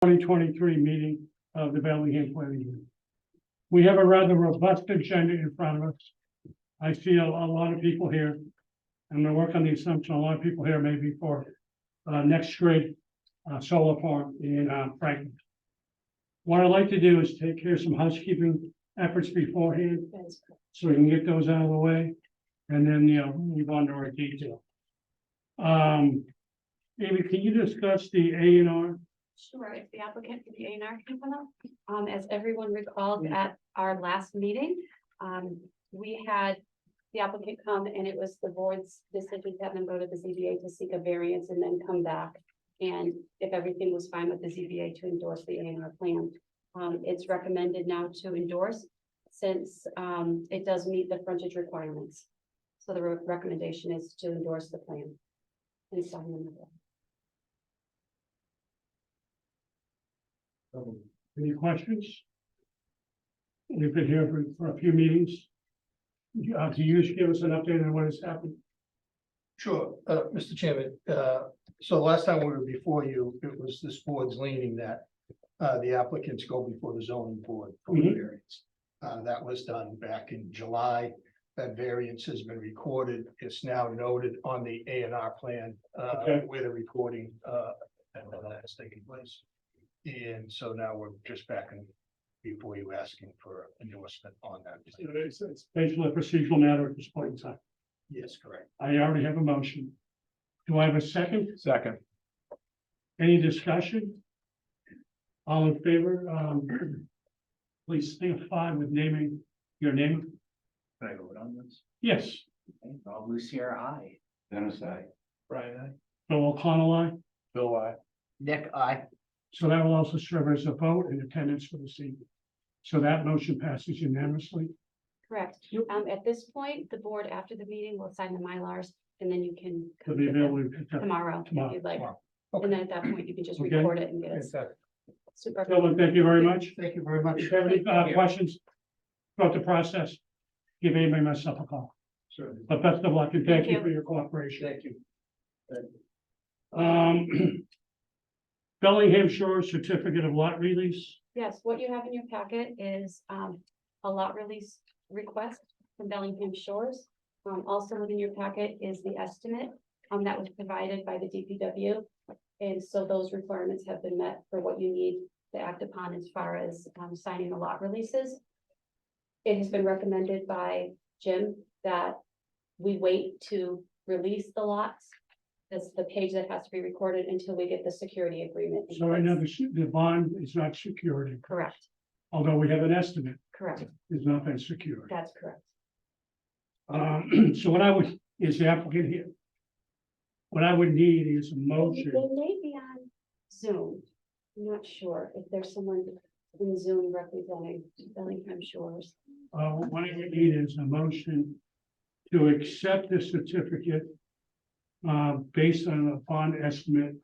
2023 meeting of the Bellingham Planning Board. We have a rather robust agenda in front of us. I see a lot of people here. I'm gonna work on the assumption a lot of people here maybe for next grid solar farm in Franklin. What I'd like to do is take care of some housekeeping efforts beforehand, so we can get those out of the way, and then, move on to our detail. Amy, can you discuss the A&R? Sure, if the applicant for the A&R can come up. As everyone recalls at our last meeting, we had the applicant come and it was the board's decision to have them go to the ZBA to seek a variance and then come back. And if everything was fine with the ZBA to endorse the A&R plan. It's recommended now to endorse since it does meet the frontage requirements. So the recommendation is to endorse the plan and sign them. Any questions? We've been here for a few meetings. Can you just give us an update on what has happened? Sure, Mr. Chairman, so last time we were before you, it was this board's leaning that the applicants go before the zoning board for the variance. That was done back in July. That variance has been recorded. It's now noted on the A&R plan where the recording has taken place. And so now we're just back in before you asking for endorsement on that. It's basically a procedural matter at this point in time. Yes, correct. I already have a motion. Do I have a second? Second. Any discussion? All in favor? Please signify with naming your name. Can I vote on this? Yes. Bob Lucier, aye. Dennis, aye. Brian, aye. Bill O'Connell, aye. Bill, aye. Nick, aye. So that will also serve as a vote in attendance for this evening. So that motion passes unanimously. Correct. At this point, the board after the meeting will sign the Mylars and then you can To come be get them available to pick up tomorrow tomorrow. if you'd like. Tomorrow. And then at that point, you can just Okay. record it and get it. Super. Gentlemen, thank you very much. Thank you very much. If you have any questions about the process, give Amy and myself a call. Sure. But best of luck and thank Thank you you. for your cooperation. Thank you. Bellingham Shores Certificate of Lot Release. Yes, what you have in your packet is a lot release request from Bellingham Shores. Also within your packet is the estimate that was provided by the DPW. And so those requirements have been met for what you need to act upon as far as signing the lot releases. It has been recommended by Jim that we wait to release the lots. That's the page that has to be recorded until we get the security agreement. in So right now, place. the bond is not secured, Correct, although we have an estimate, correct. it's not been secured. That's correct. So what I would, is the applicant here? What I would need is a They motion. may be on Zoom. I'm not sure if there's someone in Zoom representing Bellingham Shores. What I would need is a motion to accept the certificate based on a bond estimate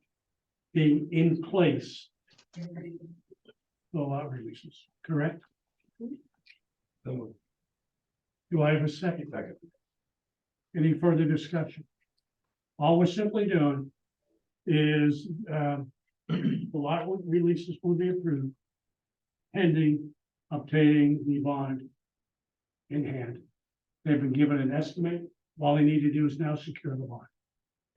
being in place. The lot releases, correct? Do I have a second? Second. Any further discussion? All we're simply doing is the lot releases will be approved pending obtaining the bond in hand. They've been given an estimate. All they need to do is now secure the bond.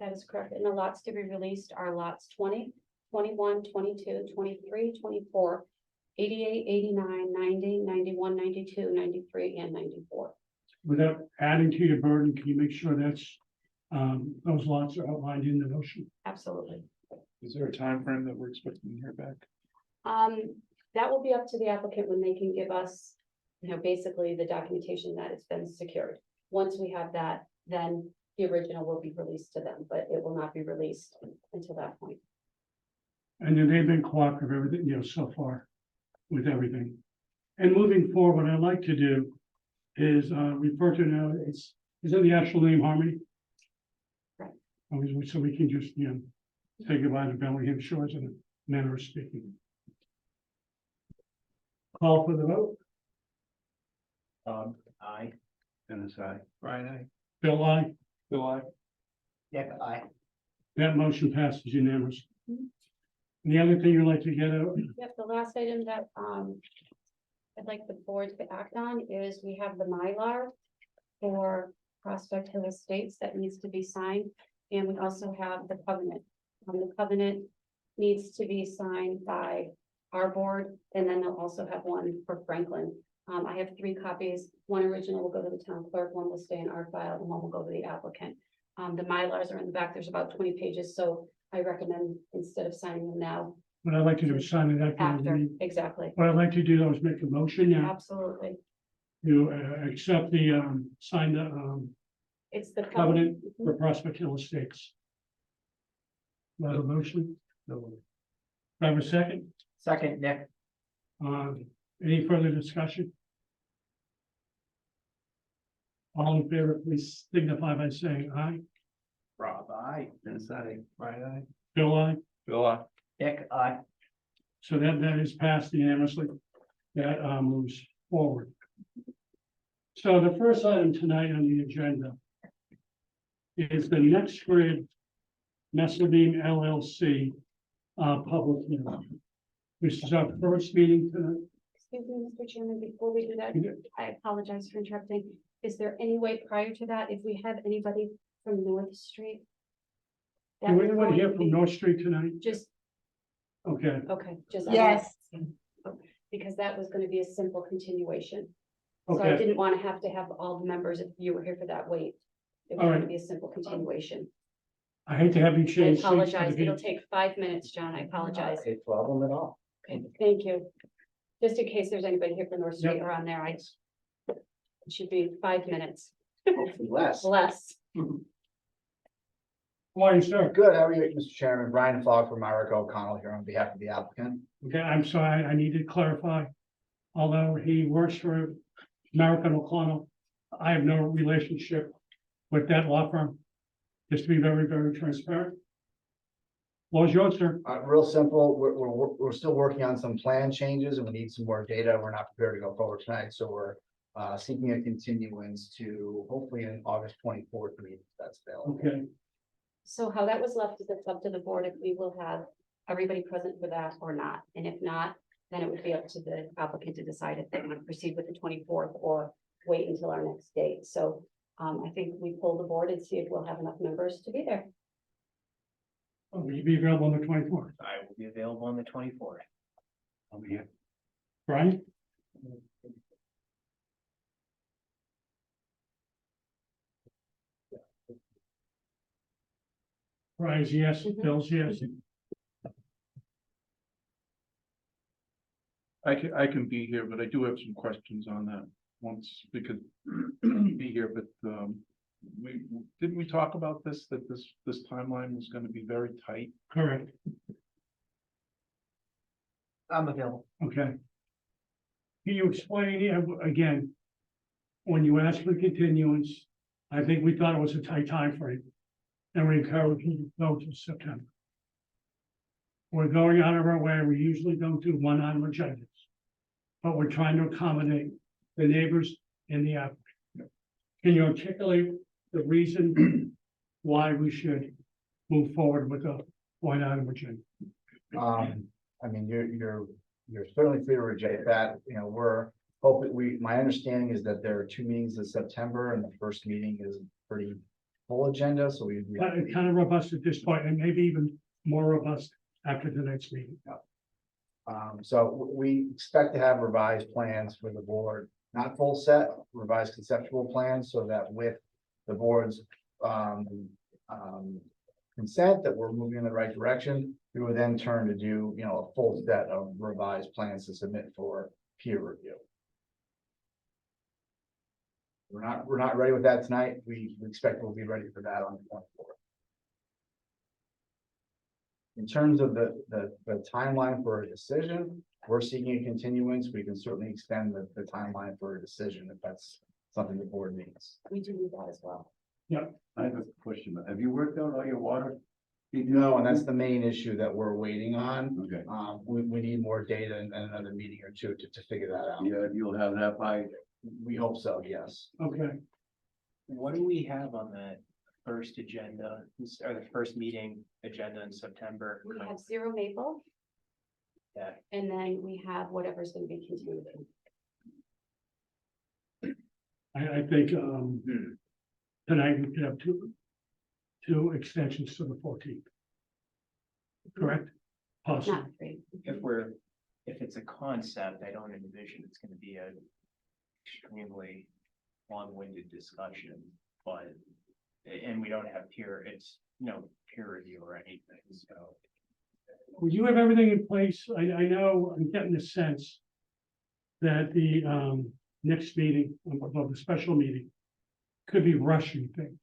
That is correct. And the lots to be released are lots 20, 21, 22, 23, 24, 88, 89, 90, 91, 92, 93, and 94. Without adding to your burden, can you make sure that's those lots are outlined in the motion? Absolutely. Is there a time frame that we're expecting to hear back? That will be up to the applicant when they can give us, basically the documentation that it's been secured. Once we have that, then the original will be released to them, but it will not be released until that point. And then they've been cooperative, everything, so far with everything. And moving forward, what I'd like to do is refer to now, is it the actual name Harmony? Right. So we can just, say goodbye to Bellingham Shores in a manner of speaking. Call for the vote. Aye. Dennis, aye. Brian, aye. Bill, aye. Bill, aye. Nick, aye. That motion passes unanimously. The other thing you'd like to get out, Yep, the last item that, I'd like the board to act on is we have the Mylar for Prospect Hill Estates that needs to be signed. And we also have the covenant. The covenant needs to be signed by our board, and then they'll also have one for Franklin. I have 3 copies. One original will go to the town clerk, one will stay in our file, and one will go to the applicant. The Mylars are in the back. There's about 20 pages, so I recommend instead of signing them now, what I'd like to do is sign it after. the after, meeting. exactly. What I'd like to do though is make a motion now Absolutely. to accept the, sign the, It's the covenant Mhm. for Prospect Hill Estates. Do I have a motion? No. Do I have a second? Second, Nick. Any further discussion? All in favor, please signify by saying aye. Rob, aye. Dennis, aye. Brian, aye. Bill, aye. Bill, aye. Nick, aye. So that is passed unanimously. That moves forward. So the first item tonight on the agenda is the Next Grid Messerbeam LLC public hearing. This is our first meeting tonight. Excuse me, Mr. Chairman, before we do that, Yeah. I apologize for interrupting. Is there any way prior to that, if we have anybody from North Street? that Do was anyone going here to from be- North Street tonight? Just, Okay, okay, just. Yes. Because that was gonna be a simple continuation. So I okay, didn't want to have all the members, if you were here for that, wait. It was All gonna right. be a simple continuation. I hate to have you I change. seats for the apologize. It'll meeting. take 5 minutes, John. I apologize. No problem at all. Okay, thank you. Just in case there's anybody here from North Street Yep. or on there, it should be 5 minutes, Hopefully less. less. Why, sir? Good, how are you, Mr. Chairman? Brian Fogg from Myrick O'Connell here on behalf of the applicant. Okay, I'm sorry, I need to clarify. Although he works for American O'Connell, I have no relationship with that law firm. Just to be very, very transparent. Floor's yours, sir. Real simple, we're still working on some plan changes and we need some more data. We're not prepared to go forward tonight, so we're seeking a continuance to hopefully an August 24th meeting, if that's available. Okay, So how that was left is it's up to the board if we will have everybody present for that or not. And if not, then it would be up to the applicant to decide if they want to proceed with the 24th or wait until our next date. So I think we pull the board and see if we'll have enough members to be there. will you be available on the 24th? I will be available on the 24th. I'll be here. Brian? Brian's yes, Mhm. Bill's yes. I can be here, but I do have some questions on that once, because be here, but, didn't we talk about this, that this timeline was gonna be very tight? Correct, I'm available. okay. Can you explain again? When you asked for continuance, I think we thought it was a tight time frame, and we encouraged you to go to September. We're going out of our way, we usually don't do one-item agendas. But we're trying to accommodate the neighbors and the applicant. Can you articulate the reason why we should move forward with a one-item agenda? I mean, you're certainly free to reject that, you know, we're hoping, my understanding is that there are 2 meetings in September and the first meeting is pretty full agenda, so we. It's kind of robust at this point, and maybe even more robust after the next meeting. So we expect to have revised plans for the board, not full set, revised conceptual plans, so that with the board's consent that we're moving in the right direction, we will then turn to do, you know, a full set of revised plans to submit for peer review. We're not ready with that tonight. We expect we'll be ready for that on the 24th. In terms of the timeline for a decision, we're seeking a continuance. We can certainly extend the timeline for a decision if that's something the board needs. We do need that as well. I have a question. Have you worked out all your water? No, and that's the main issue that we're waiting on. Okay, We need more data and another meeting or two to figure that out. yeah, you'll have that by, We hope so, yes. Okay, What do we have on the first agenda, or the first meeting agenda in September? We have 0 Maple, Yeah. And then we have whatever's gonna be continued. I think, tonight we could have two extensions to the 14th. Correct? Possible. Not three. If it's a concept, I don't envision it's gonna be a extremely long-winded discussion, but, and we don't have peer review or anything, so. Well, you have everything in place. I know, I'm getting the sense that the, next meeting, well, the special meeting could be rushing things.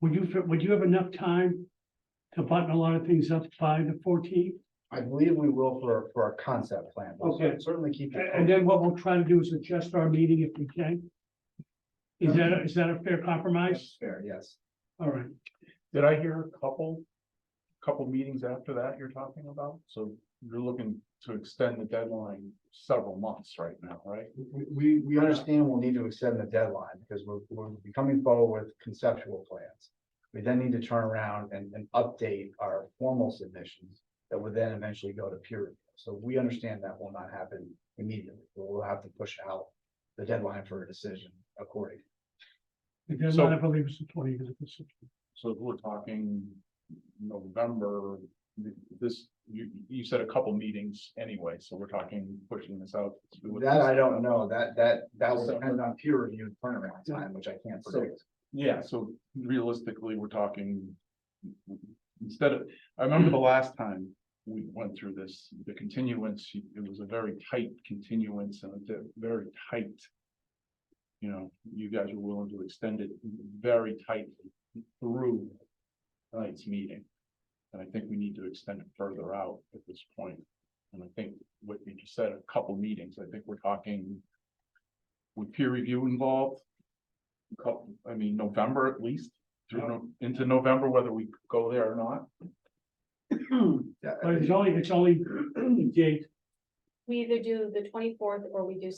Would you have enough time to button a lot of things up by the 14th? I believe we will for a concept plan. We'll Okay. Certainly keep it. And then what we'll try to do is adjust our meeting if we can. Is that a fair compromise? Fair, yes. All right. Did I hear a couple meetings after that you're talking about? So you're looking to extend the deadline several months right now, right? We understand we'll need to extend the deadline because we're coming forward with conceptual plans. We then need to turn around and update our formal submissions that would then eventually go to peer review. So we understand that will not happen immediately. We'll have to push out the deadline for a decision accordingly. The deadline, I believe, is the 20th. So if we're talking November, you said a couple meetings anyway, so we're talking pushing this out. That I don't know. That will depend on peer review turnaround time, which I can't predict. Yeah, so realistically, we're talking, I remember the last time we went through this, the continuance, it was a very tight continuance and a very tight. You guys were willing to extend it very tightly through tonight's meeting. And I think we need to extend it further out at this point. And I think what you just said, a couple meetings, I think we're talking with peer review involved. November at least, into November, whether we go there or not. Yeah, But it's only date. We either do the 24th or we do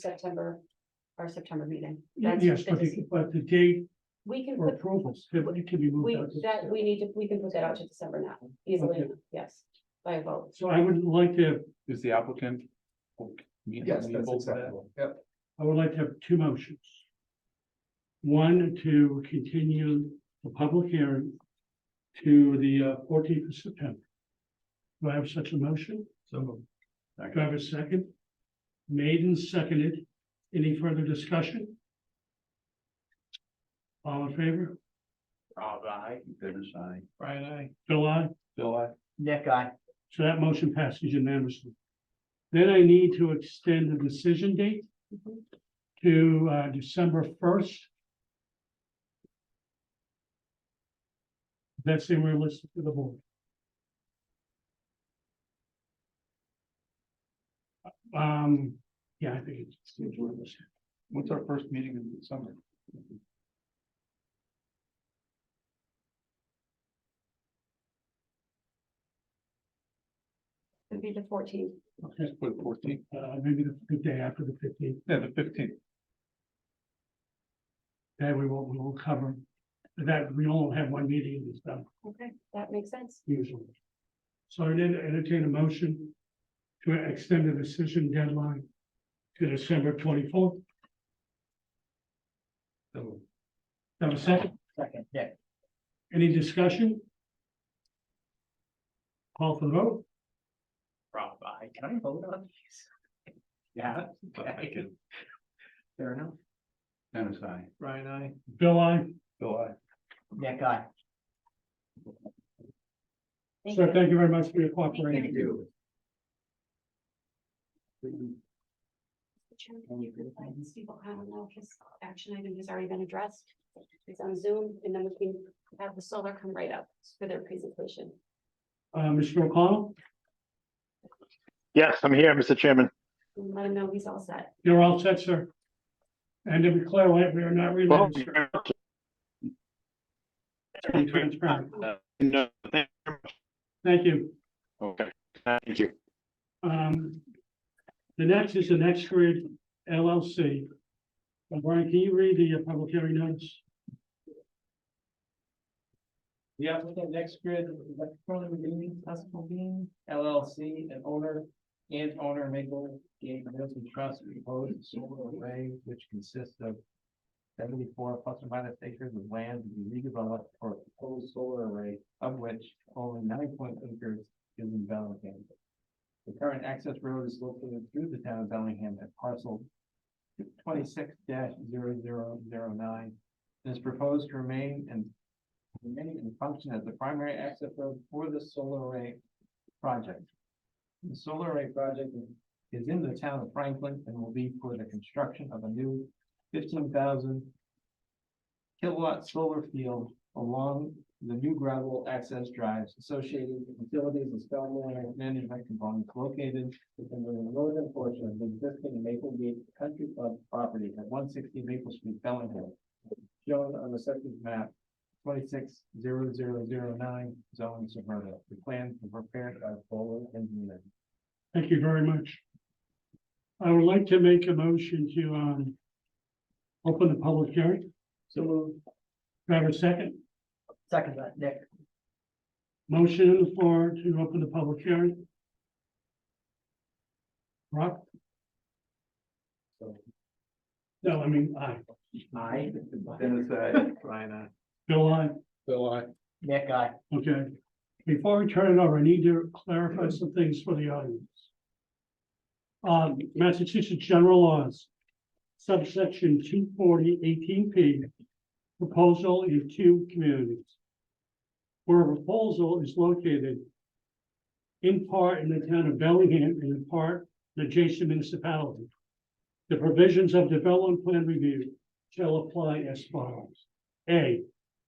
our September meeting. Yes, but the date We can for put, approvals, it can be moved out. we can put that out to December now, easily, Okay. enough, yes, by a vote. So I would like to, Is the applicant? Yes, that's acceptable. Yep. I would like to have two motions. One, to continue the public hearing to the 14th of September. Do I have such a motion? So. Do I have a second? Made and seconded. Any further discussion? All in favor? Rob, aye. Davis, aye. Brian, aye. Bill, aye. Bill, aye. Nick, aye. So that motion passes unanimously. Then I need to extend the decision date to December 1st. That's unrealistic to the board. Yeah, I think it seems realistic. What's our first meeting in December? It'd be the 14th. Okay, For the 14th, maybe the day after the 15th, yeah, the 15th. that we will cover. That we only have one meeting in this time Okay, that makes sense. usually. So I did entertain a motion to extend the decision deadline to December 24th. Have a second? Second, Nick. Any discussion? Call for the vote? Rob, aye. Can I vote on these? Yeah, okay. Fair enough. Dennis, aye. Brian, aye. Bill, aye. Bill, aye. Nick, aye. Thank Sir, you. thank you very much for your cooperation. Mr. Chairman, can you provide Steve O'Connell, his action item has already been addressed. It's on Zoom, and then we can have the solar come right up for their presentation. Mr. O'Connell, Yes, I'm here, Mr. Chairman. And let him know he's all set. you're all set, sir. And to be clear, we are not Well, related, sir. Be transparent. no, Thank you. Okay, thank you. The next is the Next Grid LLC. Brian, can you read the public hearing notice? The applicant Next Grid Electronic Reading Festival Being LLC and owner and owner Maple Game Realty Trust proposed solar array, which consists of 74 plus or minus acres of land to be redeveloped for a proposed solar array, of which only 9 acres is in Bellingham. The current access road is located through the town of Bellingham at parcel 26-0009, and is proposed to remain in function as the primary access road for the solar array project. The solar array project is in the town of Franklin and will be for the construction of a new 15,000 kilowatt solar field along the new gravel access drives associated with utilities and stormwater management components located within the northern portion of the existing Maple Gate Country Club property at 160 Maple Street, Bellingham, shown on the second map 26-0009 zone suburban. The plans were prepared by Fuller Engineering. Thank you very much. I would like to make a motion to, open the public hearing. So moved. Do I have a second? Second that, Nick. Motion on the floor to open the public hearing. Rob? No, I mean, aye. Aye. Dennis, Brian, Bill, aye. Bill, I. Nick, aye. Okay. Before we turn it over, I need to clarify some things for the audience. Massachusetts General Laws, subsection 240-18P, proposal in 2 communities. Where a proposal is located in part in the town of Bellingham and in part in adjacent municipality, the provisions of development plan review shall apply as follows. A,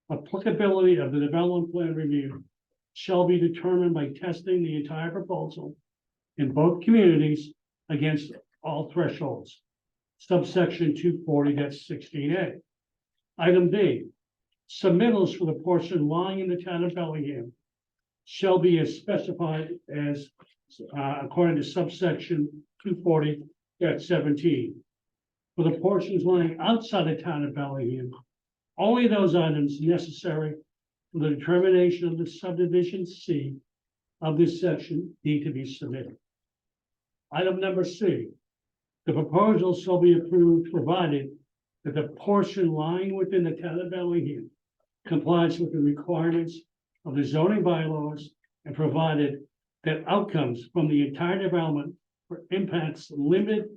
applicability of the development plan review shall be determined by testing the entire proposal in both communities against all thresholds. Subsection 240-16A. Item B, submittals for the portion lying in the town of Bellingham shall be as specified as according to subsection 240-17. For the portions lying outside the town of Bellingham, only those items necessary for the determination of the subdivision C of this section need to be submitted. Item number C, the proposal shall be approved provided that the portion lying within the town of Bellingham complies with the requirements of the zoning bylaws and provided that outcomes from the entire development for impacts limited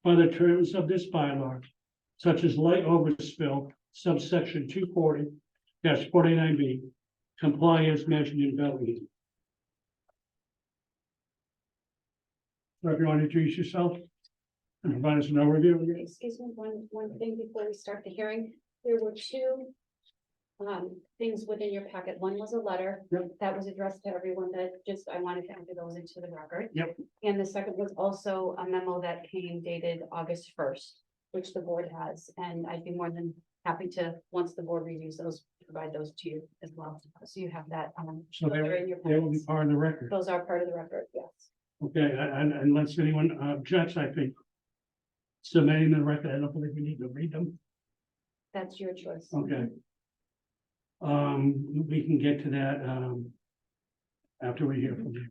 by the terms of this bylaw, such as light overspill, subsection 240-49B, comply as mentioned in Bellingham. So if you want to introduce yourself and provide us an overview. Excuse me, one thing before we start the hearing. There were 2 things within your packet. One was a letter that was addressed to everyone that I wanted to enter those into the record. Yep. And the second was also a memo that came dated August 1st, which the board has, and I'd be more than happy to, once the board reviews those, provide those to you as well. So you have that. So they they're in your will be packets. part of the record. Those are part of the record, yes. Okay, and unless anyone objects, I think submitting the record, I don't believe we need to read them. That's your choice. Okay. We can get to that after we hear from you.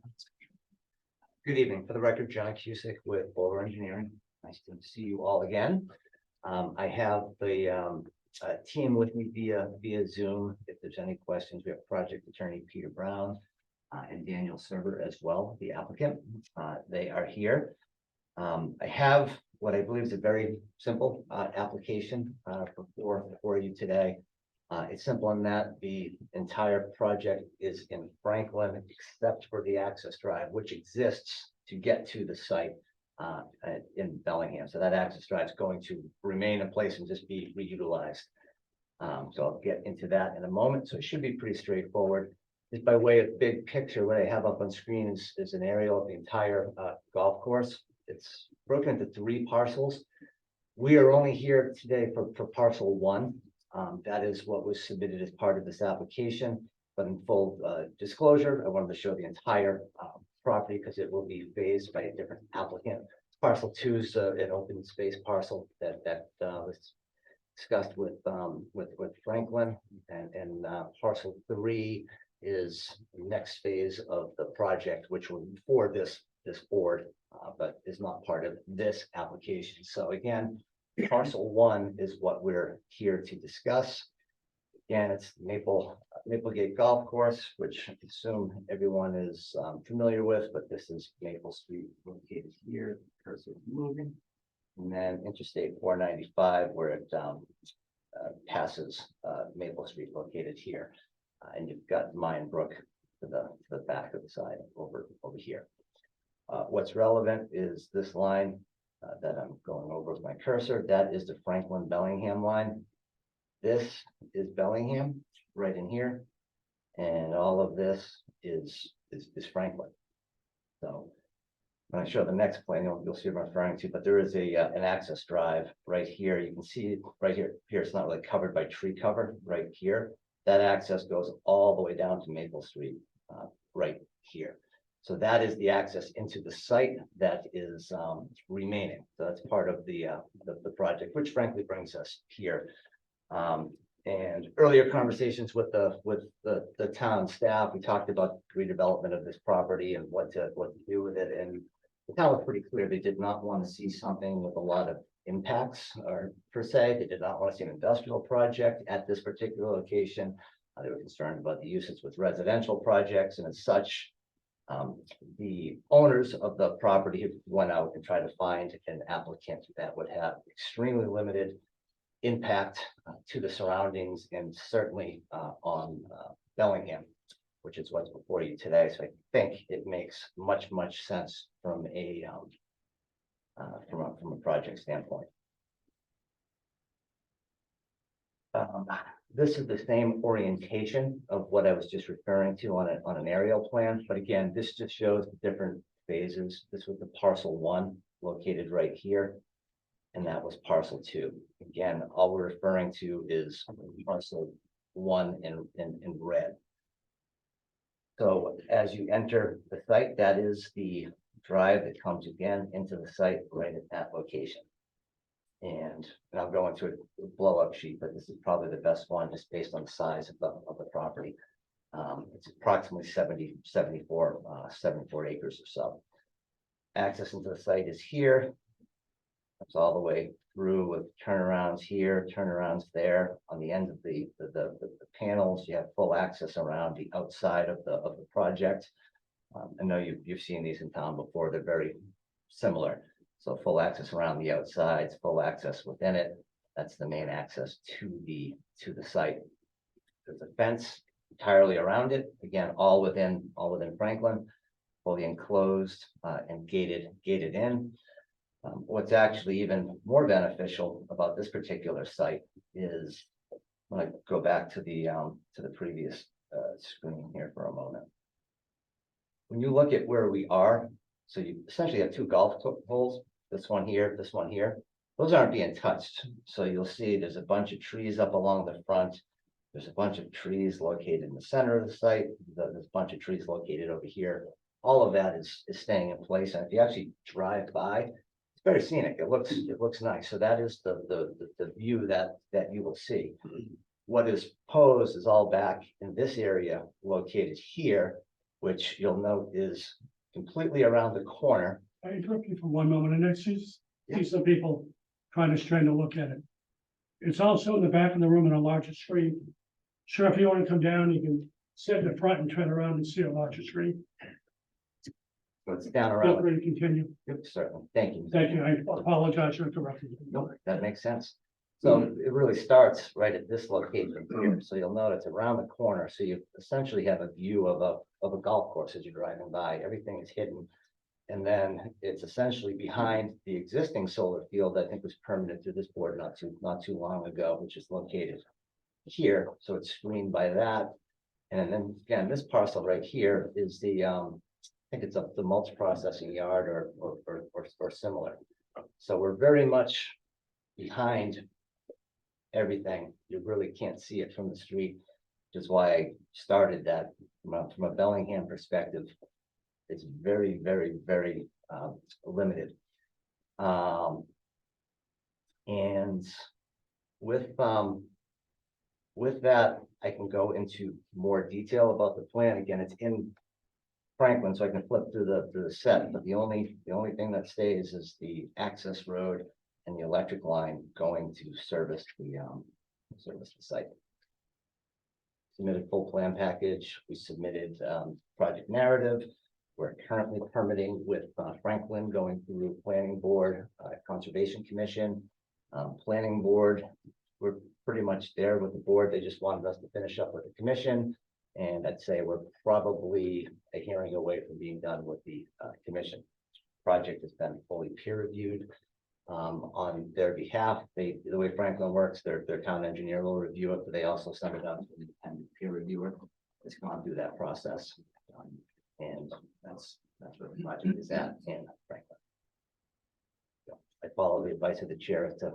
Good evening. For the record, John Cusick with Fuller Engineering. Nice to see you all again. I have the team with me via Zoom. If there's any questions, we have project attorney Peter Brown and Daniel Serber as well, the applicant. They are here. I have what I believe is a very simple application for you today. It's simple in that the entire project is in Franklin, except for the access drive, which exists to get to the site in Bellingham. So that access drive is going to remain in place and just be reutilized. So I'll get into that in a moment. So it should be pretty straightforward. Just by way of big picture, what I have up on screen is an aerial of the entire golf course. It's broken into 3 parcels. We are only here today for parcel 1. That is what was submitted as part of this application, but in full disclosure, I wanted to show the entire property because it will be phased by a different applicant. Parcel 2 is an open space parcel that was discussed with Franklin, and parcel 3 is the next phase of the project, which will, for this this board, but is not part of this application. So again, parcel one is what we're here to discuss. Again, it's Maplegate Golf Course, which I assume everyone is familiar with, but this is Maple Street located here, cursor is moving. And then Interstate 495, where it passes Maple Street located here. And you've got Mayan Brook to the back of the side over here. What's relevant is this line that I'm going over with my cursor. That is the Franklin Bellingham line. This is Bellingham right in here. And all of this is Franklin. So when I show the next plan, you'll see what I'm referring to, but there is an access drive right here. You can see right here, it's not really covered by tree cover right here. That access goes all the way down to Maple Street right here. So that is the access into the site that is remaining. So that's part of the project, which frankly brings us here. And earlier conversations with the town staff, we talked about redevelopment of this property and what to do with it. And the town was pretty clear they did not want to see something with a lot of impacts or per se. They did not want to see an industrial project at this particular location. They were concerned about the uses with residential projects, and as such, the owners of the property went out and tried to find an applicant that would have extremely limited impact to the surroundings and certainly on Bellingham, which is what's before you today. So I think it makes much sense from a project standpoint. This is the same orientation of what I was just referring to on an aerial plan, but again, this just shows the different phases. This was the parcel one located right here, and that was parcel two. Again, all we're referring to is parcel one in red. So as you enter the site, that is the drive that comes again into the site right at that location. And I'll go into a blow up sheet, but this is probably the best one just based on the size of the property. It's approximately 74 acres or so. Access into the site is here. That's all the way through with turnarounds here, turnarounds there. On the end of the panels, you have full access around the outside of the project. I know you've seen these in town before. They're very similar. So full access around the outsides, full access within it. That's the main access to the site. There's a fence entirely around it. Again, all within Franklin, fully enclosed and gated in. What's actually even more beneficial about this particular site is when I go back to the previous screen here for a moment. When you look at where we are, so you essentially have two golf holes, this one here, those aren't being touched. So you'll see there's a bunch of trees up along the front. There's a bunch of trees located in the center of the site. There's a bunch of trees located over here. All of that is staying in place. And if you actually drive by, it's very scenic. It looks nice. So that is the view that you will see. What is posed is all back in this area located here, which you'll note is completely around the corner. I interrupt you for one moment, and I see some people trying to look at it. It's also in the back of the room in a larger screen. Sure, if you want to come down, you can sit in the front and turn around and see a larger screen. So it's down Feel around. free to continue. Yep, certainly. Thank you. Thank you. I apologize for interrupting. Nope, that makes sense. So it really starts right at this location here. So you'll notice around the corner. So you essentially have a view of a golf course as you're driving by. Everything is hidden. And then it's essentially behind the existing solar field that I think was permitted through this board not too long ago, which is located here. So it's screened by that. And then again, this parcel right here is the I think it's the mulch processing yard or similar. So we're very much behind everything. You really can't see it from the street, which is why I started that from a Bellingham perspective. It's very limited. And with that, I can go into more detail about the plan. Again, it's in Franklin, so I can flip through the set, but the only thing that stays is the access road and the electric line going to service the site. Submitted full plan package, we submitted, project narrative. We're currently permitting with Franklin, going through planning board, conservation commission, planning board. We're pretty much there with the board. They just wanted us to finish up with the commission. And I'd say we're probably a hearing away from being done with the commission. Project has been fully peer reviewed on their behalf. The way Franklin works, their town engineer will review it, but they also send it out to an independent peer reviewer. It's gone through that process. And that's where the project is at in Franklin. So I follow the advice of the chair as to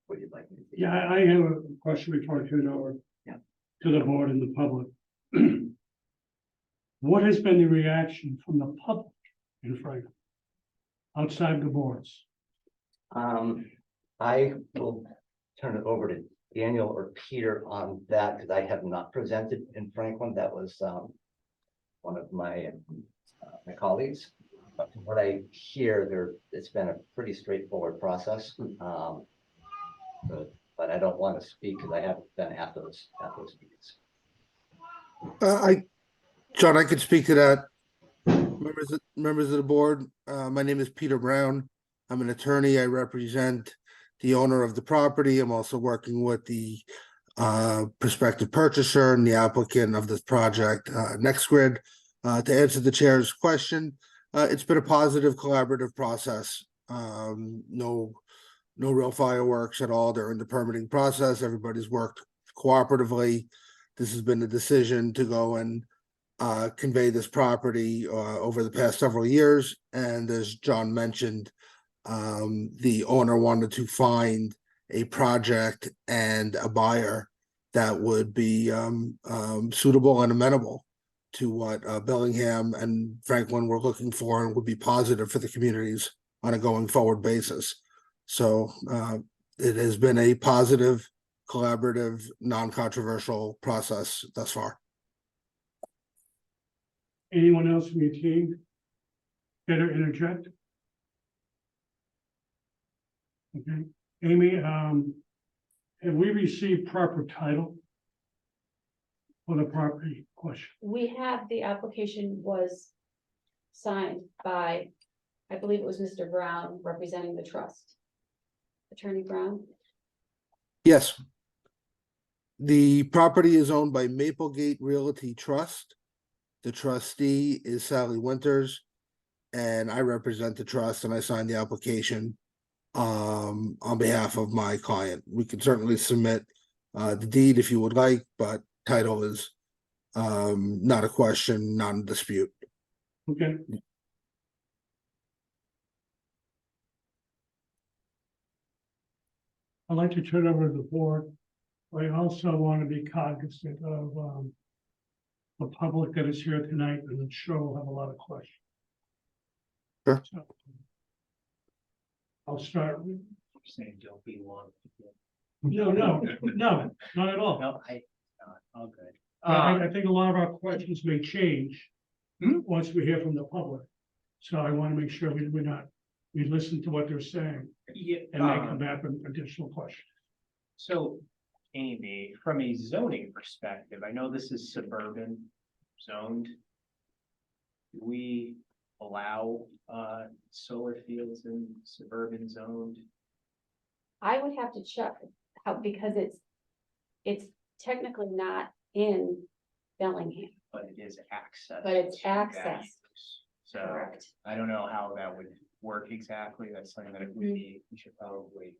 what you'd like me to do. Yeah, I have a question before I turn it over. Yeah. To the board and the public. What has been the reaction from the public in Franklin? Outside the boards? I will turn it over to Daniel or Peter on that, because I have not presented in Franklin. That was one of my colleagues. But from what I hear, it's been a pretty straightforward process. But I don't want to speak because I haven't been at those meetings. John, I could speak to that. Members of the board, my name is Peter Brown. I'm an attorney. I represent the owner of the property. I'm also working with the prospective purchaser and the applicant of this project, NextGrid. To answer the chair's question, it's been a positive collaborative process. No real fireworks at all during the permitting process. Everybody's worked cooperatively. This has been a decision to go and convey this property over the past several years. And as John mentioned, the owner wanted to find a project and a buyer that would be suitable and amenable to what Bellingham and Franklin were looking for and would be positive for the communities on a going forward basis. So it has been a positive, collaborative, non-controversial process thus far. Anyone else from your team? Better interject? Okay, Amy, have we received proper title for the property question? We have, the application was signed by, I believe it was Mr. Brown representing the trust. Attorney Brown. Yes. The property is owned by Maplegate Realty Trust. The trustee is Sally Winters, and I represent the trust, and I signed the application on behalf of my client. We can certainly submit the deed if you would like, but title is not a question, not in dispute. Okay. I'd like to turn over to the board. I also want to be cognizant of the public that is here tonight, and I'm sure we'll have a lot of questions. Sure. So, I'll start with, Saying don't be long. no, not at all. No, all good. I think a lot of our questions may change once we hear from the public. So I want to make sure we listen to what they're saying Yeah, and they come back with additional questions. so Amy, from a zoning perspective, I know this is suburban zoned. Do we allow solar fields in suburban zoned? I would have to check how, because it's technically not in Bellingham, But it is access. but it's to that access. use. So Correct. I don't know how that would work exactly. That's something that if we should probably.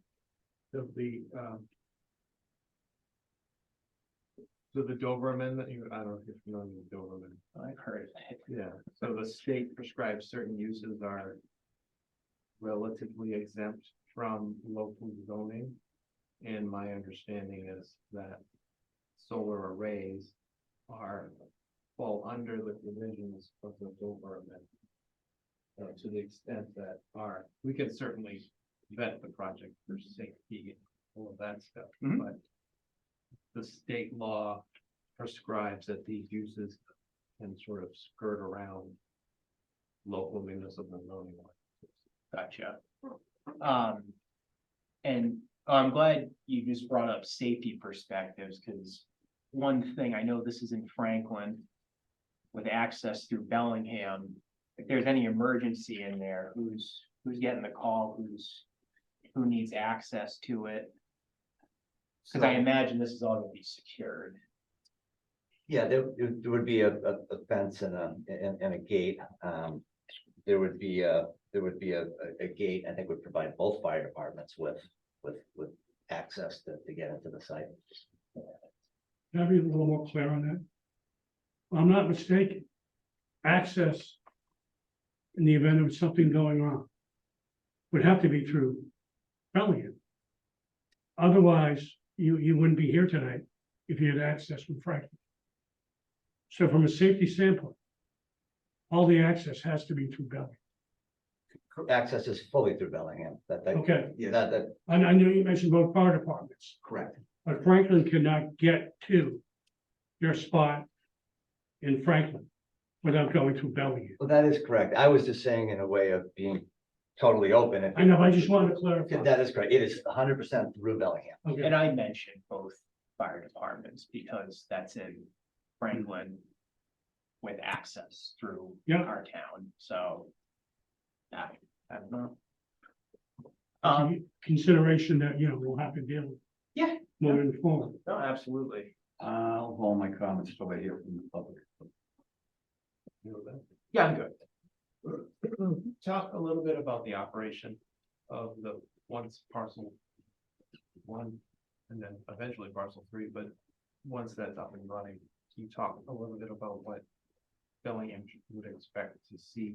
So the Doberman that I don't know if you know the Doberman. I've heard of it. Yeah, so the state prescribes certain uses are relatively exempt from local zoning. And my understanding is that solar arrays fall under the provisions of the Doberman. To the extent that we can certainly vet the project for safety and all of that stuff, but the state law prescribes that these uses can sort of skirt around local municipal zoning law. Gotcha. And I'm glad you just brought up safety perspectives, because one thing, I know this is in Franklin with access through Bellingham. If there's any emergency in there, who's getting the call, who needs access to it? Because I imagine this is all gonna be secured. Yeah, there would be a fence and a gate. There would be a gate, I think would provide both fire departments with access to get into the site. Can I be a little more clear on that? If I'm not mistaken, access in the event of something going on would have to be through Bellingham. Otherwise, you wouldn't be here tonight if you had access from Franklin. So from a safety standpoint, all the access has to be through Bellingham. Access is fully through Bellingham. Okay, Yeah, that, I know you mentioned both fire departments, correct. but Franklin cannot get to your spot in Franklin without going through Bellingham. Well, that is correct. I was just saying in a way of being totally open. I know, I just wanted to clarify. That is correct. It is 100% through Bellingham. Okay, And I mentioned both fire departments because that's in Franklin with access through Yeah. our town, so. I don't know. consideration that, we'll have to deal with. Yeah. Moving forward. No, absolutely. I'll hold my comments till I hear from the public. Yeah, I'm good. Talk a little bit about the operation of the once parcel one, and then eventually parcel three, but once that's up and running, can you talk a little bit about what Bellingham would expect to see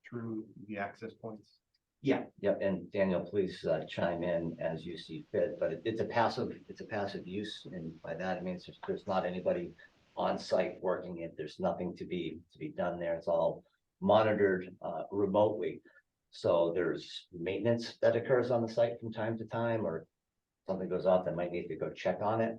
through the access points? Yeah, and Daniel, please chime in as you see fit, but it's a passive use, and by that I mean there's not anybody on site working it. There's nothing to be done there. It's all monitored remotely. So there's maintenance that occurs on the site from time to time, or something goes off that might need to go check on it.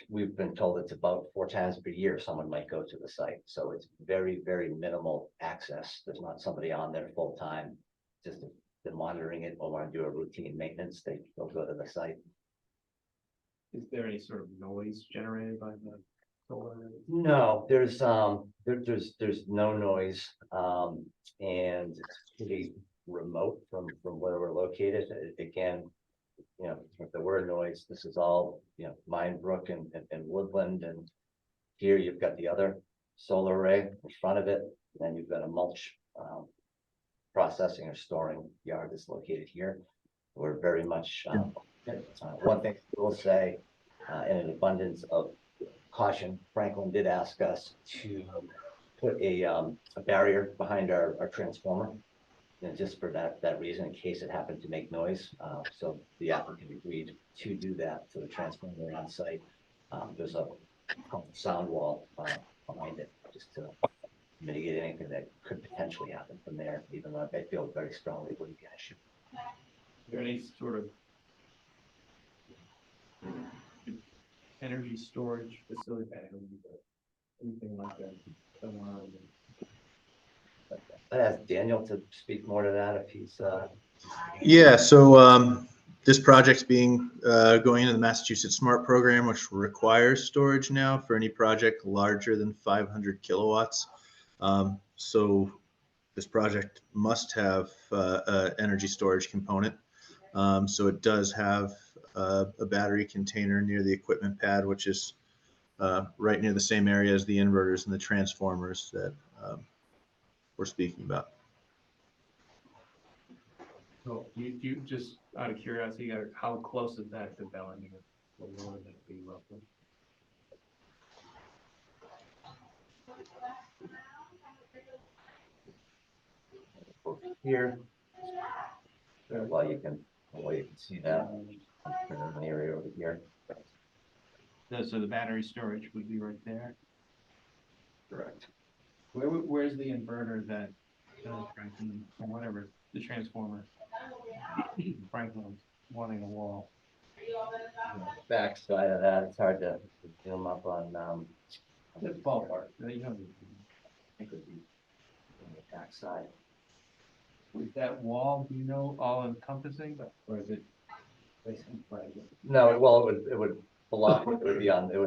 We've been told it's about 4 times per year someone might go to the site, so it's very, very minimal access. There's not somebody on there full time. Just if they're monitoring it or want to do a routine maintenance, they'll go to the site. Is there any sort of noise generated by the solar? No, there's no noise, and it's pretty remote from where we're located. Again, if there were noise, this is all, Minebrook and Woodland, and here you've got the other solar array in front of it, and then you've got a mulch processing or storing yard that's located here. We're very much, one thing I will say, in an abundance of caution, Franklin did ask us to put a barrier behind our transformer, just for that reason, in case it happened to make noise. So the applicant agreed to do that. So the transformer on site, there's a sound wall behind it, just to mitigate anything that could potentially happen from there, even though I feel very strongly it wouldn't be an issue. Is there any sort of energy storage facility, anything like that somewhere? I'd ask Daniel to speak more to that if he's. Yeah, so this project's being going into the Massachusetts SMART program, which requires storage now for any project larger than 500 kilowatts. So this project must have an energy storage component. So it does have a battery container near the equipment pad, which is right near the same area as the inverters and the transformers that we're speaking about. So you just out of curiosity, how close is that to Bellingham? What would that be roughly? Here. Well, you can see that in an area over here. So the battery storage would be right there. Correct. Where's the inverter that Franklin, or whatever, the transformer? Franklin's wanting a wall. Back side of that, it's hard to zoom up on. It's ballpark. You know, it could be on the backside. Is that wall, do you know, all encompassing, or is it basically private? No, well, it would block, it would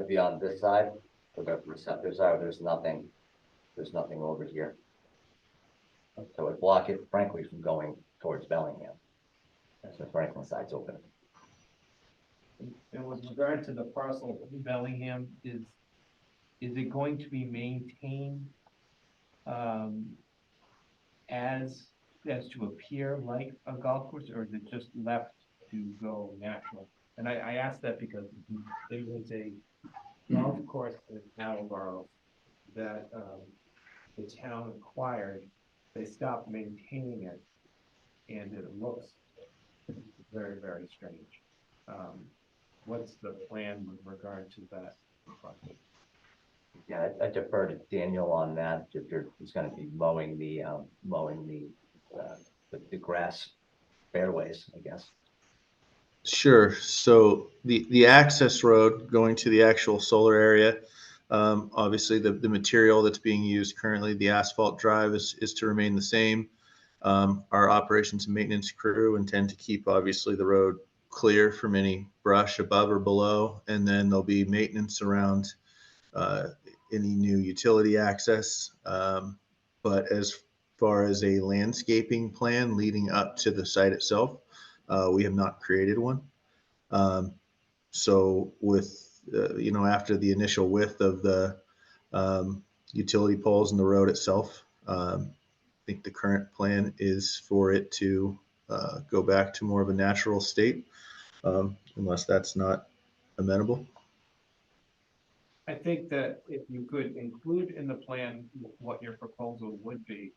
be on this side, so the receptor side, there's nothing over here. So it would block it frankly from going towards Bellingham. So Franklin side's open. And with regard to the parcel in Bellingham, is it going to be maintained as to appear like a golf course, or is it just left to go natural? And I ask that because there was a golf course in Attleboro that the town acquired. They stopped maintaining it, and it looks very, very strange. What's the plan with regard to that project? Yeah, I defer to Daniel on that, if he's gonna be mowing the grass fairways, I guess. Sure. So the access road going to the actual solar area, obviously the material that's being used currently, the asphalt drive is to remain the same. Our operations and maintenance crew intend to keep obviously the road clear from any brush above or below, and then there'll be maintenance around any new utility access. But as far as a landscaping plan leading up to the site itself, we have not created one. So with, after the initial width of the utility poles and the road itself, I think the current plan is for it to go back to more of a natural state, unless that's not amenable. I think that if you could include in the plan what your proposal would be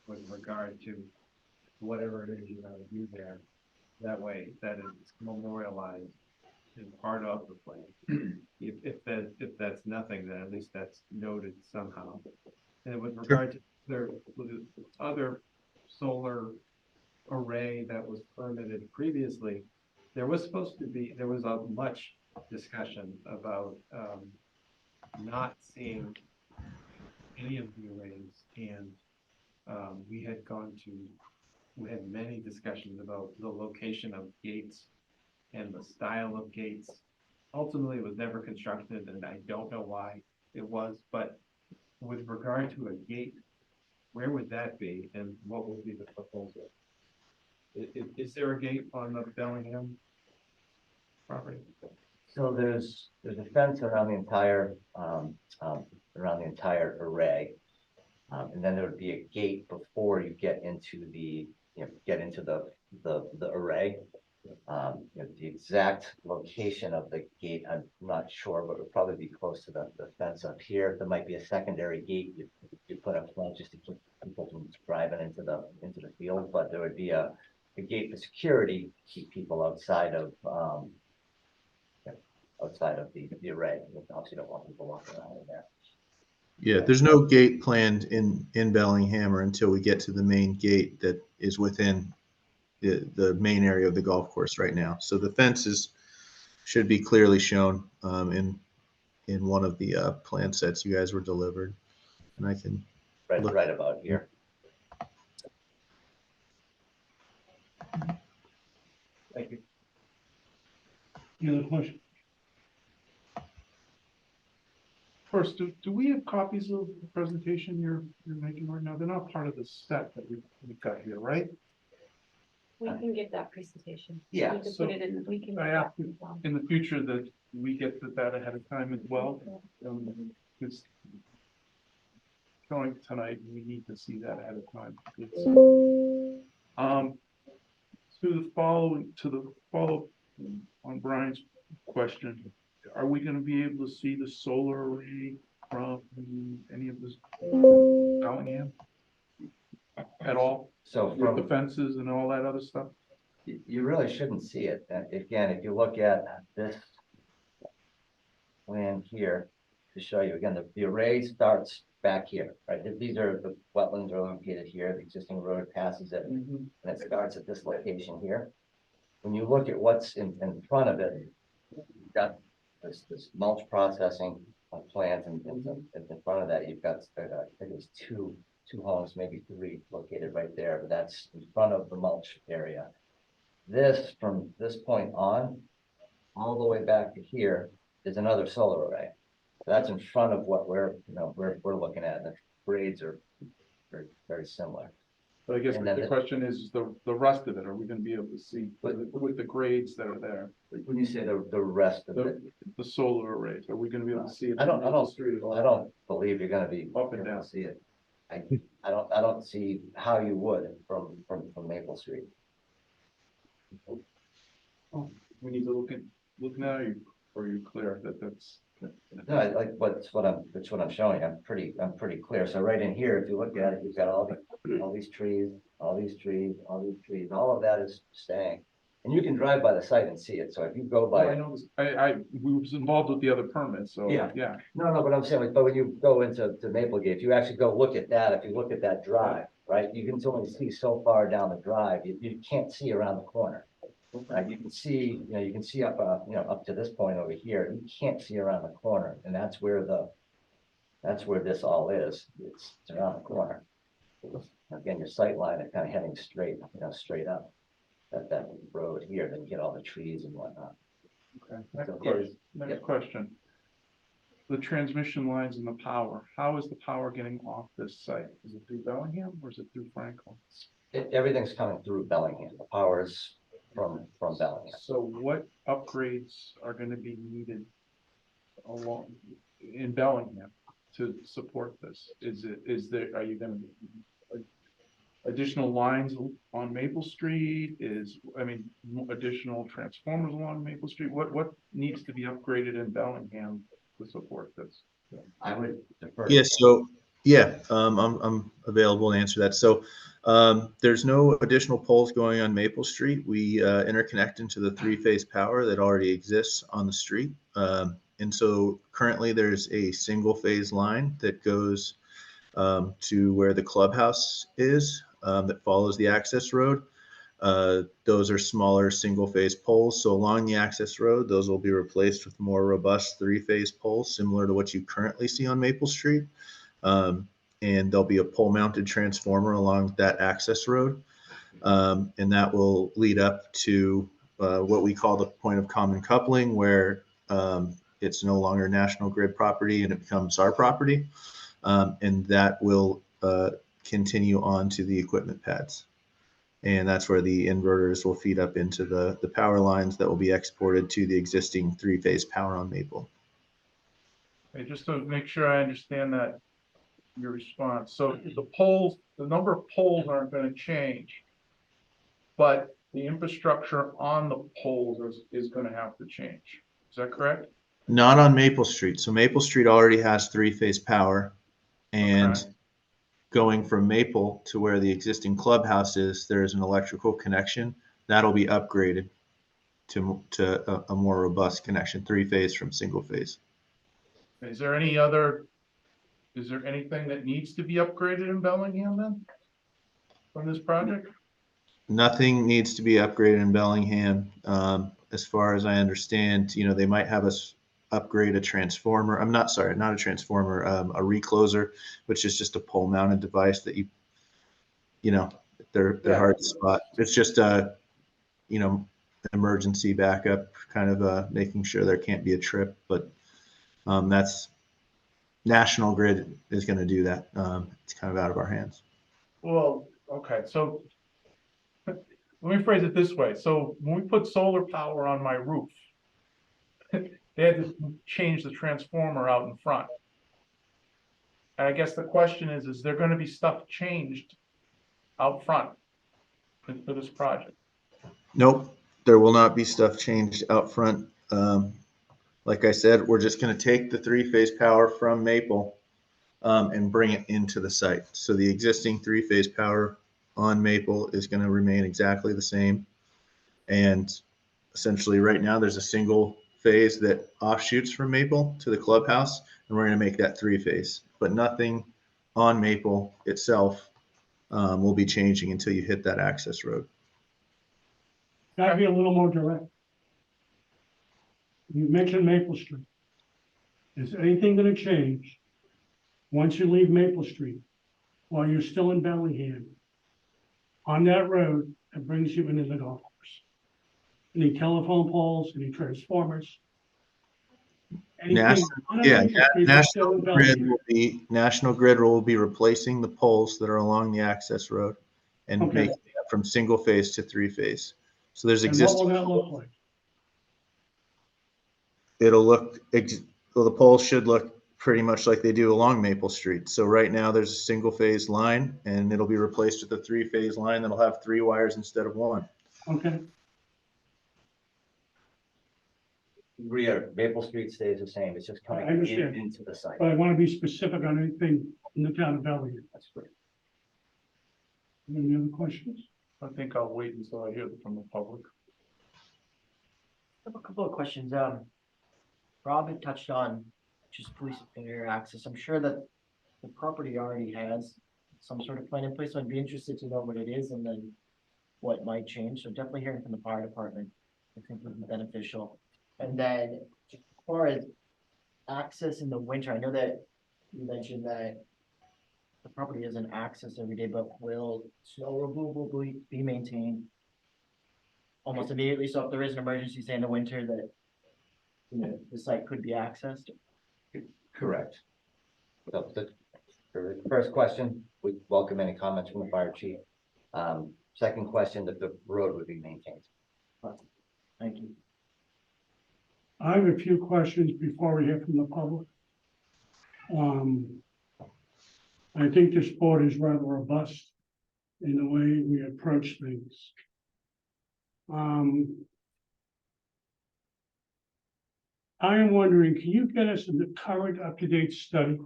with regard to whatever it is you're gonna do there, that way that is memorialized in part of the plan. If that's nothing, then at least that's noted somehow. And with regard to the other solar array that was permitted previously, there was a much discussion about not seeing any of the arrays, and we had many discussions about the location of gates and the style of gates. Ultimately, it was never constructed, and I don't know why it was, but with regard to a gate, where would that be, and what would be the proposal? Is there a gate on the Bellingham property? So there's a fence around the entire array. And then there would be a gate before you get into the array. The exact location of the gate, I'm not sure, but it would probably be close to the fence up here. There might be a secondary gate you put up front just to keep people from driving into the field, but there would be a gate for security to keep people outside of the array. Obviously, don't want people walking around in there. Yeah, there's no gate planned in Bellingham or until we get to the main gate that is within the main area of the golf course right now. So the fences should be clearly shown in one of the plan sets you guys were delivered. And I can Right about here. Thank you. Any other question? First, do we have copies of the presentation you're making right now? They're not part of the set that we've got here, right? We can get that presentation. Yeah, We can so put it in, we can. I ask you in the future that we get that ahead of time as well. Because showing tonight, we need to see that ahead of time. To the follow on Brian's question, are we gonna be able to see the solar array from any of this Bellingham at all? So With the fences and all that other stuff? you really shouldn't see it. Again, if you look at this plan here, to show you again, the array starts back here, right? These are the wetlands are located here. The existing road passes it, and it starts at this location here. When you look at what's in front of it, you've got this mulch processing plant, and in front of that, you've got I think it's two two homes, maybe three located right there, but that's in front of the mulch area. This, from this point on, all the way back to here is another solar array. That's in front of what we're looking at. The grades are very, very similar. But I guess And then the question is the rest of it, are we gonna be able to see with the grades that are there? When you say the rest of it, The solar arrays, are we gonna be able to see it? I from Maple Street at all? don't believe you're gonna be Up and able down. to see it. I don't see how you would from Maple Street. We need to look now, or are you clear that that's? No, I like, that's what I'm showing. I'm pretty clear. So right in here, if you look at it, you've got all these trees, all these trees, all these trees, all of that is staying. And you can drive by the site and see it. So if you go Oh, I by, know this, we was involved with the other permits, so, Yeah. yeah. no, but I'm saying, but when you go into Maplegate, if you actually go look at that, if you look at that drive, right, you can only see so far down the drive. You can't see around the corner. Right, you can see, you can see up, up to this point over here, you can't see around the corner, and that's where this all is, it's around the corner. Again, your sight line is kind of heading straight, straight up, that road here, then you get all the trees and whatnot. Okay. So Next question. The transmission lines and the power, how is the power getting off this site? Is it through Bellingham or is it through Franklin? Everything's coming through Bellingham, the power is from Bellingham. So what upgrades are gonna be needed along in Bellingham to support this? Are you gonna additional lines on Maple Street additional transformers along Maple Street? What needs to be upgraded in Bellingham to support this? I would defer. Yeah, I'm available to answer that. So there's no additional poles going on Maple Street. We interconnect into the three-phase power that already exists on the street. And so currently there's a single-phase line that goes to where the clubhouse is that follows the access road. Those are smaller single-phase poles. So along the access road, those will be replaced with more robust three-phase poles, similar to what you currently see on Maple Street. And there'll be a pole-mounted transformer along that access road. And that will lead up to what we call the point of common coupling, where it's no longer National Grid property and it becomes our property. And that will continue on to the equipment pads. And that's where the inverters will feed up into the power lines that will be exported to the existing three-phase power on Maple. Okay, just to make sure I understand that, your response. So the number of poles aren't going to change, but the infrastructure on the poles is going to have to change. Is that correct? Not on Maple Street. So Maple Street already has three-phase power, and Okay. going from Maple to where the existing clubhouse is, there is an electrical connection that'll be upgraded to a more robust connection, three-phase from single phase. Is there anything that needs to be upgraded in Bellingham then? From this project? Nothing needs to be upgraded in Bellingham. As far as I understand, they might have us upgrade a transformer. Not a transformer, a recloser, which is just a pole mounted device that they're hard to spot. It's just a, emergency backup, kind of making sure there can't be a trip, but that's National Grid is going to do that. It's kind of out of our hands. Well, okay, so let me phrase it this way. So when we put solar power on my roof, they had to change the transformer out in front. And I guess the question is there going to be stuff changed out front for this project? Nope, there will not be stuff changed out front. Like I said, we're just going to take the three-phase power from Maple and bring it into the site. So the existing three-phase power on Maple is going to remain exactly the same. And essentially right now there's a single phase that offshoots from Maple to the clubhouse, and we're going to make that three-phase. But nothing on Maple itself will be changing until you hit that access road. Can I be a little more direct? You mentioned Maple Street. Is anything gonna change once you leave Maple Street while you're still in Bellingham, on that road that brings you into the golf course? Any telephone poles, any transformers? Anything National, on a yeah, Maple Street that's still in Bellingham? National Grid will be replacing the poles that are along the access road and Okay. making it from single phase to three phase. So there's And what will existing, that look like? it'll look, well, the poles should look pretty much like they do along Maple Street. So right now there's a single phase line and it'll be replaced with a three phase line that'll have three wires instead of one. Okay, Maple Street stays the same, it's just I coming understand. into the site. but I want to be specific on anything in the town of Bellingham. That's great. Any other questions? I think I'll wait until I hear from the public. I have a couple of questions. Rob had touched on just police and fire access. I'm sure that the property already has some sort of plan in place, so I'd be interested to know what it is and then what might change. So definitely hearing from the fire department, I think would be beneficial. And then as far as access in the winter, I know that you mentioned that the property isn't access every day, but will snow removal be maintained almost immediately? So if there is an emergency, say in the winter, that the site could be accessed? Correct. So the first question, we welcome any comments from the fire chief. Second question, that the road would be maintained. Thank you. I have a few questions before we hear from the public. I think this board is rather robust in the way we approach things. I am wondering, can you get us the current up-to-date study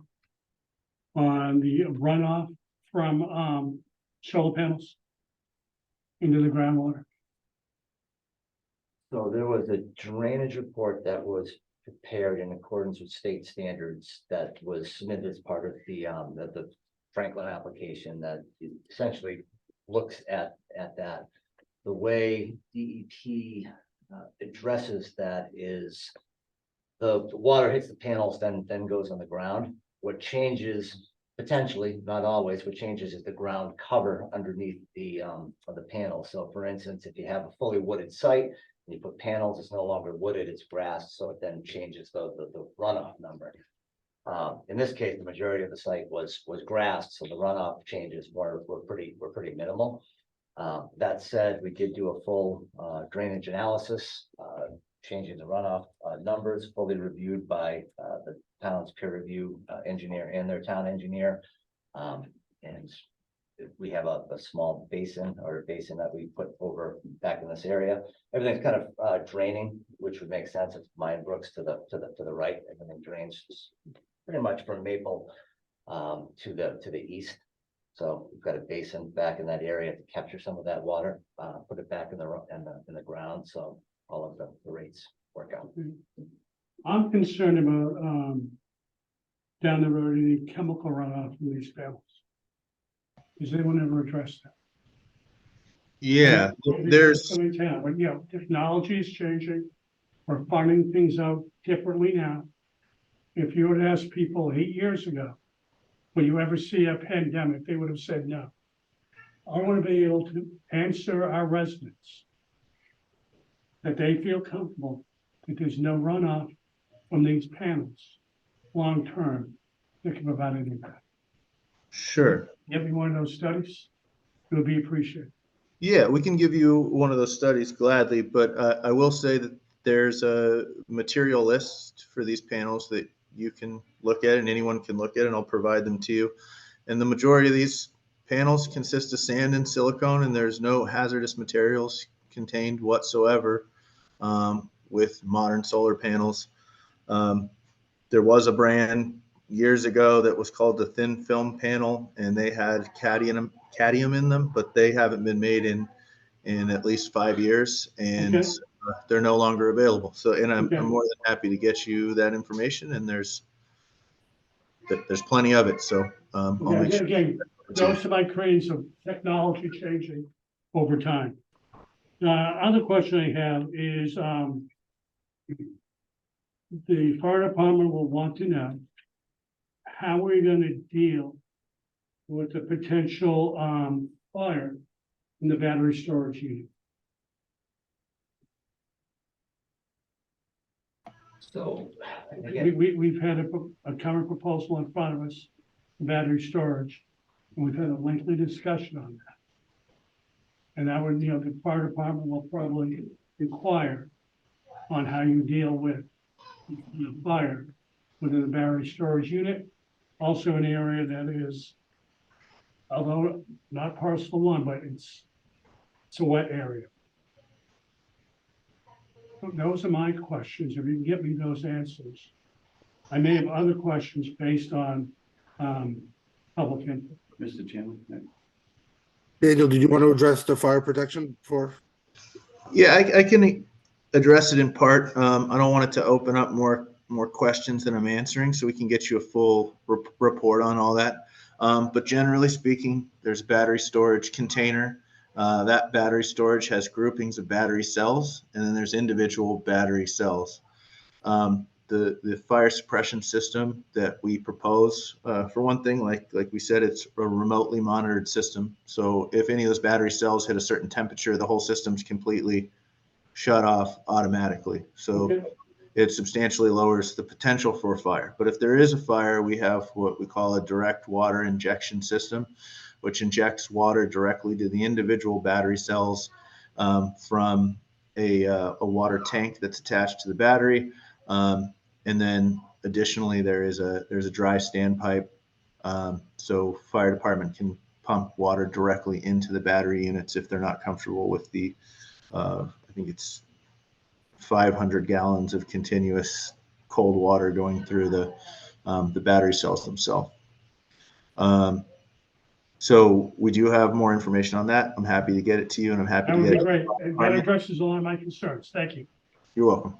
on the runoff from solar panels into the groundwater? So there was a drainage report that was prepared in accordance with state standards that was submitted as part of the Franklin application that essentially looks at that. The way DEP addresses that is the water hits the panels, then goes on the ground. What changes, potentially, not always, what changes is the ground cover underneath of the panel. So for instance, if you have a fully wooded site, and you put panels, it's no longer wooded, it's grass, so it then changes the runoff number. In this case, the majority of the site was grass, so the runoff changes were pretty minimal. That said, we did do a full drainage analysis, changing the runoff numbers, fully reviewed by the town's peer review engineer and their town engineer. And we have a small basin that we put over back in this area. Everything's kind of draining, which would make sense. It's Mine Brooks to the right. Everything drains pretty much from Maple to the east. So we've got a basin back in that area to capture some of that water, put it back in the ground. So all of the rates work out. I'm concerned about down the road any chemical runoff from these panels. Has anyone ever addressed that? Yeah, there's, But yeah, technology is changing. We're finding things out differently now. If you would ask people 8 years ago, will you ever see a pandemic? They would have said no. I want to be able to answer our residents that they feel comfortable that there's no runoff from these panels long-term that can provide an impact. sure. Give me one of those studies. It'll be appreciated. Yeah, we can give you one of those studies gladly, but I will say that there's a material list for these panels that you can look at and anyone can look at, and I'll provide them to you. And the majority of these panels consist of sand and silicone, and there's no hazardous materials contained whatsoever with modern solar panels. There was a brand years ago that was called the thin film panel, and they had cadmium in them, but they haven't been made in at least 5 years, and Okay. they're no longer available. So, and I'm Okay. more than happy to get you that information, and there's plenty of it. So I'll make sure. Again, those are my craze of technology changing over time. Other question I have is, the fire department will want to know how we're going to deal with the potential, fire in the battery storage unit. So, We've had a current proposal in front of us, battery storage, and we've had a lengthy discussion on that. And that would, the fire department will probably inquire on how you deal with the fire within the battery storage unit. Also an area that is, although not parcel one, but it's a wet area. Those are my questions. If you can get me those answers. I may have other questions based on, public input. Mr. Chairman. Daniel, did you want to address the fire protection for? Yeah, I can address it in part. I don't want it to open up more questions than I'm answering, so we can get you a full report on all that. But generally speaking, there's a battery storage container. That battery storage has groupings of battery cells, and then there's individual battery cells. The fire suppression system that we propose, for one thing, like we said, it's a remotely monitored system. So if any of those battery cells hit a certain temperature, the whole system's completely shut off automatically. So Okay. it substantially lowers the potential for a fire. But if there is a fire, we have what we call a direct water injection system, which injects water directly to the individual battery cells from a water tank that's attached to the battery. And then additionally, there's a dry standpipe, so fire department can pump water directly into the battery units if they're not comfortable with the, I think it's 500 gallons of continuous cold water going through the battery cells themselves. So we do have more information on that. I'm happy to get it to you, and I'm happy That to would get be it. great. That addresses all of my concerns. Thank you. You're welcome.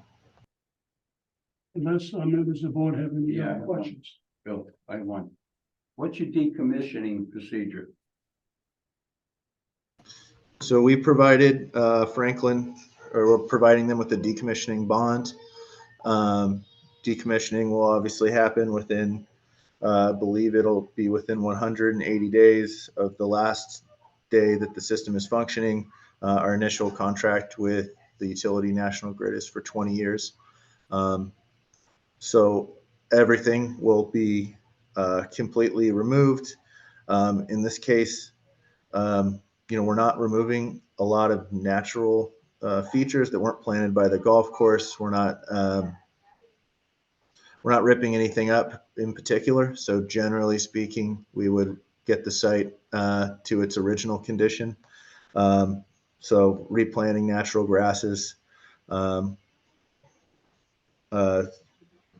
Unless members of the board have any Yeah, other questions. Bill, I want. What's your decommissioning procedure? So we provided Franklin, or we're providing them with a decommissioning bond. Decommissioning will obviously happen within, I believe it'll be within 180 days of the last day that the system is functioning. Our initial contract with the utility National Grid is for 20 years. So everything will be completely removed. In this case, we're not removing a lot of natural features that weren't planted by the golf course. We're not ripping anything up in particular. So generally speaking, we would get the site to its original condition. So replanting natural grasses.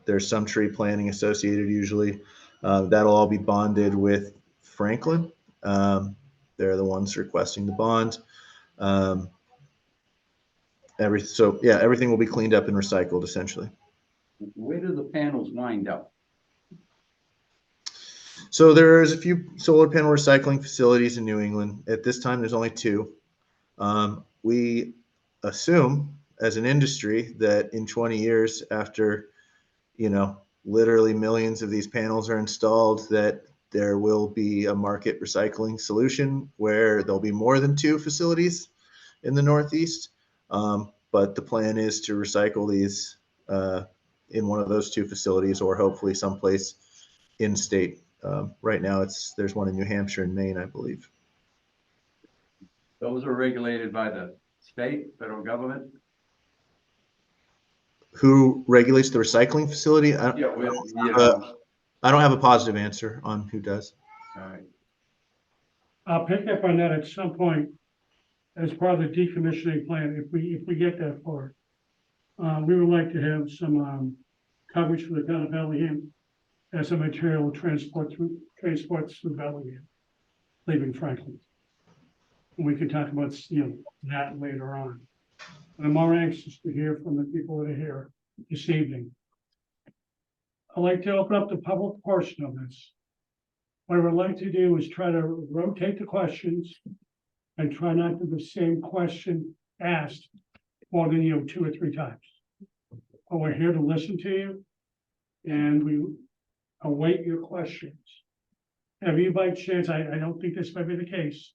There's some tree planting associated usually. That'll all be bonded with Franklin. They're the ones requesting the bond. Everything will be cleaned up and recycled essentially. Where do the panels wind up? So there's a few solar panel recycling facilities in New England. At this time, there's only 2. We assume as an industry that in 20 years after, literally millions of these panels are installed, that there will be a market recycling solution where there'll be more than 2 facilities in the Northeast. But the plan is to recycle these in one of those 2 facilities, or hopefully someplace in state. Right now there's one in New Hampshire and Maine, I believe. Those are regulated by the state, federal government? Who regulates the recycling facility? I don't have a positive answer on who does. All right. I'll pick up on that at some point as part of the decommissioning plan, if we get that far. We would like to have some coverage for the town of Bellingham as a material transports through Bellingham, leaving Franklin. And we can talk about that later on. But I'm more anxious to hear from the people that are here this evening. I'd like to open up the public portion of this. What I would like to do is try to rotate the questions and try not to have the same question asked more than 2 or 3 times. But we're here to listen to you, and we await your questions. Have you by chance, I don't think this may be the case.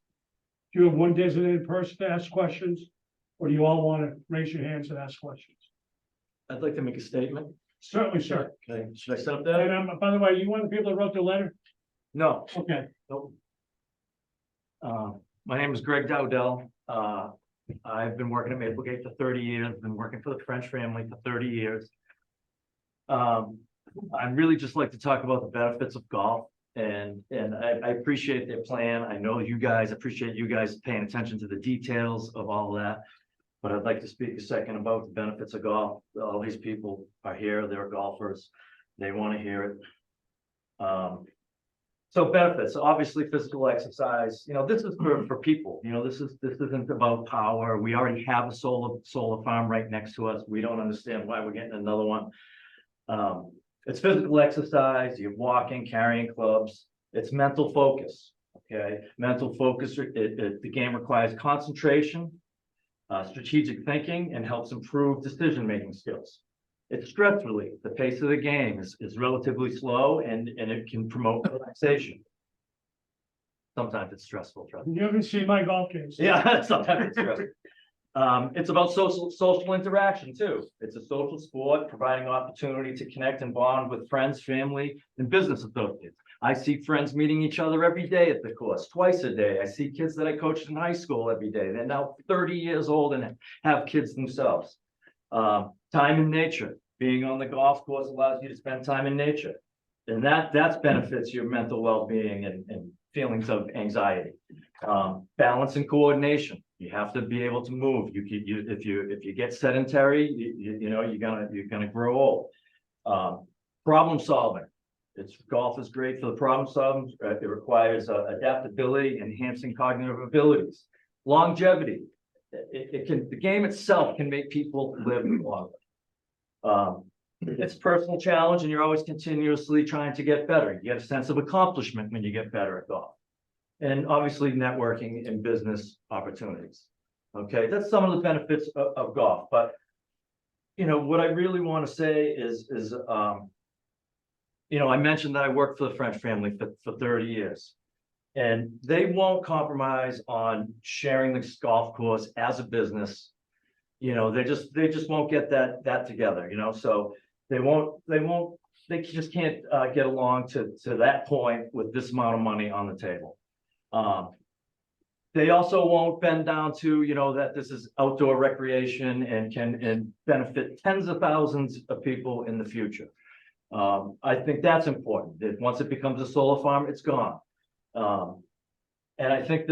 Do you have one designated person to ask questions? Or do you all want to raise your hands and ask questions? I'd like to make a statement. Certainly, sir. Okay, should I set up that? And by the way, you want the people that wrote the letter? No. Okay, Nope. My name is Greg Dowdell. I've been working at Maplegate for 30 years, been working for the French family for 30 years. I'd really just like to talk about the benefits of golf and I appreciate their plan. I know you guys, appreciate you guys paying attention to the details of all that. But I'd like to speak a second about the benefits of golf. All these people are here, they're golfers. They want to hear it. So benefits, obviously physical exercise, this is for people, this isn't about power. We already have a solar farm right next to us. We don't understand why we're getting another one. It's physical exercise, you're walking, carrying clubs. It's mental focus, okay? Mental focus, the game requires concentration, strategic thinking, and helps improve decision-making skills. It's stress relief. The pace of the game is relatively slow and it can promote relaxation. Sometimes it's stressful. Trust me. you haven't seen my golf games. Yeah, sometimes it's stressful. It's about social interaction too. It's a social sport, providing opportunity to connect and bond with friends, family, and business associates. I see friends meeting each other every day at the course, twice a day. I see kids that I coached in high school every day. They're now 30 years old and have kids themselves. Time in nature, being on the golf course allows you to spend time in nature. And that benefits your mental well-being and feelings of anxiety. Balance and coordination. You have to be able to move. If you get sedentary, you're gonna grow old. Problem solving. Golf is great for the problem solving. It requires adaptability, enhancing cognitive abilities. Longevity. The game itself can make people live longer. It's a personal challenge, and you're always continuously trying to get better. You get a sense of accomplishment when you get better at golf. And obviously networking and business opportunities. Okay, that's some of the benefits of golf. But what I really want to say is I mentioned that I worked for the French family for 30 years. And they won't compromise on sharing this golf course as a business. They just won't get that together, so they just can't get along to that point with this amount of money on the table. They also won't bend down to, that this is outdoor recreation and can benefit tens of thousands of people in the future. I think that's important. That once it becomes a solar farm, it's gone. And I think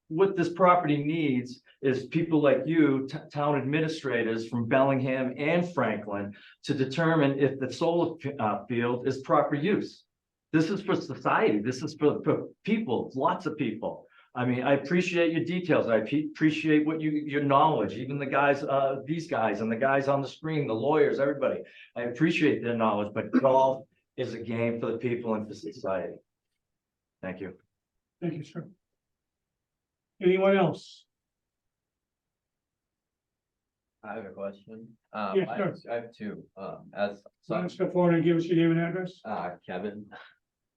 what this property needs is people like you, town administrators from Bellingham and Franklin, to determine if the solar field is proper use. This is for society. This is for people, lots of people. I mean, I appreciate your details. I appreciate your knowledge, even the guys, these guys and the guys on the screen, the lawyers, everybody. I appreciate their knowledge, but golf is a game for the people and for society. Thank you. Thank you, sir. Anyone else? I have a question. Yeah, sure. I have two, Let's go forward and give us your name and address. Kevin,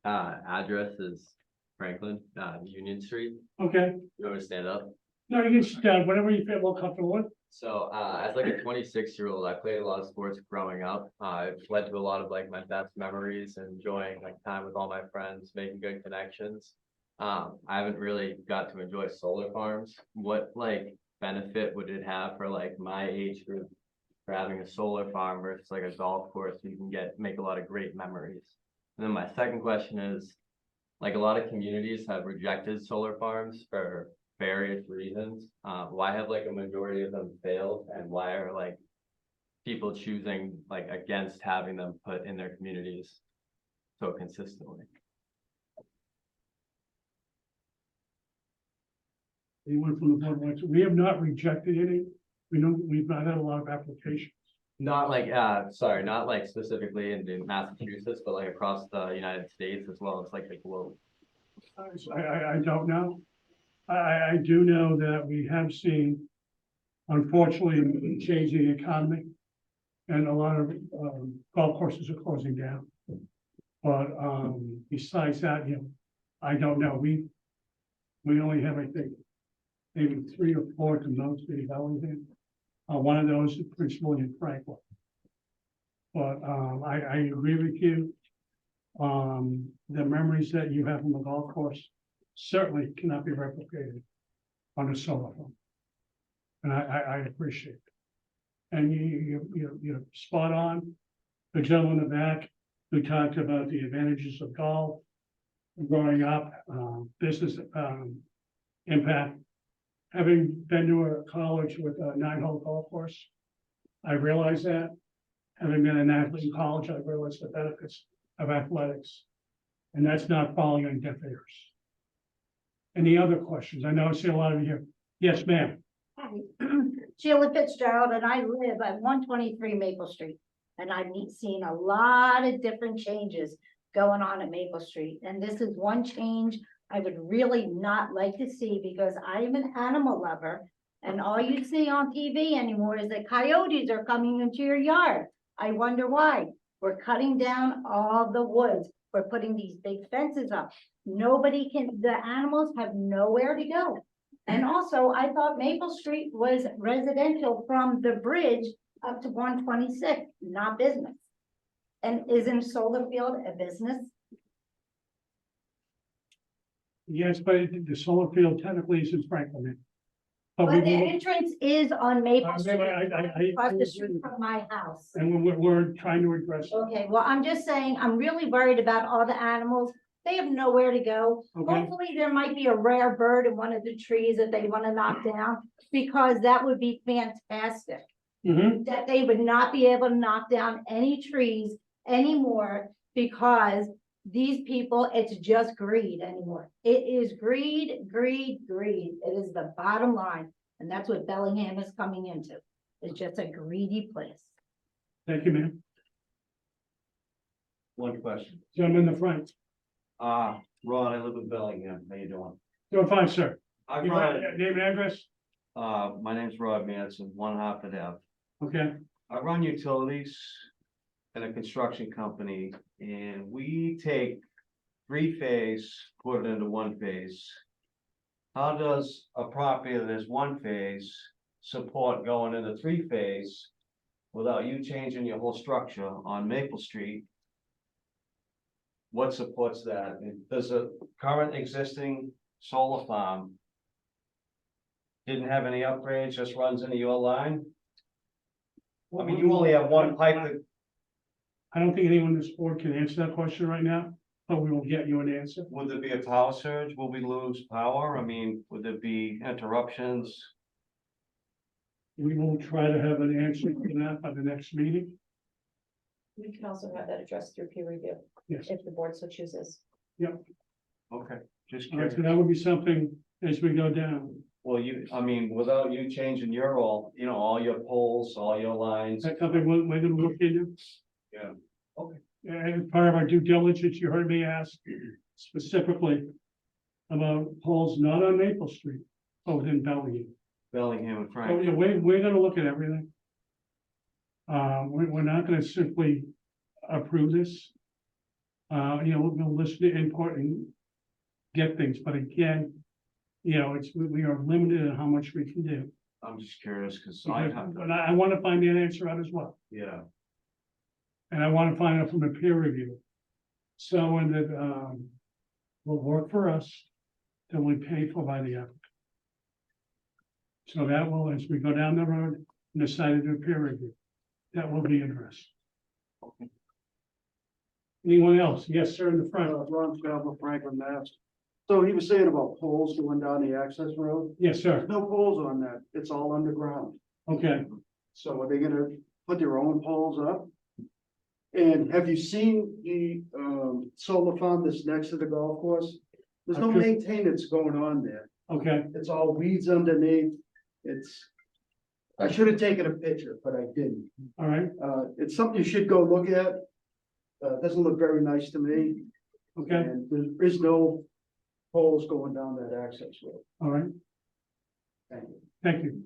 address is Franklin, Union Street. Okay, You want me to stand up? no, you can sit down, whatever you feel more comfortable with. So, as like a 26-year-old, I played a lot of sports growing up. It led to a lot of like my best memories, enjoying like time with all my friends, making good connections. I haven't really got to enjoy solar farms. What like benefit would it have for like my age group for having a solar farm versus like a golf course? You can make a lot of great memories. And then my second question is, like a lot of communities have rejected solar farms for various reasons. Why have like a majority of them failed, and why are like people choosing like against having them put in their communities so consistently? Anyone from the board wants to, we have not rejected any. We've not had a lot of applications. Not like, sorry, not like specifically in Massachusetts, but like across the United States as well as like the globe. I don't know. I do know that we have seen, unfortunately, changing the economy. And a lot of golf courses are closing down. But, besides that, I don't know, we only have, I think, maybe 3 or 4 to most city Bellingham. One of those is Prince William Franklin. But, I agree with you. The memories that you have from the golf course certainly cannot be replicated on a solar farm. And I appreciate it. And you're spot on. The gentleman in the back who talked about the advantages of golf, growing up, business, impact. Having been to a college with a 9-hole golf course, I realized that. Having been an athlete in college, I realized the benefits of athletics. And that's not falling on deaf ears. Any other questions? I know I see a lot of you here. Yes, ma'am. Hi, Sheila Fitzgerald, and I live at 123 Maple Street. And I've seen a lot of different changes going on at Maple Street. And this is one change I would really not like to see because I am an animal lover. And all you see on TV anymore is that coyotes are coming into your yard. I wonder why. We're cutting down all the woods. We're putting these big fences up. The animals have nowhere to go. And also, I thought Maple Street was residential from the bridge up to 126, not business. And isn't Solar Field a business? Yes, but the solar field technically is in Franklin. But But the we will, entrance is on Maple Street, I- across the street from my house. and we're trying to address it. Okay, well, I'm just saying, I'm really worried about all the animals. They have nowhere to go. Okay. Hopefully, there might be a rare bird in one of the trees that they want to knock down, because that would be fantastic. Mhm. That they would not be able to knock down any trees anymore, because these people, it's just greed anymore. It is greed, greed, greed. It is the bottom line, and that's what Bellingham is coming into. It's just a greedy place. Thank you, ma'am. One question. Gentleman in the front. Ron, I live in Bellingham. How you doing? Doing fine, sir. I You run, want name and address? my name's Rod Manson, 1 Hartford Ave. Okay, I run utilities in a construction company, and we take 3-phase, put it into 1-phase. How does a property that is 1-phase support going into 3-phase without you changing your whole structure on Maple Street? What supports that? Does a current existing solar farm didn't have any upgrades, just runs into your line? I mean, you only have one pipe that, I don't think anyone in this board can answer that question right now, but we will get you an answer. would there be a power surge? Will we lose power? I mean, would there be interruptions? We will try to have an answer to that by the next meeting. We can also have that addressed through peer review, Yes. if the board so chooses. Okay, just All right, curious. so that would be something as we go down. Well, I mean, without you changing your all your poles, all your lines. That's something we're gonna look into. Yeah. Okay. And part of our due diligence, you heard me ask specifically about poles not on Maple Street, but within Bellingham. Bellingham and So, Frank. yeah, we're gonna look at everything. We're not gonna simply approve this. We're gonna listen to input and get things, but again, we are limited in how much we can do. I'm just curious, because But I wanna find that answer out as well, yeah, and I wanna find out from a peer review. So, and that, will work for us, that we pay for by the applicant. So that will, as we go down the road and decide to do peer review, that will be addressed. Anyone else? Yes, sir, in the front. Ron Scalvo, Franklin, Mass. So he was saying about poles going down the access road. Yes, sir. There's no poles on that. It's all underground. Okay. So are they gonna put their own poles up? And have you seen the solar farm that's next to the golf course? There's no Okay. maintenance going on there. Okay, It's all weeds underneath. I should have taken a picture, but I didn't. all right, It's something you should go look at. Doesn't look very nice to me. okay, And there is no poles going down that access road. all right, Thank you. thank you.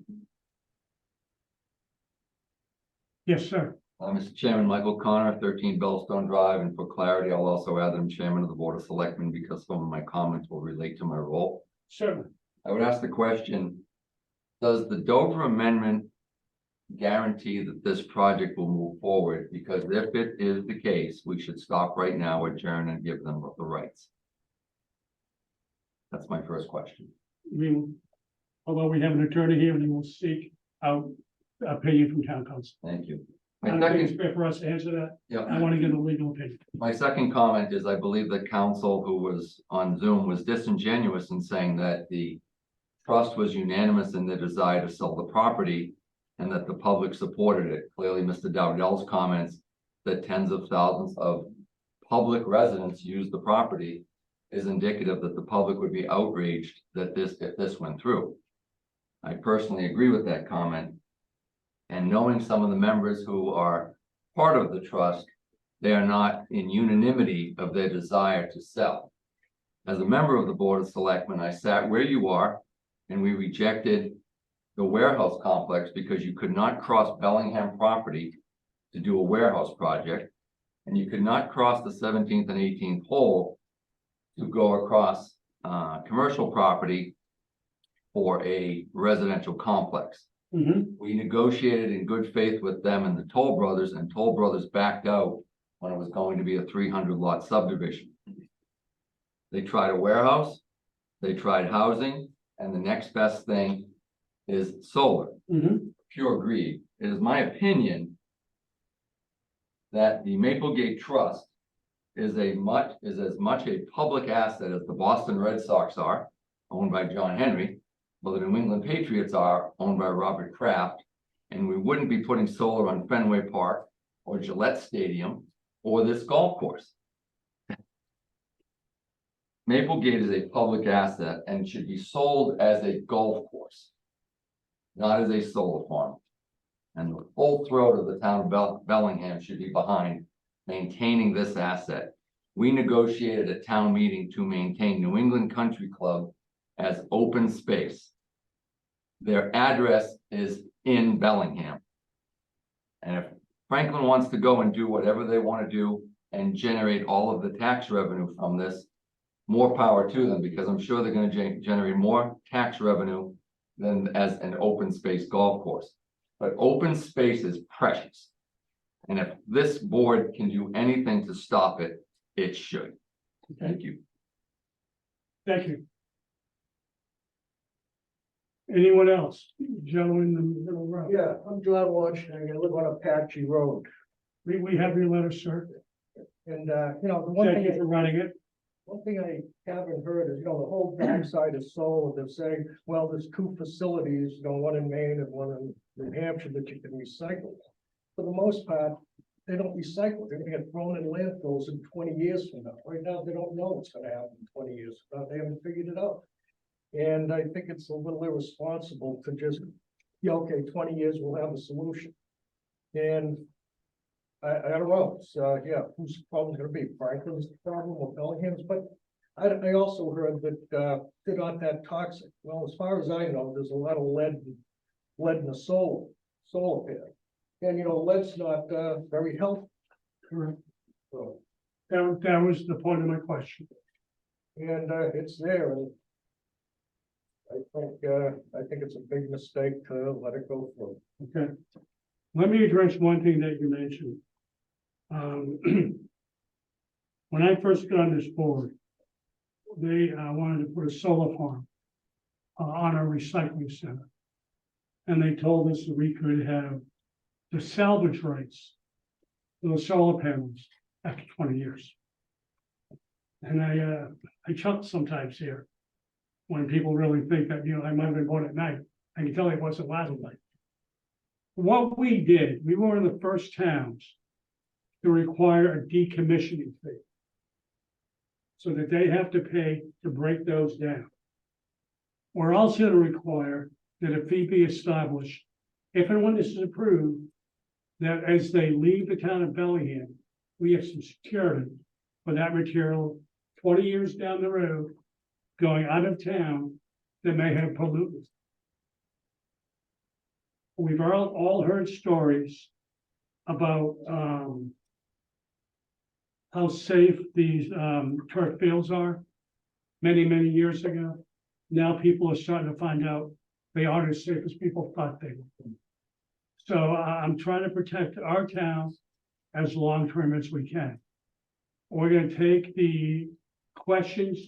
Yes, sir. Mr. Chairman, Michael Connor, 13 Bellstone Drive, and for clarity, I'll also add that I'm Chairman of the Board of Selectmen because some of my comments will relate to my role. Certainly. I would ask the question, does the Dover Amendment guarantee that this project will move forward? Because if it is the case, we should stop right now, adjourn, and give them the rights. That's my first question. Although we have an attorney here, we will seek out opinion from town council. Thank you. I don't think it's fair for us to answer that. Yeah. I want to get a legal opinion. My second comment is I believe the council who was on Zoom was disingenuous in saying that the trust was unanimous in their desire to sell the property and that the public supported it. Clearly, Mr. Dowdell's comments that tens of thousands of public residents use the property is indicative that the public would be outraged that if this went through. I personally agree with that comment. And knowing some of the members who are part of the trust, they are not in unanimity of their desire to sell. As a member of the Board of Selectmen, I sat where you are, and we rejected the warehouse complex because you could not cross Bellingham property to do a warehouse project, and you could not cross the 17th and 18th hole to go across commercial property for a residential complex. We negotiated in good faith with them and the Toll Brothers, and Toll Brothers backed out when it was going to be a 300 lot subdivision. They tried a warehouse, they tried housing, and the next best thing is solar. Pure greed. It is my opinion that the Maplegate Trust is as much a public asset as the Boston Red Sox are, owned by John Henry, well, the New England Patriots are owned by Robert Kraft, and we wouldn't be putting solar on Fenway Park or Gillette Stadium or this golf course. Maplegate is a public asset and should be sold as a golf course, not as a solar farm. And the full throat of the town of Bellingham should be behind maintaining this asset. We negotiated at town meeting to maintain New England Country Club as open space. Their address is in Bellingham. And if Franklin wants to go and do whatever they want to do and generate all of the tax revenue from this, more power to them, because I'm sure they're going to generate more tax revenue than as an open space golf course. But open space is precious. And if this board can do anything to stop it, it should. Thank you. Thank you. Anyone else? Gentleman in the middle row. Yeah, I'm John Washington. I live on Apache Road. We have your letter, sir. And, you know, the one Thank you thing, for running it. one thing I haven't heard is, you know, the whole backside is solar. They're saying, well, there's two facilities, you know, one in Maine and one in New Hampshire that you can recycle. For the most part, they don't recycle. They're gonna get thrown in landfills in 20 years from now. Right now, they don't know what's gonna happen in 20 years. They haven't figured it out. And I think it's a little irresponsible to just, yeah, okay, 20 years, we'll have a solution. And I don't know, so, yeah, whose problem gonna be? Franklin's problem or Bellingham's? But I also heard that, they're not that toxic. Well, as far as I know, there's a lot of lead in the solar panel. And, you know, lead's not, very healthy. Correct. So, That was the point of my question. and, it's there, and I think it's a big mistake to let it go through. Okay. Let me address one thing that you mentioned. When I first got on this board, they wanted to put a solar farm on a recycling center. And they told us that we could have the salvage rights to the solar panels after 20 years. And I chuckle sometimes here when people really think that, you know, I might have been born at night. I can tell you it wasn't last night. What we did, we were one of the first towns to require a decommissioning fee, so that they have to pay to break those down. We're also going to require that a fee be established, if and when this is approved, that as they leave the town of Bellingham, we have some security for that material 20 years down the road, going out of town, that may have pollutants. We've all heard stories about, how safe these, turf fields are many, many years ago. Now people are starting to find out they aren't as safe as people thought they were. So I'm trying to protect our town as long-term as we can. We're gonna take the questions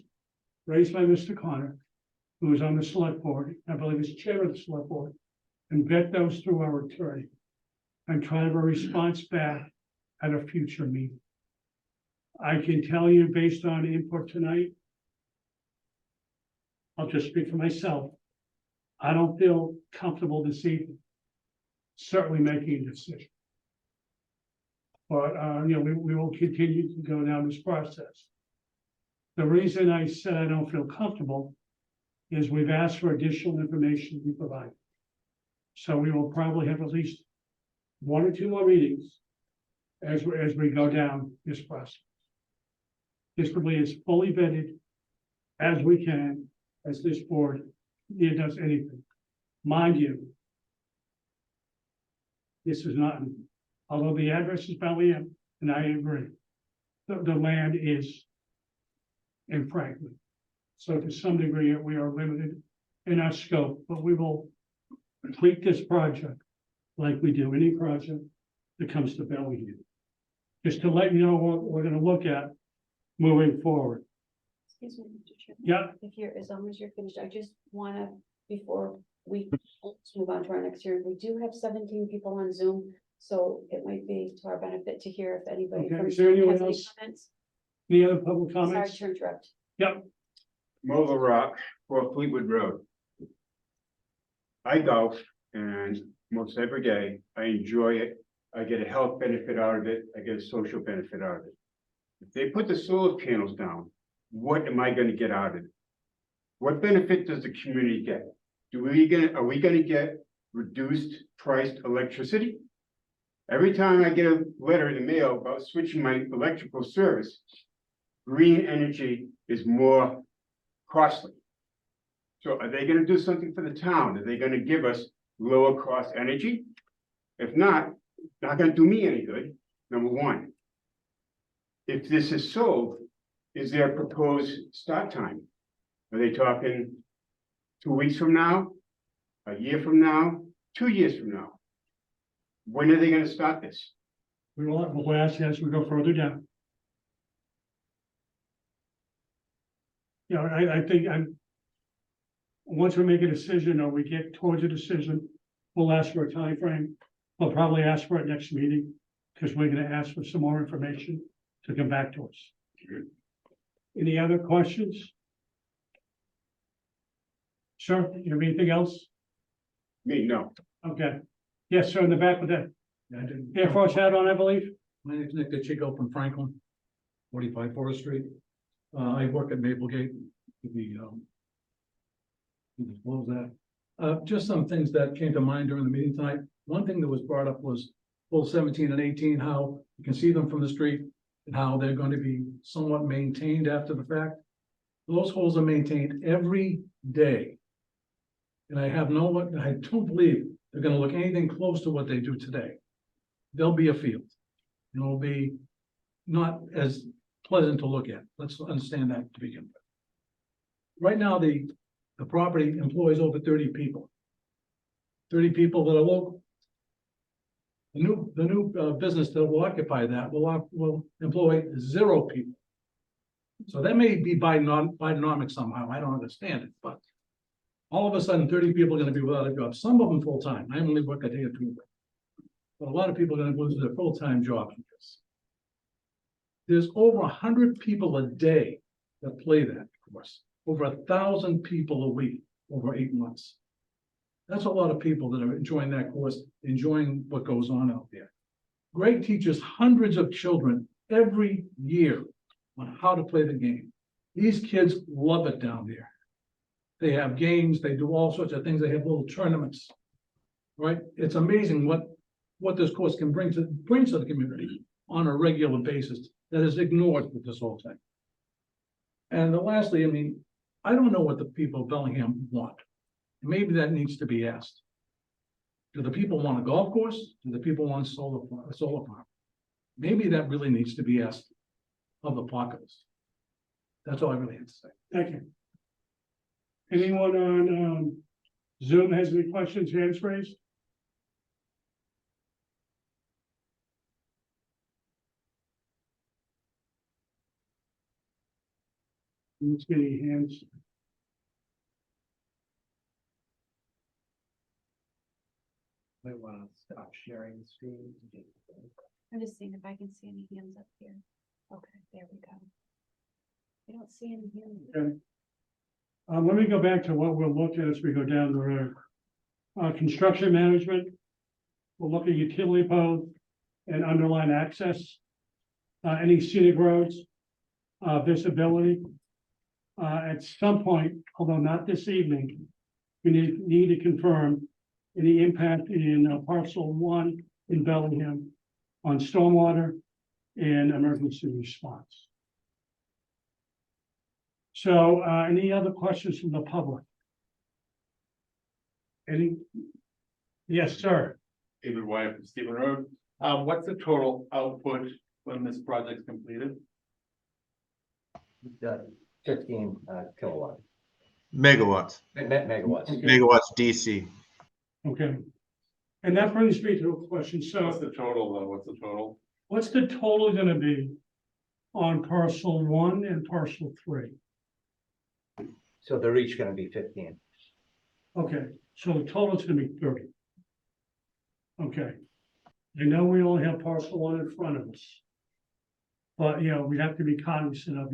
raised by Mr. Connor, who is on the select board, I believe is chair of the select board, and vet those through our attorney and try to have a response back at a future meeting. I can tell you based on input tonight, I'll just speak for myself. I don't feel comfortable this evening, certainly making a decision. But, we will continue to go down this process. The reason I said I don't feel comfortable is we've asked for additional information to be provided. So we will probably have at least 1 or 2 more meetings as we go down this process. This will be as fully vetted as we can, as this board does anything. Mind you, this is not, although the address is Bellingham, and I agree, the land is in Franklin. So to some degree, we are limited in our scope, but we will complete this project like we do any project that comes to Bellingham. Just to let you know what we're gonna look at moving forward. Excuse me, Mr. Chairman. Yeah. If you're, as long as you're finished, I just wanna, before we move on to our next hearing, we do have 17 people on Zoom, so it might be to our benefit to hear if anybody Okay, from is there Zoom anyone has any else? comments. Any other public Sorry comments? to interrupt. Yep. Mobile Rock for Fleetwood Road. I golf and most every day, I enjoy it. I get a health benefit out of it. I get a social benefit out of it. If they put the solar panels down, what am I gonna get out of it? What benefit does the community get? Are we gonna get reduced priced electricity? Every time I get a letter in the mail about switching my electrical service, green energy is more costly. So are they gonna do something for the town? Are they gonna give us lower cost energy? If not, not gonna do me any good, number one. If this is sold, is there a proposed start time? Are they talking 2 weeks from now, a year from now, 2 years from now? When are they gonna start this? We'll ask as we go further down. I think once we make a decision or we get towards a decision, we'll ask for a time frame. We'll probably ask for it next meeting, because we're gonna ask for some more information to come back to us. Any other questions? Sir, you have anything else? Me, no. Okay. Yes, sir, in the back with that Air Force hat on, I believe. My name is Nick DeChico from Franklin, 45 Forest Street. I work at Maplegate, disclose that. Just some things that came to mind during the meeting tonight. One thing that was brought up was poll 17 and 18, how you can see them from the street and how they're going to be somewhat maintained after the fact. Those holes are maintained every day. And I don't believe they're gonna look anything close to what they do today. There'll be a field. And it'll be not as pleasant to look at. Let's understand that to begin with. Right now, the property employs over 30 people. 30 people that are local. The new business that will occupy that will employ 0 people. So that may be bidenomic somehow. I don't understand it, but all of a sudden, 30 people are gonna be without a job, some of them full-time. I only work a day or 2. But a lot of people are gonna lose their full-time jobs with this. There's over 100 people a day that play that course, over 1,000 people a week, over 8 months. That's a lot of people that are enjoying that course, enjoying what goes on out there. Greg teaches hundreds of children every year on how to play the game. These kids love it down there. They have games, they do all sorts of things, they have little tournaments. Right? It's amazing what this course can bring to the community on a regular basis that is ignored with this whole thing. And lastly, I don't know what the people of Bellingham want. Maybe that needs to be asked. Do the people want a golf course? Do the people want a solar farm? Maybe that really needs to be asked of the populace. That's all I really have to say. Thank you. Anyone on Zoom has any questions, hands raised? Let's get any hands. Might wanna stop sharing the screen. I'm just seeing if I can see any hands up here. Okay, there we go. I don't see any hands. Okay. Let me go back to what we'll look at as we go down the road. Construction management. We'll look at utility pole and underline access. Any scenic roads, visibility. At some point, although not this evening, we need to confirm any impact in parcel 1 in Bellingham on stormwater and emergency response. So, any other questions from the public? Any? Yes, sir. David Wyatt from Stephen Road. What's the total output when this project's completed? 15 kilowatt. Megawatts, Megawatts. megawatts DC. Okay. And that brings me to a question. So What's the total though? What's the total? what's the total gonna be on parcel 1 and parcel 3? So they're each gonna be 15. Okay, so the total is gonna be 30. Okay. I know we only have parcel 1 in front of us. But, we have to be cognizant of,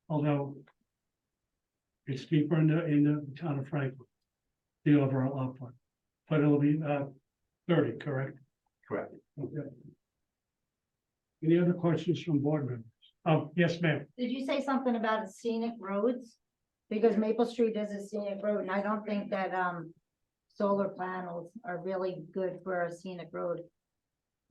although it's deeper in the town of Franklin, the overall output, but it'll be 30, correct? Correct. Okay. Any other questions from board members? Oh, yes, ma'am. Did you say something about scenic roads? Because Maple Street is a scenic road, and I don't think that, solar panels are really good for a scenic road.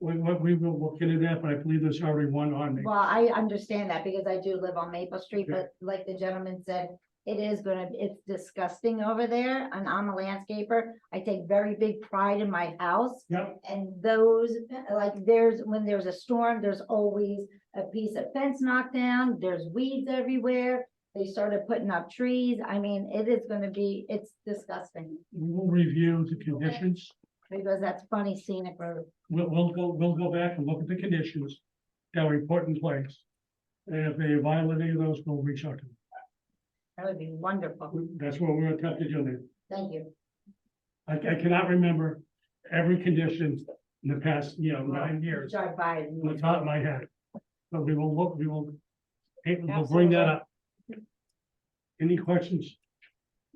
We will look into that, but I believe there's already one on me. Well, I understand that because I do live on Maple Street, but like the gentleman said, it's disgusting over there, and I'm a landscaper. I take very big pride in my house. Yep. And when there's a storm, there's always a piece of fence knocked down, there's weeds everywhere. They started putting up trees. I mean, it's disgusting, We'll review the conditions. because that's funny scenic road. We'll go back and look at the conditions that were put in place. And if they violate any of those, we'll reach out to them. That would be wonderful. That's what we're attempting to do now. Thank you. I cannot remember every condition in the past, 9 years Drive by it. on the top of my head. But we'll bring that up. Any questions?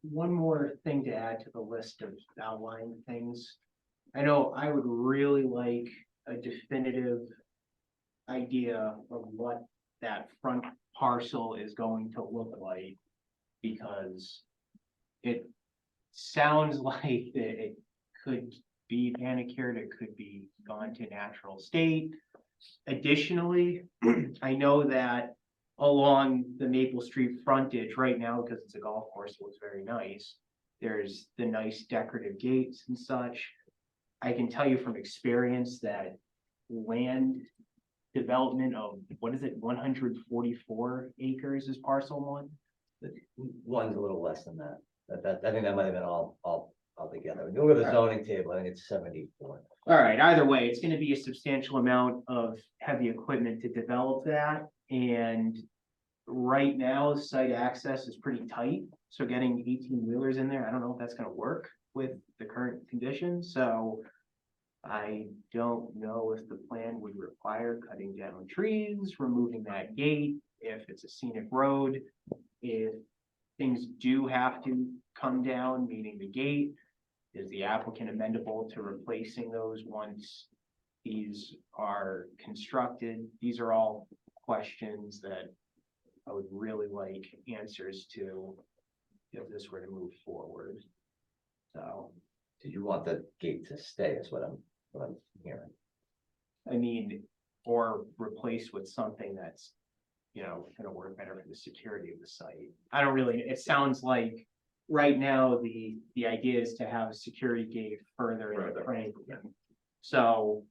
One more thing to add to the list of outlying things. I know I would really like a definitive idea of what that front parcel is going to look like. Because it sounds like it could be manicured, it could be gone to natural state. Additionally, I know that along the Maple Street frontage right now, because it's a golf course, it looks very nice. There's the nice decorative gates and such. I can tell you from experience that land development of, 144 acres is parcel 1? One's a little less than that. I think that might have been all together. When you look at the zoning table, I think it's 74. All right, either way, it's gonna be a substantial amount of heavy equipment to develop that, and right now, site access is pretty tight, so getting 18-wheelers in there, I don't know if that's gonna work with the current conditions, so I don't know if the plan would require cutting down trees, removing that gate, if it's a scenic road, if things do have to come down, meaning the gate, is the applicant amendable to replacing those once these are constructed? These are all questions that I would really like answers to if this were to move forward. So, Did you want the gate to stay is what I'm hearing. I mean, or replace with something that's, gonna work better for the security of the site. I don't really, it sounds like right now, the idea is to have a security gate further in the frame. So.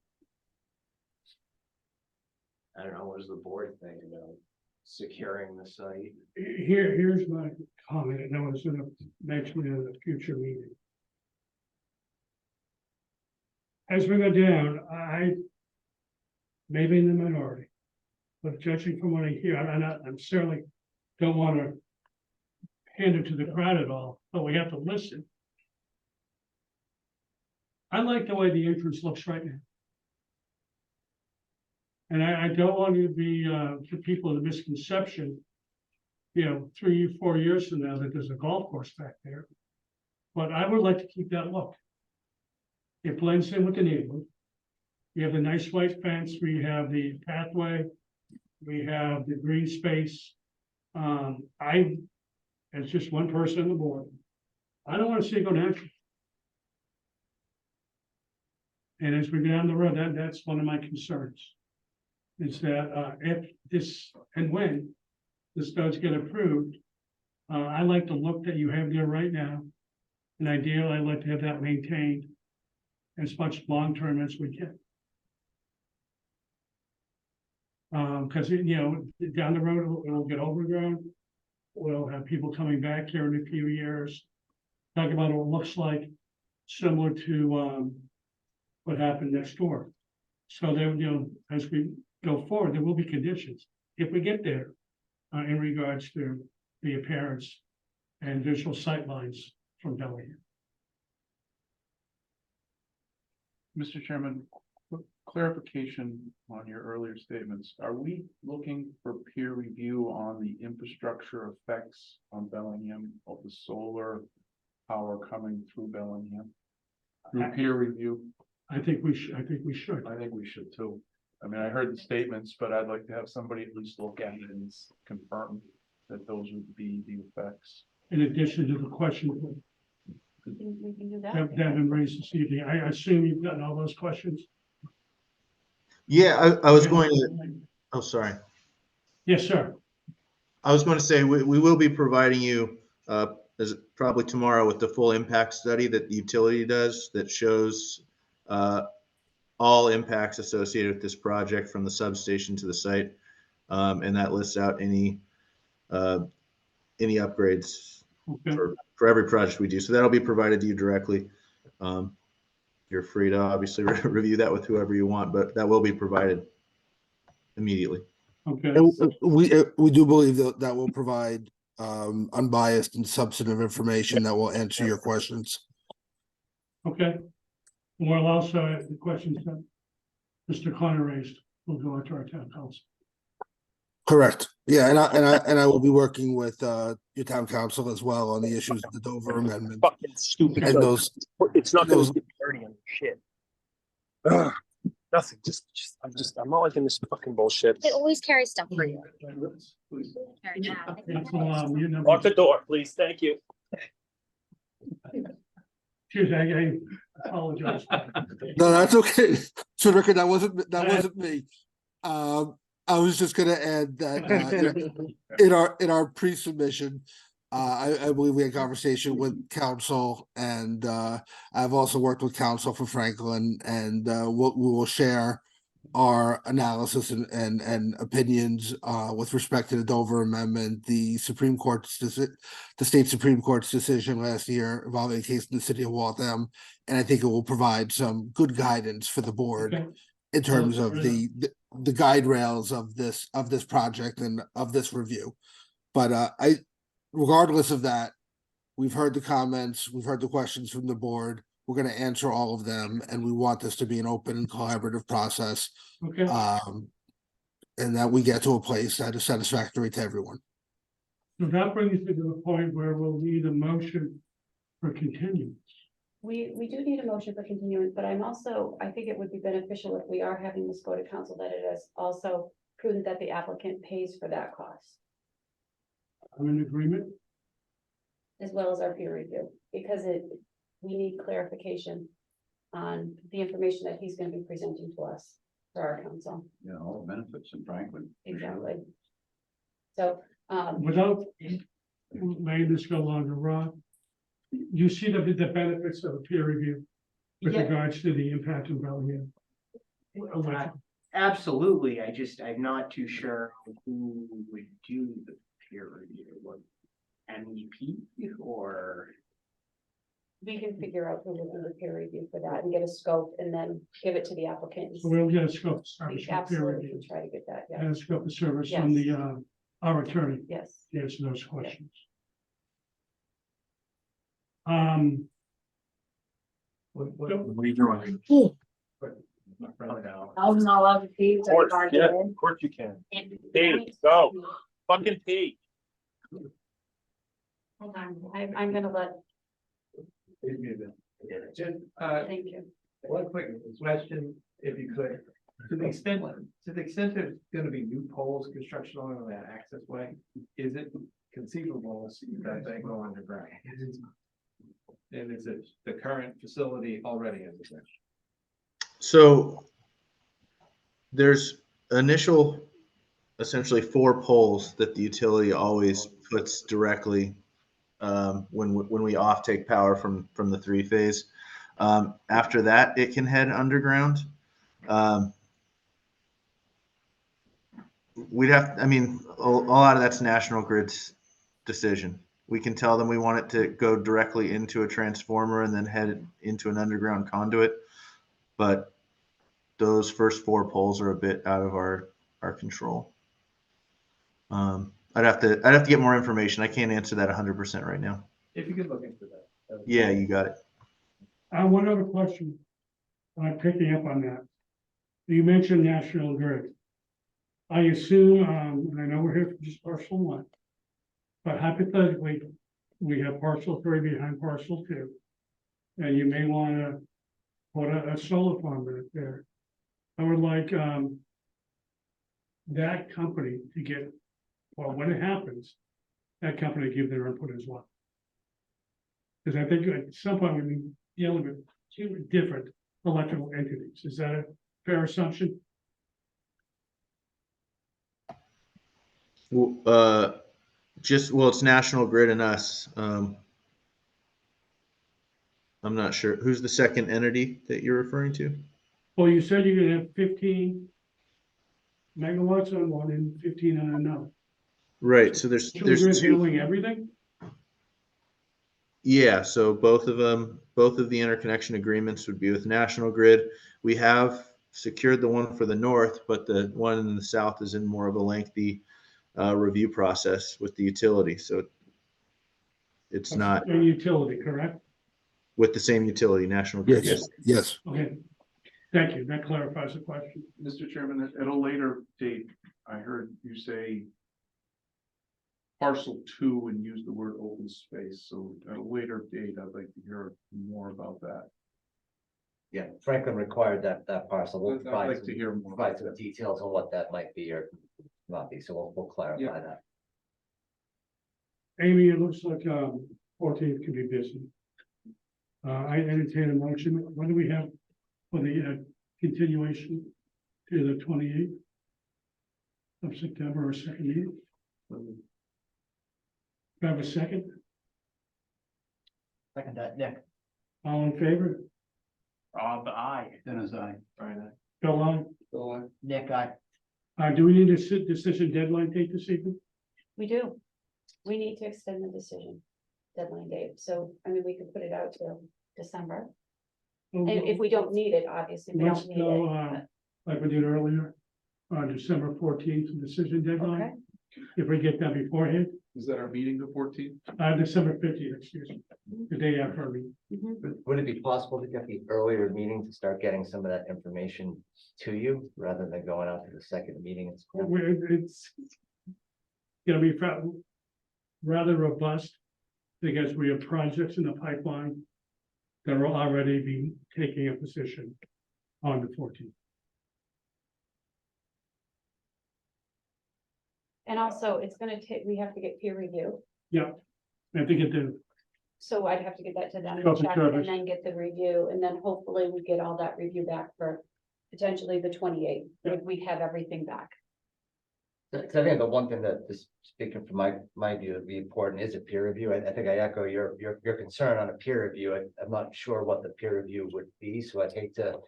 I don't know, what does the board think about securing the site? Here's my comment, and I was gonna mention it in a future meeting. As we go down, I maybe in the minority, but judging from what I hear, I'm certainly don't want to pander to the crowd at all, but we have to listen. I like the way the entrance looks right now. And I don't want to be, to people the misconception, 3 or 4 years from now that there's a golf course back there. But I would like to keep that look. It blends in with the neighborhood. We have the nice white fence, we have the pathway, we have the green space. As just one person on the board, I don't want to see it go natural. And as we go down the road, that's one of my concerns. Is that if this and when this does get approved, I like the look that you have there right now. And ideally, I'd like to have that maintained as much long-term as we can. Because down the road, it'll get overgrown. We'll have people coming back here in a few years, talking about what it looks like, similar to what happened next door. So there, as we go forward, there will be conditions if we get there in regards to the appearance and visual sightlines from Bellingham. Mr. Chairman, clarification on your earlier statements. Are we looking for peer review on the infrastructure effects on Bellingham of the solar power coming through Bellingham? Through peer review? I think we should. I think we should too. I mean, I heard the statements, but I'd like to have somebody at least look at it and confirm that those would be the effects. In addition to the question We can do that. that Devin raised this evening, I assume you've gotten all those questions? Yeah, I was going to, oh, sorry. Yes, sir. I was going to say, we will be providing you, as probably tomorrow, with the full impact study that the utility does that shows all impacts associated with this project from the substation to the site. And that lists out any upgrades for every project we do. So that'll be provided to you directly. You're free to obviously review that with whoever you want, but that will be provided immediately. Okay. And we do believe that will provide unbiased and substantive information that will answer your questions. Okay. Well, also the questions that Mr. Connor raised will go into our town council. Correct. Yeah, and I will be working with your town council as well on the issues of the Dover amendment. Fucking stupid. And those, it's not going those, to get dirty on shit. Ugh, nothing. I'm not liking this fucking bullshit. They always carry stuff for you. Lock the door, please. Thank you. Excuse me, I apologize. No, that's okay. So, Rick, that wasn't me. I was just going to add that in our pre-submission, I believe we had conversation with council, and I've also worked with council for Franklin, and we will share our analysis and opinions with respect to the Dover Amendment, the state Supreme Court's decision last year involving a case in the city of Waltham, and I think it will provide some good guidance for the board in terms of the guide rails of this project and of this review. But regardless of that, we've heard the comments, we've heard the questions from the board. We're going to answer all of them, and we want this to be an open and collaborative process. Okay. And that we get to a place that is satisfactory to everyone. So that brings me to the point where we'll need a motion for continuance. We do need a motion for continuance, but I think it would be beneficial if we are having this go to council, that it is also prudent that the applicant pays for that cost, I'm in agreement. as well as our peer review, because we need clarification on the information that he's going to be presenting to us for our council. Yeah, all the benefits in Franklin. Exactly. So, Without letting this go longer, Rob, you see the benefits of a peer review with Yeah. regards to the impact of Bellingham. Absolutely, I'm not too sure who would do the peer review, what, MEP or? We can figure out who will do the peer review for that and get a scope and then give it to the applicants. So we'll get a scope of service We from peer absolutely review can try to get that, yeah. and a scope of service from Yes. the, our attorney Yes. to answer those questions. What are you doing? I'm not allowed to pee. Of course, yeah, of course you can. Pete, go. Fucking Pete. Hold on, I'm gonna let, Just, thank you. one quick question, if you could, to the extent there's gonna be new poles, construction along that access way, is it conceivable that they go underground? And is it the current facility already underground? So there's initial, essentially 4 poles that the utility always puts directly when we offtake power from the 3-phase. After that, it can head underground. We'd have, I mean, a lot of that's National Grid's decision. We can tell them we want it to go directly into a transformer and then head into an underground conduit. But those first 4 poles are a bit out of our control. I'd have to get more information. I can't answer that 100% right now. If you could look into that. Yeah, you got it. One other question, picking up on that. You mentioned National Grid. I assume, and I know we're here for just parcel 1, but hypothetically, we have parcel 3 behind parcel 2. And you may want to put a solar farm right there. I would like, that company to get, well, when it happens, that company to give their input as well. Because I think at some point we'll be dealing with 2 different electrical entities. Is that a fair assumption? Well, it's National Grid and us. I'm not sure. Who's the second entity that you're referring to? Well, you said you're gonna have 15 megawatts on one and 15 on another. Right. So there's Grid 2. handling everything? Yeah. So both of the interconnection agreements would be with National Grid. We have secured the one for the north, but the one in the south is in more of a lengthy review process with the utility. So it's not A utility, correct? with the same utility, National Grid. Yes, yes. Okay, thank you. That clarifies the question. Mr. Chairman, at a later date, I heard you say parcel 2 and use the word open space. So at a later date, I'd like to hear more about that. Yeah, Franklin required that parcel. We'll I'd provide like to hear more provide about some that. details on what that might be or not be, so we'll clarify Yeah. that. Amy, it looks like 14th can be busy. I entertain a motion. What do we have for the continuation to the 28th of September or second meeting? Do I have a second? Second that, Nick. All in favor? Aye. Dennis, I. Brian, Bill, aye. so Nick, I. Do we need a decision deadline date this evening? We do. We need to extend the decision deadline date. So, I mean, we could put it out till December. And if we don't need it, obviously, we Let's don't need go, it. like we did earlier, on December 14th, decision Okay, deadline. If we get that beforehand, Is that our meeting the 14th? December 15th, excuse me, the day after our meeting. Would it be possible to get the earlier meeting to start getting some of that information to you rather than going out to the second meeting? It's gonna be rather robust because we have projects in the pipeline that will already be taking a position on the 14th. and also it's gonna take, we have to get peer review. Yeah, I think it did. So I'd have to get that to them, Scope of check, service. and then get the review, and then hopefully we get all that review back for potentially the 28th, if we have everything back. So I think the one thing that, just speaking from my view, would be important is a peer review. I think I echo your concern on a peer review. I'm not sure what the peer review would be, so I'd hate to,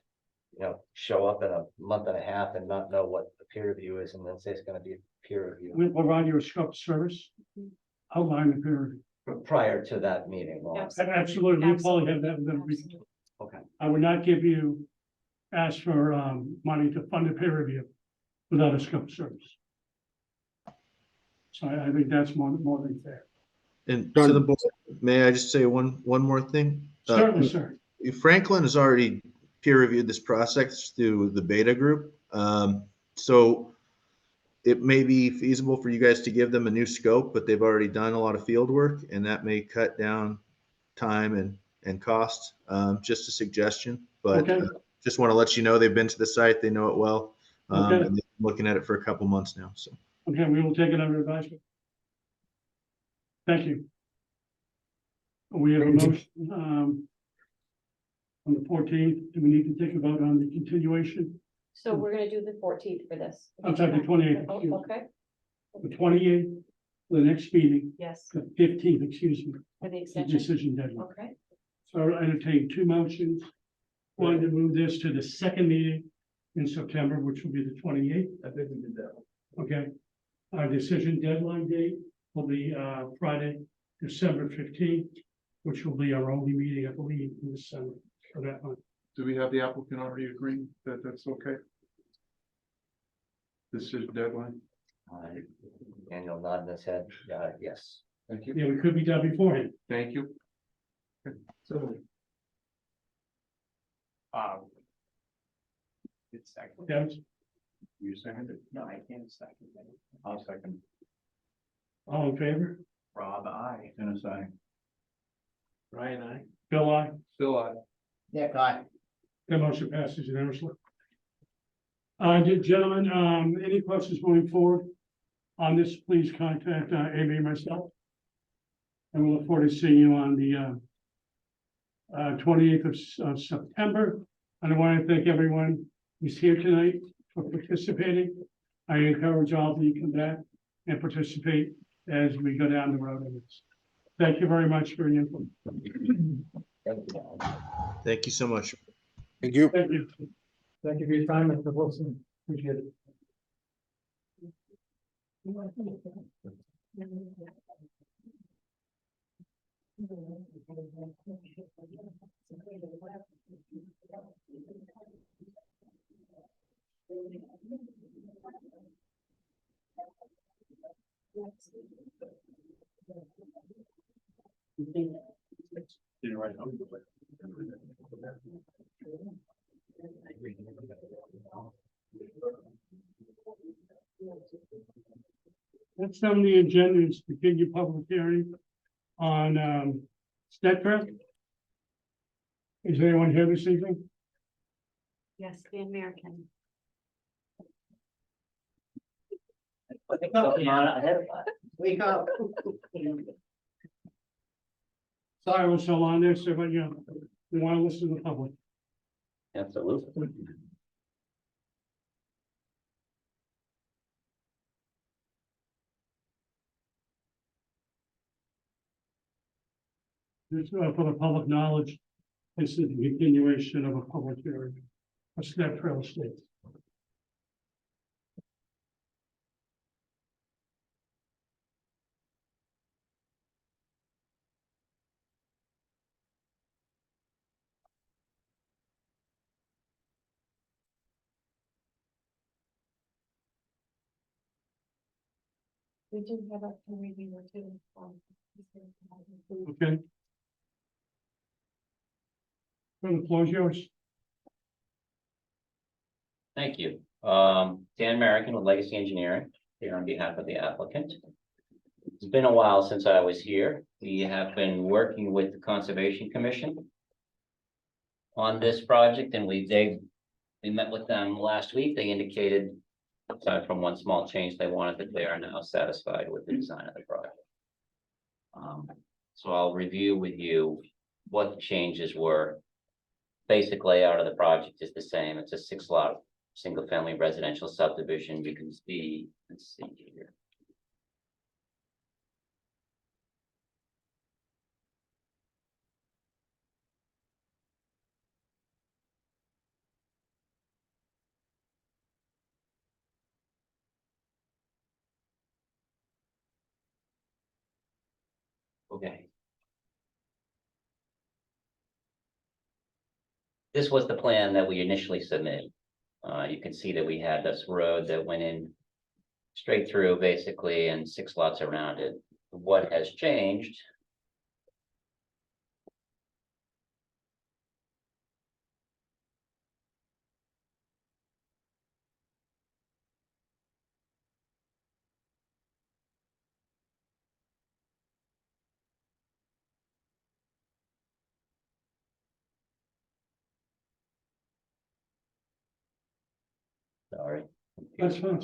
show up in a month and a half and not know what the peer review is and then say it's gonna be a peer review We'll provide you a scope of service, outline the period. prior to that meeting. or- Absolutely, we'll probably have that within a week. Okay. I would not ask for, money to fund a peer review without a scope of service. So I think that's more than fair. And to the board, may I just say one more thing? Certainly, sir. Franklin has already peer reviewed this process through the beta group. So it may be feasible for you guys to give them a new scope, but they've already done a lot of field work and that may cut down time and cost. Just a suggestion, but Okay. just want to let you know, they've been to the site, they know it well. Okay. And they've been looking at it for a couple months now, so. Okay, we will take it under advisement. Thank you. We have a motion, on the 14th. Do we need to take a vote on the continuation? So we're gonna do the 14th for this. I'm sorry, the 28th. Oh, excuse me. okay, The 28th, the next meeting, yes, the 15th, excuse me, for the the extension, decision deadline. okay, So I'll entertain two motions. One to move this to the second meeting in September, which will be the 28th. I think we did that. Okay. Our decision deadline date will be Friday, December 15th, which will be our only meeting, I believe, in December for that month. Do we have the applicant already agreeing that that's okay? This is deadline. Daniel nodding his head, yes. Thank you. Yeah, we could be done beforehand. Thank you. So, It's second. Yes. you seconded? No, I can't second. I'll second. All in favor? Rob, I. Dennis, I. Ryan, I. Bill, aye. Still I. Nick, I. The motion passes unanimously. Gentlemen, any questions moving forward on this, please contact Amy and myself. And we'll look forward to seeing you on the 28th of September. And I want to thank everyone who's here tonight for participating. I encourage all of you to come back and participate as we go down the road on this. Thank you very much for your input. Thank you so much. Thank you. Thank you. Thank you for your time, Mr. Wilson. Appreciate it. You're right. Next on the agenda is to continue public hearing on Steadcraft. Is anyone here this evening? yes, the American. Wake up. Sorry I was so long there, sir, but we want to listen to the public. Absolutely. This, for the public knowledge, this is the continuation of a public hearing. A Step Trail Estates. We do have a reviewer too. Okay. The floor is yours. Thank you. Dan Merrickin with Legacy Engineering, here on behalf of the applicant. It's been a while since I was here. We have been working with the Conservation Commission on this project, and we met with them last week. They indicated, aside from one small change they wanted, that they are now satisfied with the design of the project. So I'll review with you what the changes were. Basic layout of the project is the same. It's a 6-lot single-family residential subdivision. You can see, let's see here. Okay. This was the plan that we initially submitted. You can see that we had this road that went in straight through basically and 6 lots around it. What has changed? Sorry. That's fine.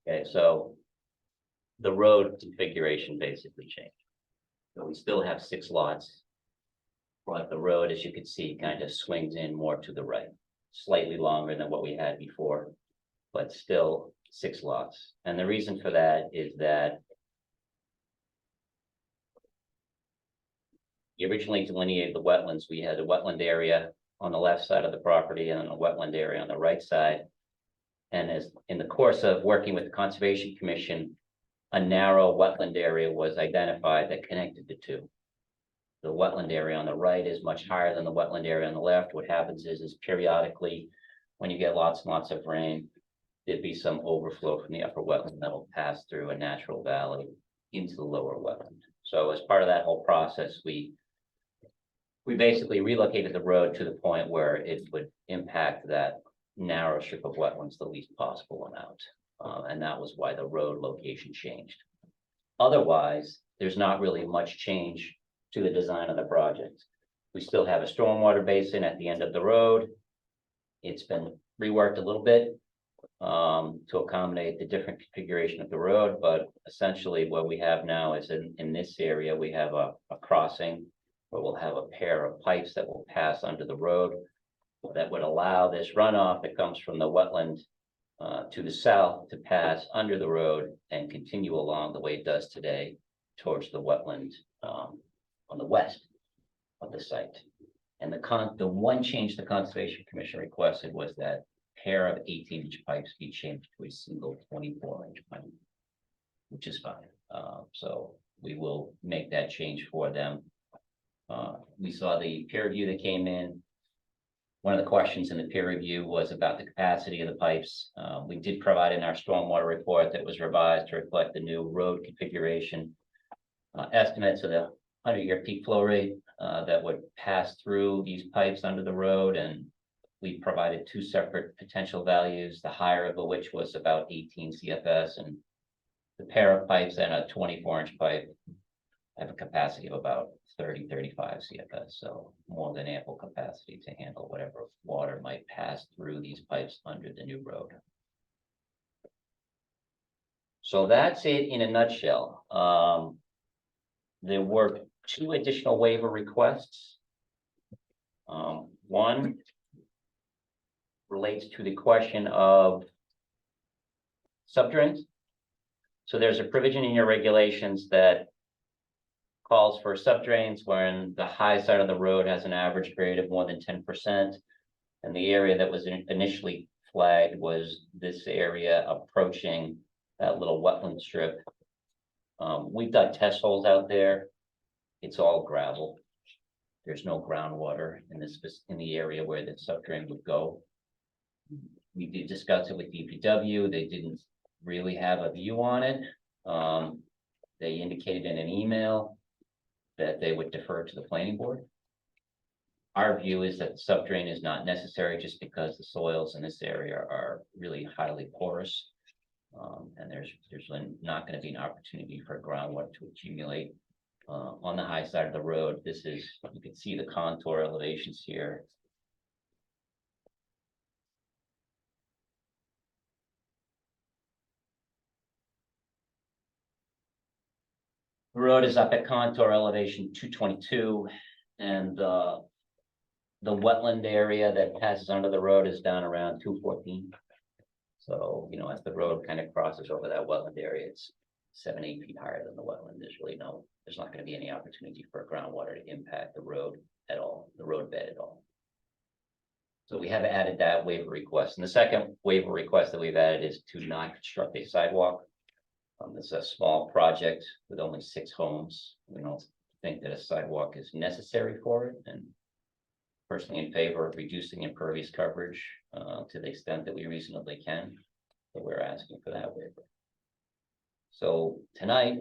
Okay, so the road configuration basically changed. So we still have 6 lots. But the road, as you can see, kind of swings in more to the right, slightly longer than what we had before, but still 6 lots. And the reason for that is that you originally delineated the wetlands. We had a wetland area on the left side of the property and a wetland area on the right side. And as in the course of working with the Conservation Commission, a narrow wetland area was identified that connected the two. The wetland area on the right is much higher than the wetland area on the left. What happens is periodically, when you get lots and lots of rain, there'd be some overflow from the upper wetland that'll pass through a natural valley into the lower wetland. So as part of that whole process, we basically relocated the road to the point where it would impact that narrow strip of wetlands the least possible amount. And that was why the road location changed. Otherwise, there's not really much change to the design of the project. We still have a stormwater basin at the end of the road. It's been reworked a little bit to accommodate the different configuration of the road, but essentially what we have now is in this area, we have a crossing where we'll have a pair of pipes that will pass under the road that would allow this runoff that comes from the wetland to the south to pass under the road and continue along the way it does today towards the wetland on the west of the site. And the one change the Conservation Commission requested was that pair of 18-inch pipes be changed to a single 24-inch pipe, which is fine. So we will make that change for them. We saw the peer review that came in. One of the questions in the peer review was about the capacity of the pipes. We did provide in our stormwater report that was revised to reflect the new road configuration estimates of the 100-year peak flow rate that would pass through these pipes under the road. And we provided 2 separate potential values, the higher of which was about 18 CFS, and the pair of pipes and a 24-inch pipe have a capacity of about 35 CFS, so more than ample capacity to handle whatever water might pass through these pipes under the new road. So that's it in a nutshell. There were 2 additional waiver requests. One relates to the question of subdrains. So there's a provision in your regulations that calls for subdrains when the high side of the road has an average grade of more than 10%. And the area that was initially flagged was this area approaching that little wetland strip. We've done test holes out there. It's all gravel. There's no groundwater in the area where the subdrain would go. We did discuss it with DPW. They didn't really have a view on it. They indicated in an email that they would defer to the planning board. Our view is that the subdrain is not necessary just because the soils in this area are really highly porous. And there's not going to be an opportunity for groundwater to accumulate on the high side of the road. This is, you can see the contour elevations here. The road is up at contour elevation 222, and the wetland area that passes under the road is down around 214. So, you know, as the road kind of crosses over that wetland area, it's 7-8 feet higher than the wetland. There's not going to be any opportunity for groundwater to impact the road at all, the road bed at all. So we have added that waiver request. And the second waiver request that we've added is to not construct a sidewalk. This is a small project with only 6 homes. We don't think that a sidewalk is necessary for it, and personally in favor of reducing impervious coverage to the extent that we reasonably can. So we're asking for that waiver. So tonight,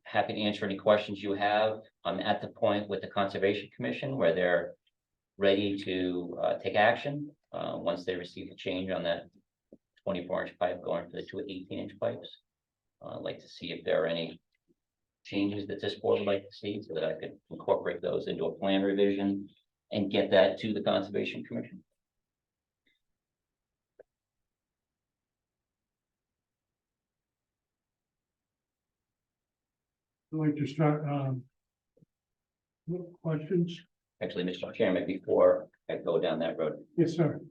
happy to answer any questions you have. I'm at the point with the Conservation Commission where they're ready to take action once they receive the change on that 24-inch pipe going for the 2 18-inch pipes. I'd like to see if there are any changes that this board would like to see so that I could incorporate those into a plan revision and get that to the Conservation Commission. I'd like to start, questions? Actually, Mr. Chairman, before I go down that road, Yes, sir.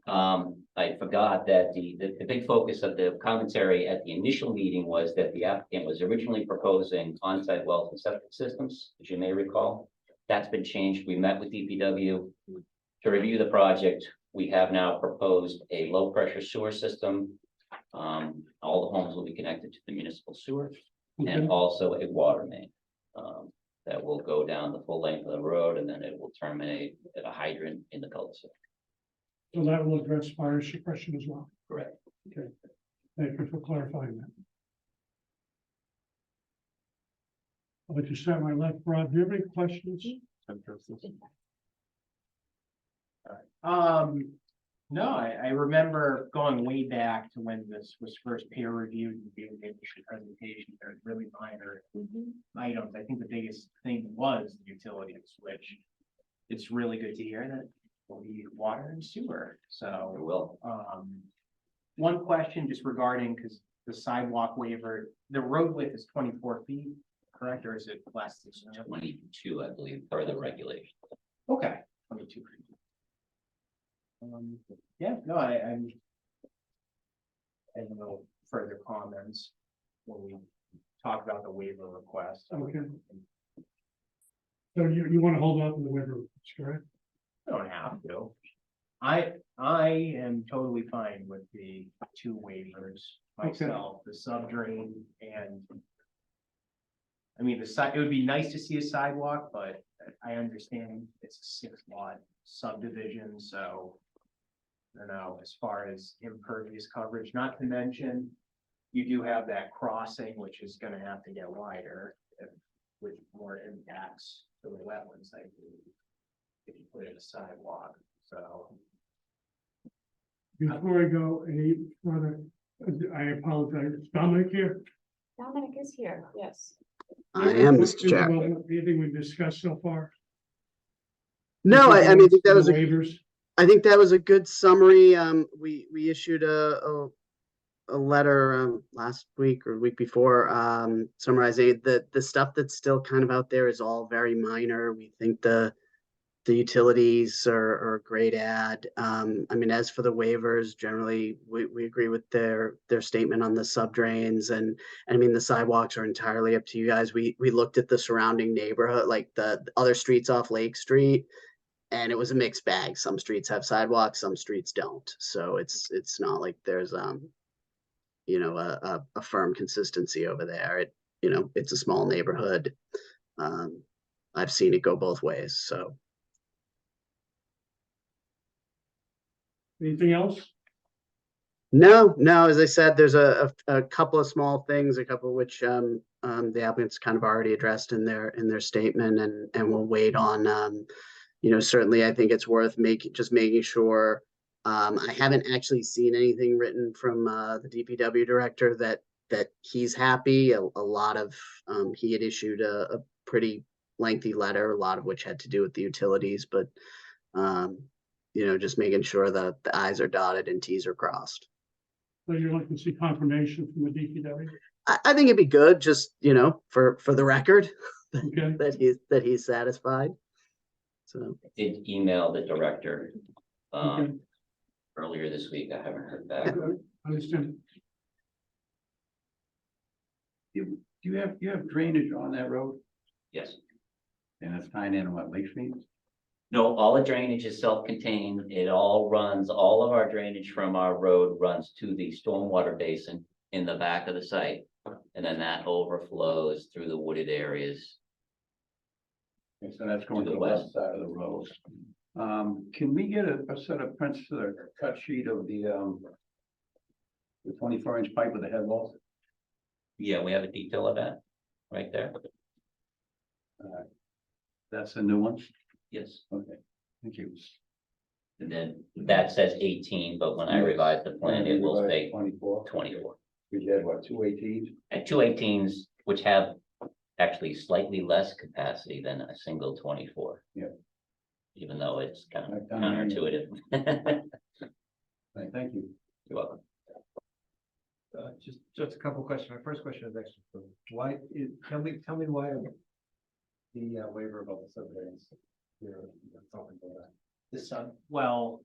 I forgot that the big focus of the commentary at the initial meeting was that the applicant was originally proposing on-site wells and septic systems, as you may recall. That's been changed. We met with DPW to review the project. We have now proposed a low-pressure sewer system. All the homes will be connected to the municipal sewer, and also a water main that will go down the full length of the road, and then it will terminate at a hydrant in the cul-de-sac. So that will address fire suppression as well. Correct. Okay. Thank you for clarifying that. I'd like to start my left, Rob. Do you have any questions? No, I remember going way back to when this was first peer reviewed and being the initial presentation. There was really minor items. I think the biggest thing was the utility switch. It's really good to hear that we'll need water and sewer. So We will. One question just regarding, because the sidewalk waiver, the road width is 24 feet, correct? Or is it less than 22, I believe, per the regulation. Okay, 22 feet. Yeah, no, I have no further comments when we talk about the waiver request. Okay. So you want to hold off on the waiver, correct? I don't have to. I am totally fine with the 2 waivers myself, the subdrain and. I mean, it would be nice to see a sidewalk, but I understand it's a 6-lot subdivision, so. I don't know, as far as impervious coverage, not to mention, you do have that crossing, which is gonna have to get wider with more impacts to the wetlands, I believe. If you put in a sidewalk, so. Before I go any further, I apologize. Is Dominic here? Dominic is here, yes. I am, Mr. Questions Chair. about Anything we've discussed so far? No, I mean, I think that was Waivers. I think that was a good summary. We issued a letter last week or week before summarizing the stuff that's still kind of out there is all very minor. We think the utilities are a great add. I mean, as for the waivers, generally we agree with their statement on the subdrains, and I mean the sidewalks are entirely up to you guys. We looked at the surrounding neighborhood, like the other streets off Lake Street. And it was a mixed bag. Some streets have sidewalks, some streets don't. So it's not like there's you know, a firm consistency over there. It's a small neighborhood. I've seen it go both ways. So Anything else? no, as I said, there's a couple of small things, a couple of which the applicants kind of already addressed in their statement, and we'll wait on certainly I think it's worth making sure. I haven't actually seen anything written from the DPW director that he's happy. A lot of he had issued a pretty lengthy letter, a lot of which had to do with the utilities, but just making sure that the i's are dotted and t's are crossed. So you're looking to see confirmation from the DPW? I think it'd be good, just, for the record, Okay. that he's satisfied. So, Did email the director, Okay. earlier this week. I haven't heard back. Understand. Do you have drainage on that road? Yes. And it's tying in what, Lake Street? No, all the drainage is self-contained. It all runs, all of our drainage from our road runs to the stormwater basin in the back of the site. And then that overflows through the wooded areas. Okay, so that's going To to the the west west. side of the road. Can we get a set of prints to the cut sheet of the 24-inch pipe with the head walls? Yeah, we have a detail of that right there. That's a new one? Yes. Okay, thank you. And then that says 18, but when I revise the plan, it will say 24. 24. We had what, 218s? And two 18s, which have actually slightly less capacity than a single 24. Yeah. Even though it's kind of I've done many. counterintuitive. Thank you. You're welcome. Just a couple questions. My first question is actually for why, tell me why the waiver about the subdivisions. You're talking about that. This, well,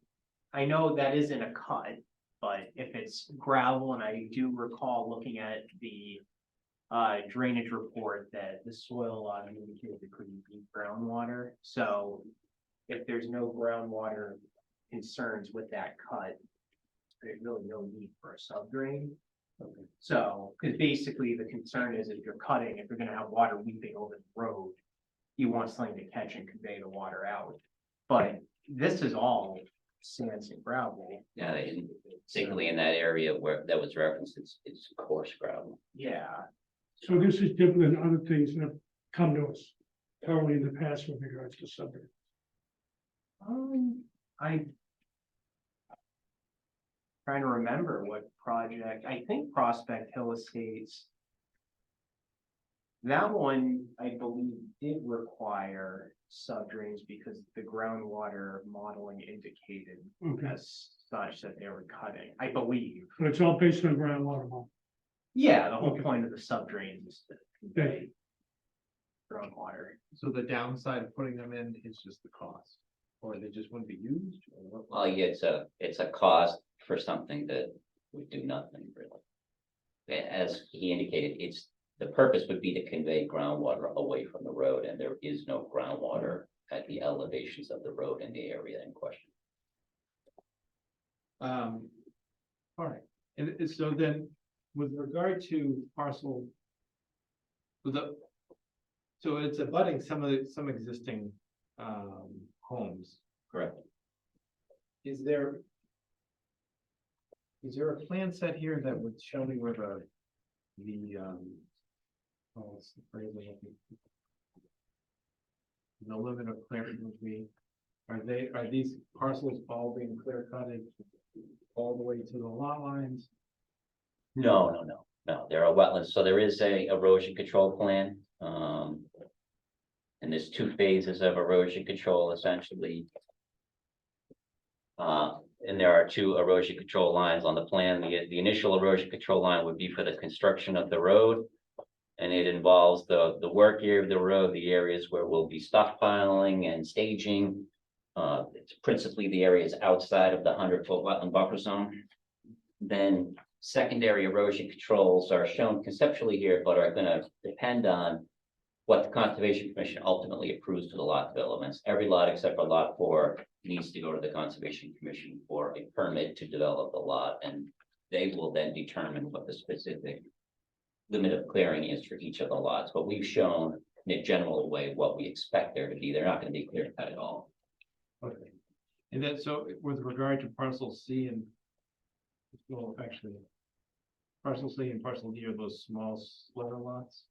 I know that isn't a cut, but if it's gravel, and I do recall looking at the drainage report that the soil indicated it couldn't be groundwater. So if there's no groundwater concerns with that cut, there's really no need for a subdrain. Okay. So, because basically the concern is if you're cutting, if you're gonna have water weeping over the road, you want something to catch and convey the water out. But this is all sands and gravel. Yeah, particularly in that area where that was referenced, it's coarse gravel. Yeah. So this is different than other things that have come to us currently in the past with regards to subdivision. I trying to remember what project, I think Prospect Hill Estates. That one, I believe, did require subdrains because the groundwater modeling indicated Okay. as such that they were cutting, I believe. So it's all based on groundwater model. Yeah, the whole Okay. point of the subdrains is to convey groundwater. So the downside of putting them in is just the cost, or they just wouldn't be used, or what? Well, yeah, it's a cost for something that would do nothing really. As he indicated, the purpose would be to convey groundwater away from the road, and there is no groundwater at the elevations of the road in the area in question. All right, and so then with regard to parcel. So it's abutting some existing homes. Correct. Is there a plan set here that would show me where what's the phrase I'm looking for? The limit of clearing would be, are these parcels all being clear cutted all the way to the lot lines? No, there are wetlands, so there is a erosion control plan. And there's two phases of erosion control essentially. And there are two erosion control lines on the plan. The initial erosion control line would be for the construction of the road. And it involves the work area of the road, the areas where we'll be stockpiling and staging. It's principally the areas outside of the 100-foot wetland buffer zone. Then secondary erosion controls are shown conceptually here, but are gonna depend on what the Conservation Commission ultimately approves for the lot developments. Every lot except for lot 4 needs to go to the Conservation Commission for a permit to develop the lot, and they will then determine what the specific limit of clearing is for each of the lots. But we've shown in a general way what we expect there to be. They're not going to be clear cut at all. Okay. And then, so with regard to parcel C and, well, actually, parcel C and parcel D are those small slaughter lots?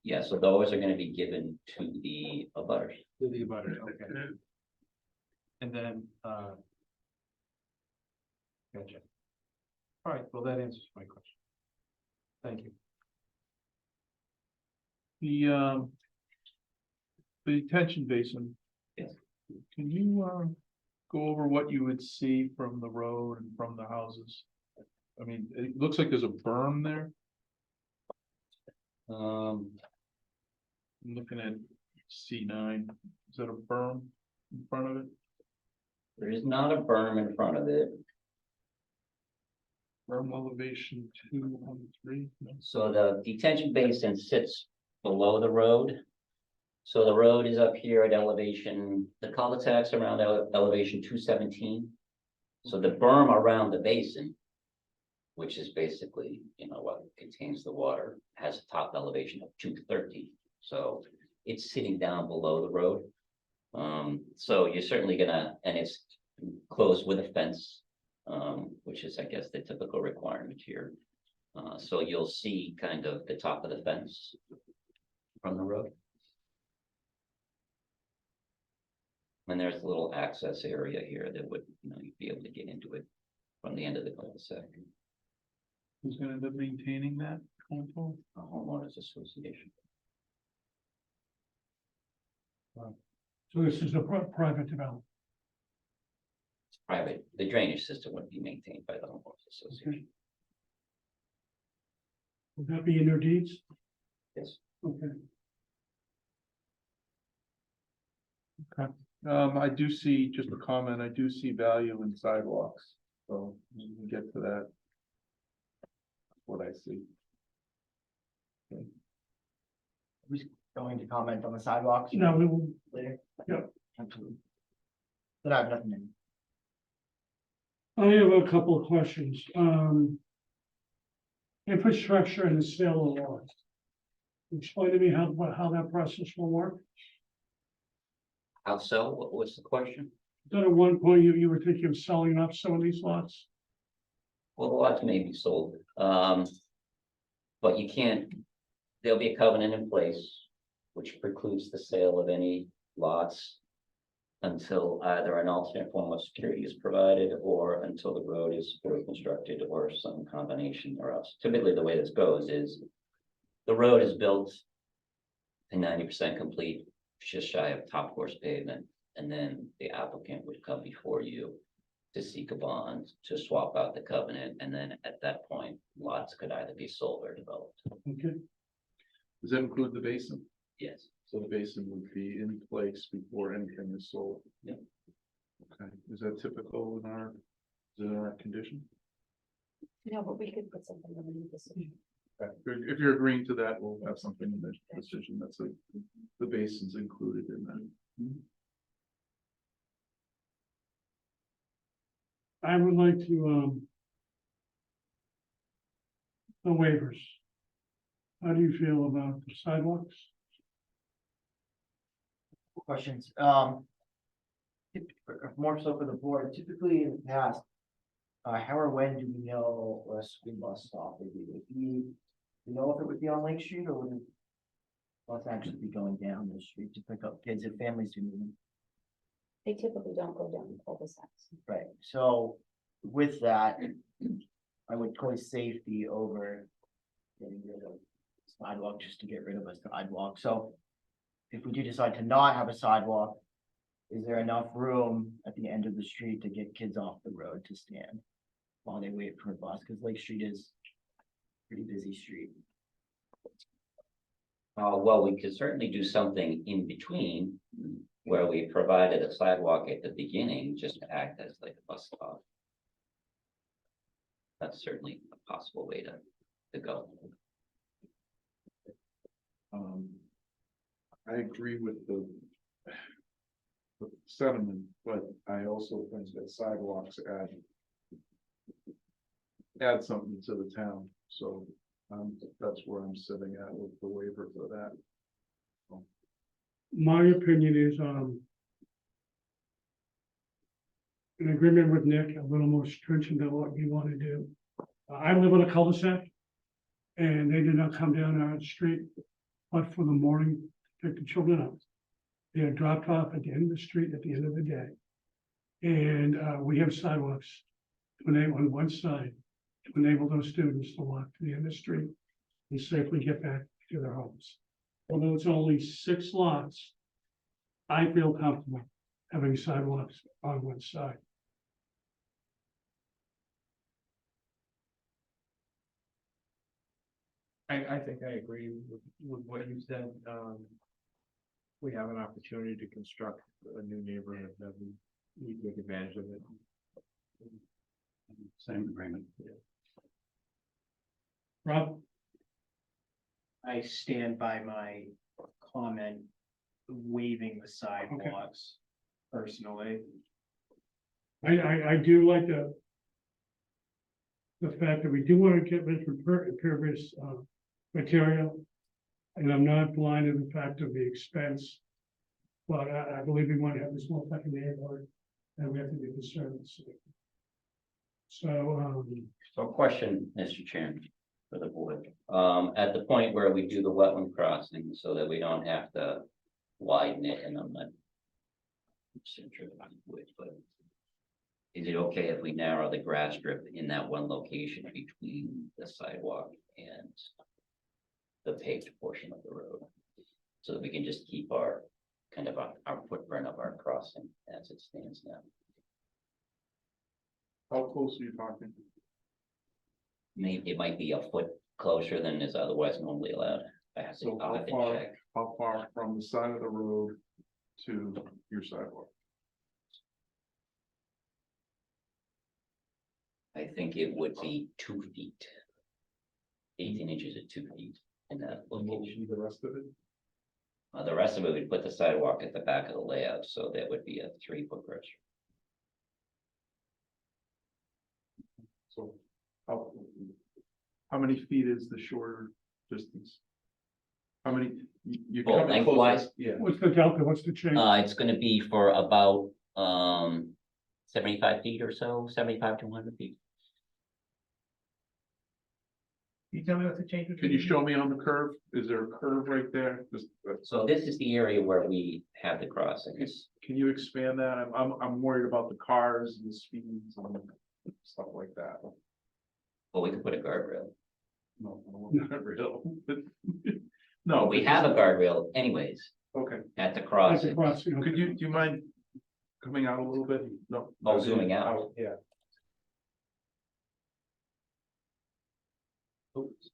Yeah, so those are going to be given to the abutters. To the abutters, okay. And then, gotcha. All right, well, that answers my question. Thank you. the detention basin. Yes. Can you, go over what you would see from the road and from the houses? I mean, it looks like there's a berm there. Um, I'm looking at C9. Is that a berm in front of it? there is not a berm in front of it. Berm elevation 213. No. So the detention basin sits below the road. So the road is up here at elevation, the cul-de-sacs around elevation 217. So the berm around the basin, which is basically, you know, what contains the water, has a top elevation of 230. So it's sitting down below the road. So you're certainly gonna, and it's closed with a fence, which is, I guess, the typical requirement here. So you'll see kind of the top of the fence from the road. And there's a little access area here that would, you know, you'd be able to get into it from the end of the cul-de-sac. Who's gonna end up maintaining that? Going forward? A homeowners association. So this is a private development. It's private. The drainage system would be maintained by the homeowners association. Would that be in your deeds? Yes. Okay. I do see, just a comment, I do see value in sidewalks, so we can get to that. That's what I see. Who's going to comment on the sidewalks? No, we will, Later? yeah. Absolutely. But I have nothing in. I have a couple of questions. Infrastructure and the sale of lots. Explain to me how that process will work. How so? What was the question? Then at one point you were thinking of selling off some of these lots. Well, the lots may be sold, but you can't, there'll be a covenant in place which precludes the sale of any lots until either an alternate form of security is provided or until the road is fully constructed or some combination thereof. Typically, the way this goes is the road is built to 90% complete, just shy of top course pavement, and then the applicant would come before you to seek a bond, to swap out the covenant, and then at that point, lots could either be sold or developed. Okay. Does that include the basin? Yes. So the basin would be in place before anything is sold? Yeah. Okay, is that typical in our, is it in our condition? No, but we could put something in the decision. Okay, if you're agreeing to that, we'll have something in the decision that's like, the basin's included in that. I would like to, the waivers. How do you feel about the sidewalks? Questions, more so for the board, typically in the past, how or when do we know where a school bus stop would be? Would we know if it would be on Lake Street or would it bus actually be going down the street to pick up kids if families do move? They typically don't go down the cul-de-sacs. Right, so with that, I would place safety over getting rid of sidewalk just to get rid of a sidewalk, so if we do decide to not have a sidewalk, is there enough room at the end of the street to get kids off the road to stand while they wait for a bus? Because Lake Street is a pretty busy street. Well, we could certainly do something in between where we provided a sidewalk at the beginning, just to act as like a bus stop. That's certainly a possible way to go. I agree with the sentiment, but I also think that sidewalks add something to the town, so that's where I'm sitting at with the waiver for that. My opinion is, in agreement with Nick, a little more stringent than what you want to do. I live on a cul-de-sac, and they did not come down our street, but for the morning, to pick the children up. They are dropped off at the end of the street at the end of the day. And we have sidewalks to enable on one side to enable those students to walk to the end of the street and safely get back to their homes. Although it's only 6 lots, I feel comfortable having sidewalks on one side. I think I agree with what you said. We have an opportunity to construct a new neighborhood that we take advantage of it. Same agreement. Rob? I stand by my comment waiving the sidewalks personally. I do like the fact that we do want to get rid of impervious material. And I'm not blind to the fact of the expense. But I believe we want to have this more type of neighborhood, and we have to be concerned with safety. So, So question, Mr. Chairman, for the board, at the point where we do the wetland crossing, so that we don't have to widen it, and I'm not sure which, but is it okay if we narrow the grass strip in that one location between the sidewalk and the paved portion of the road? So that we can just keep our kind of our footprint of our crossing as it stands now. How close are you talking? Maybe it might be a foot closer than is otherwise normally allowed. So I'll have to check. how far from the side of the road to your sidewalk? I think it would be 2 feet. 18 inches at 2 feet in that And what would location. be the rest of it? The rest of it, we'd put the sidewalk at the back of the layout, so that would be a 3-foot grass. So how many feet is the shorter distance? How many, you're Oh, coming lengthwise? closer? Yeah. what's the delta? What's the change? It's gonna be for about 75 feet or so, 75 to 100 feet. Can you tell me what the change? Can you show me on the curve? Is there a curve right there? Just, So this is the area where we have the crossings. can you expand that? I'm worried about the cars and the speeds and stuff like that. Well, we could put a guardrail. No, not real. No, we have a guardrail anyways Okay. at the That's crossing. a crossing. Could you, do you mind coming out a little bit? No. Oh, zooming out. Yeah. Oops.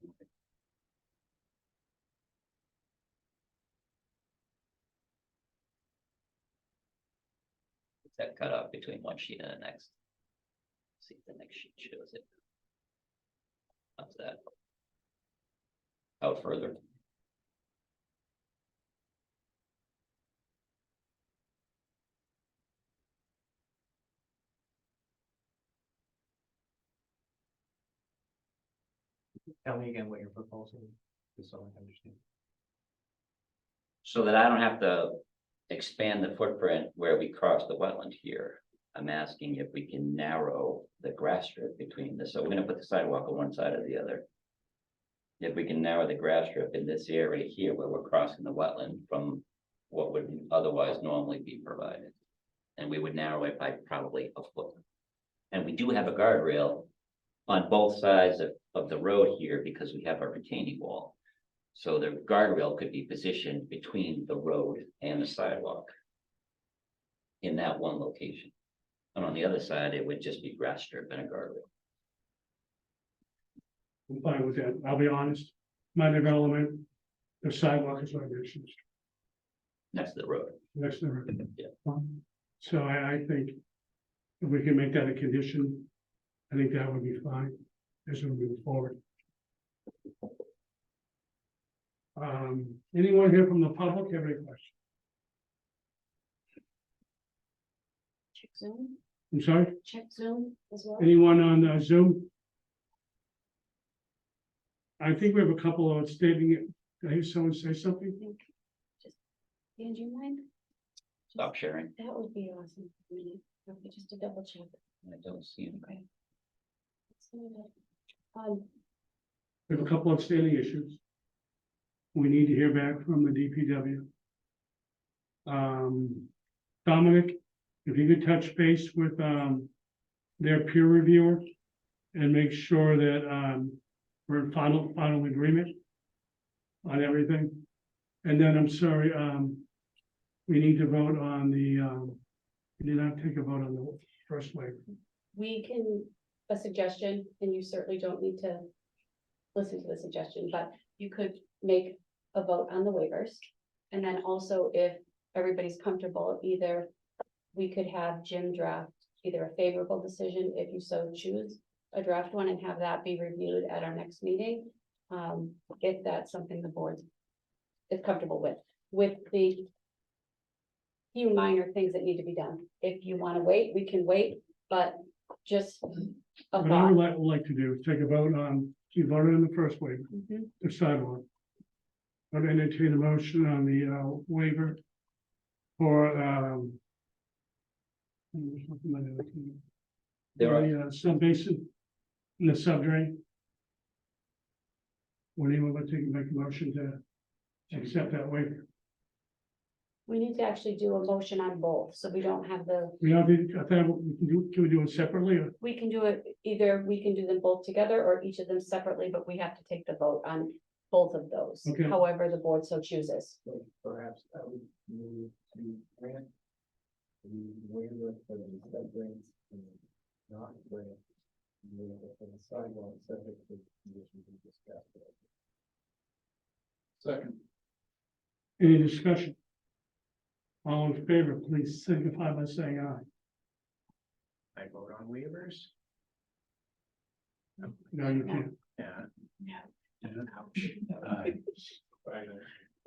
It's that cut off between one sheet and the next. See if the next sheet shows it. How's that? Out further. Tell me again what you're proposing, just so I understand. So that I don't have to expand the footprint where we cross the wetland here. I'm asking if we can narrow the grass strip between this, so we're gonna put the sidewalk on one side or the other. If we can narrow the grass strip in this area here where we're crossing the wetland from what would otherwise normally be provided. And we would narrow it by probably a foot. And we do have a guardrail on both sides of the road here because we have a retaining wall. So the guardrail could be positioned between the road and the sidewalk in that one location. And on the other side, it would just be grass strip and a guardrail. I'm fine with that. I'll be honest. My development, the sidewalk is right next to the street, Next to the road. next to the road. Yeah. So I think if we can make that a condition, I think that would be fine as we move forward. Anyone here from the public have any questions? Check Zoom, I'm sorry, check Zoom as well. anyone on Zoom? I think we have a couple of stating it. Did I hear someone say something? Dan, do you mind? Stop sharing. That would be awesome. for me. Okay, just to double check. I don't see it. Okay. We have a couple of standing issues. We need to hear back from the DPW. Dominic, if you could touch base with, their peer reviewer and make sure that, we're in final agreement on everything. And then I'm sorry, we need to vote on the, we did not take a vote on the first waiver. We can, a suggestion, and you certainly don't need to listen to the suggestion, but you could make a vote on the waivers. And then also, if everybody's comfortable, either we could have Jim draft either a favorable decision, if you so choose, a draft one, and have that be reviewed at our next meeting. If that's something the board is comfortable with the few minor things that need to be done. If you want to wait, we can wait, but just a What I thought. would like to do is take a vote on, you voted on the first waiver, Mhm. the sidewalk. I'd entertain a motion on the waiver for There are, the sub basin in the subdrain. Would anyone like to make a motion to accept that waiver? We need to actually do a motion on both, so we don't have the, We have, I thought can we do it separately or? we can do it, either we can do them both together or each of them separately, but we have to take the vote on both of those. Okay. However, the board so chooses. So perhaps I would move to grant the waiver for the subdrains and not grant the waiver for the sidewalk subject to conditions we discussed. Second. Any discussion? All in favor, please signify by saying aye. I vote on waivers. No, you can't. Yeah. Ouch.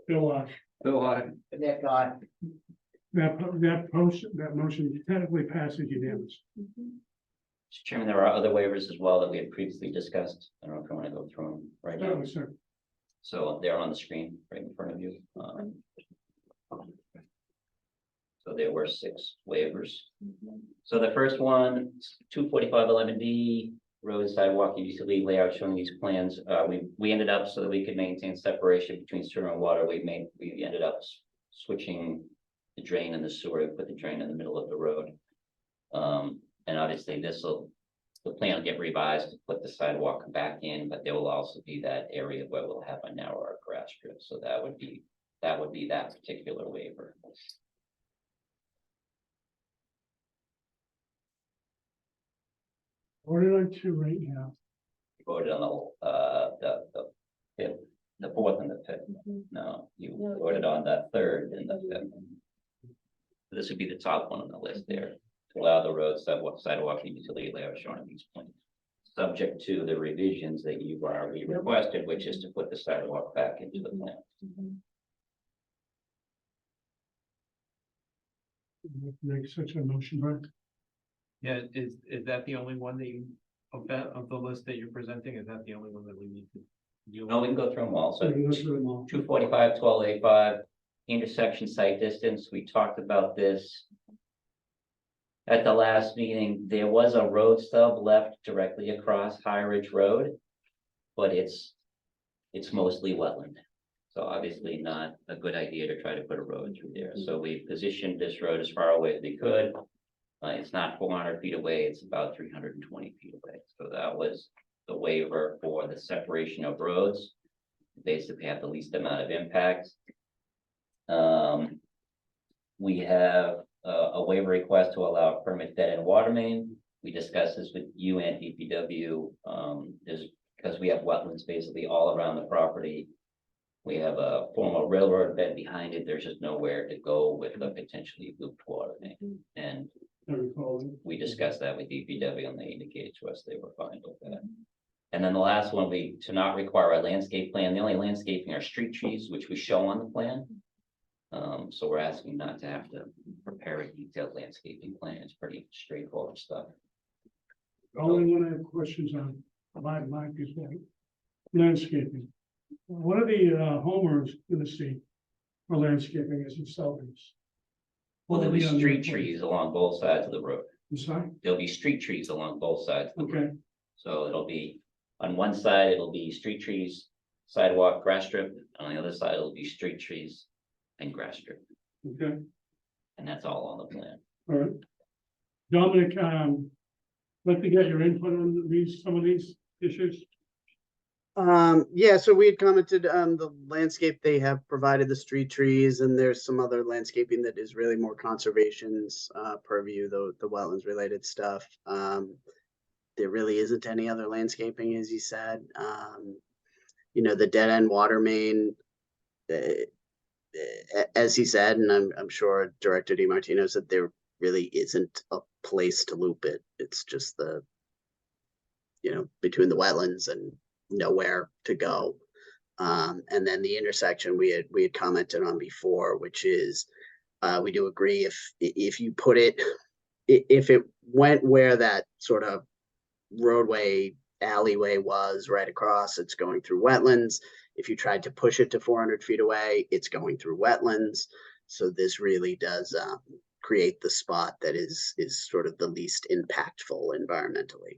Bill, That guy, that motion technically passes unanimous. Mr. Chairman, there are other waivers as well that we had previously discussed. I don't know if you want to go through them right now. Certainly, sir. So they're on the screen right in front of you. So there were 6 waivers. So the first one, 24511D, road sidewalk and utility layout showing these plans. We ended up, so that we could maintain separation between sewer and water, we ended up switching the drain and the sewer, put the drain in the middle of the road. And obviously the plan will get revised to put the sidewalk back in, but there will also be that area where we'll have a narrower grass strip. So that would be that particular waiver. Voted on 2 right now. Voted on the fifth, the 4th and the 5th. No, you No. voted on the 3rd and the 5th. This would be the top one on the list there, to allow the road sidewalk and utility layout shown on these plans. Subject to the revisions that you've already requested, which is to put the sidewalk back into the plan. Make such a motion, right? Yeah, is that the only one that you, of the list that you're presenting, is that the only one that we need to deal with? No, we can go through them all. So We can go through them all. 245, 1285, intersection site distance. We talked about this at the last meeting. There was a road stub left directly across High Ridge Road, but it's mostly wetland. So obviously not a good idea to try to put a road through there. So we positioned this road as far away as we could. It's not 400 feet away, it's about 320 feet away. So that was the waiver for the separation of roads. Basically have the least amount of impact. We have a waiver request to allow a permit dead end water main. We discussed this with you and DPW. Because we have wetlands basically all around the property. We have a former railroad bed behind it. There's just nowhere to go with a potentially looped water main. And we discussed that with DPW and they indicated to us they were fine with that. And then the last one, to not require a landscape plan. The only landscaping are street trees, which we show on the plan. So we're asking not to have to prepare a detailed landscaping plan. It's pretty straightforward stuff. Only one I have questions on, my is landscaping. What are the homeowners gonna see for landscaping as you sell these? Well, there'll be street trees along both sides of the road. I'm sorry? There'll be street trees along both sides of the road. Okay, So it'll be, on one side, it'll be street trees, sidewalk, grass strip. On the other side, it'll be street trees and grass strip. okay, And that's all on the plan. all right. Dominic, let me get your input on some of these issues. Yeah, so we had commented on the landscape, they have provided the street trees, and there's some other landscaping that is really more conservation's purview, the wetlands related stuff. There really isn't any other landscaping, as you said. The dead end water main, as he said, and I'm sure Director DiMartino said, there really isn't a place to loop it. It's just between the wetlands and nowhere to go. And then the intersection we had commented on before, which is, we do agree if you put it, if it went where that sort of roadway alleyway was right across, it's going through wetlands. If you tried to push it to 400 feet away, it's going through wetlands. So this really does create the spot that is sort of the least impactful environmentally.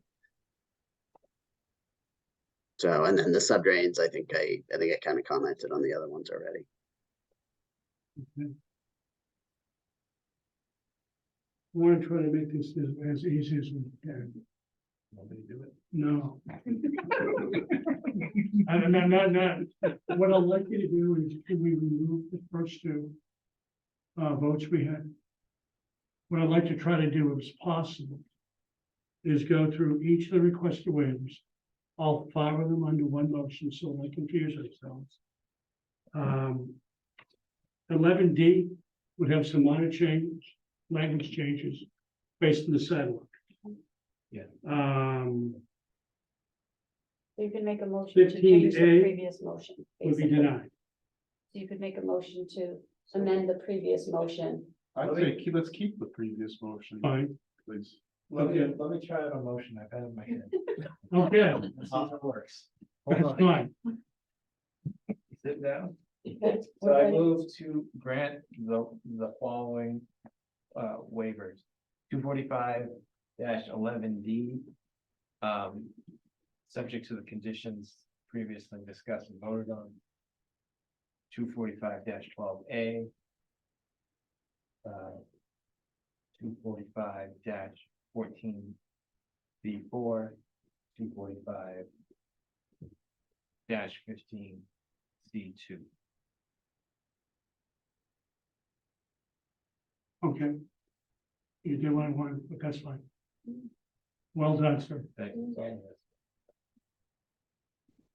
So, and then the subdrains, I think I kind of commented on the other ones already. Okay. I want to try to make this as easy as we can. Nobody do it. No. Not. What I'd like you to do is, can we remove the first two votes we had? What I'd like to try to do, if possible, is go through each of the requested waivers, all 5 of them under one motion, so they confuse ourselves. 11D would have some minor changes, language changes based on the sidewalk. Yeah. You can make a motion to change the 15A previous motion. would be basically. denied. So you could make a motion to amend the previous motion. I'd say, let's keep the previous motion, Fine. please. Let me, Okay. let me try out a motion I've had in my head. Okay, Let's see if it works. Hold that's on. fine. Sit down. Okay, So we're I ready. move to grant the following waivers. 245-11D. Subject to the conditions previously discussed and voted on. 245-12A. 245-14B4. 245-15C2. Okay. You do what I want, but that's fine. Well done, sir. Thank you.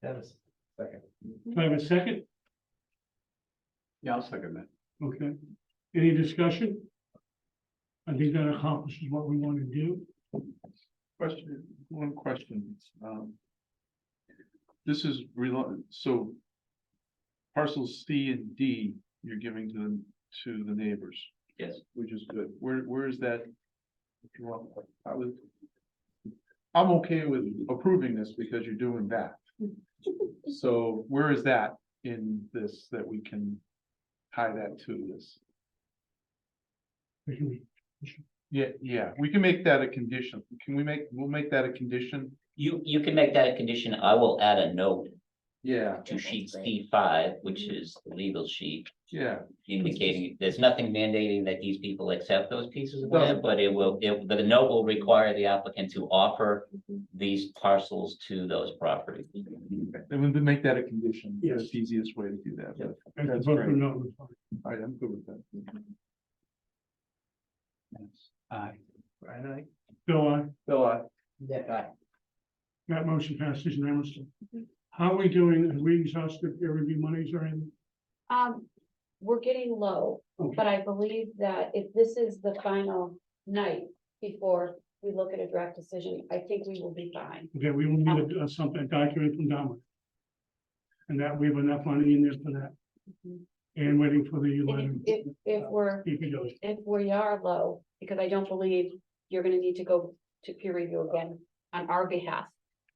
Dennis, second. Do I have a second? Yeah, I'll second that. Okay. Any discussion? I think that accomplishes what we want to do. One question. This is so parcels C and D you're giving to the neighbors. Yes. Which is good. Where is that? If you want, I'm okay with approving this because you're doing that. So where is that in this that we can tie that to this? Yeah, we can make that a condition. We'll make that a condition? You can make that a condition. I will add a note Yeah. to sheet C5, which is the legal sheet, Yeah. indicating there's nothing mandating that these people accept those pieces of No. land, but the note will require the applicant to offer these parcels to those properties. And we'll make that a condition. Yes. That's the easiest way to do that. but And That's vote great. for no, it's fine. All right, I'm good with that. Aye. Brian, aye. Bill, aye. Bill, I. That motion passes unanimously. How are we doing? Have we exhausted peer review monies or anything? We're getting low, Okay. but I believe that if this is the final night before we look at a draft decision, I think we will be fine. Okay, we will need a document from Dominic. And that we have enough money in there for that. And waiting for the letter. And if we are low, because I don't believe you're gonna need to go to peer review again on our behalf.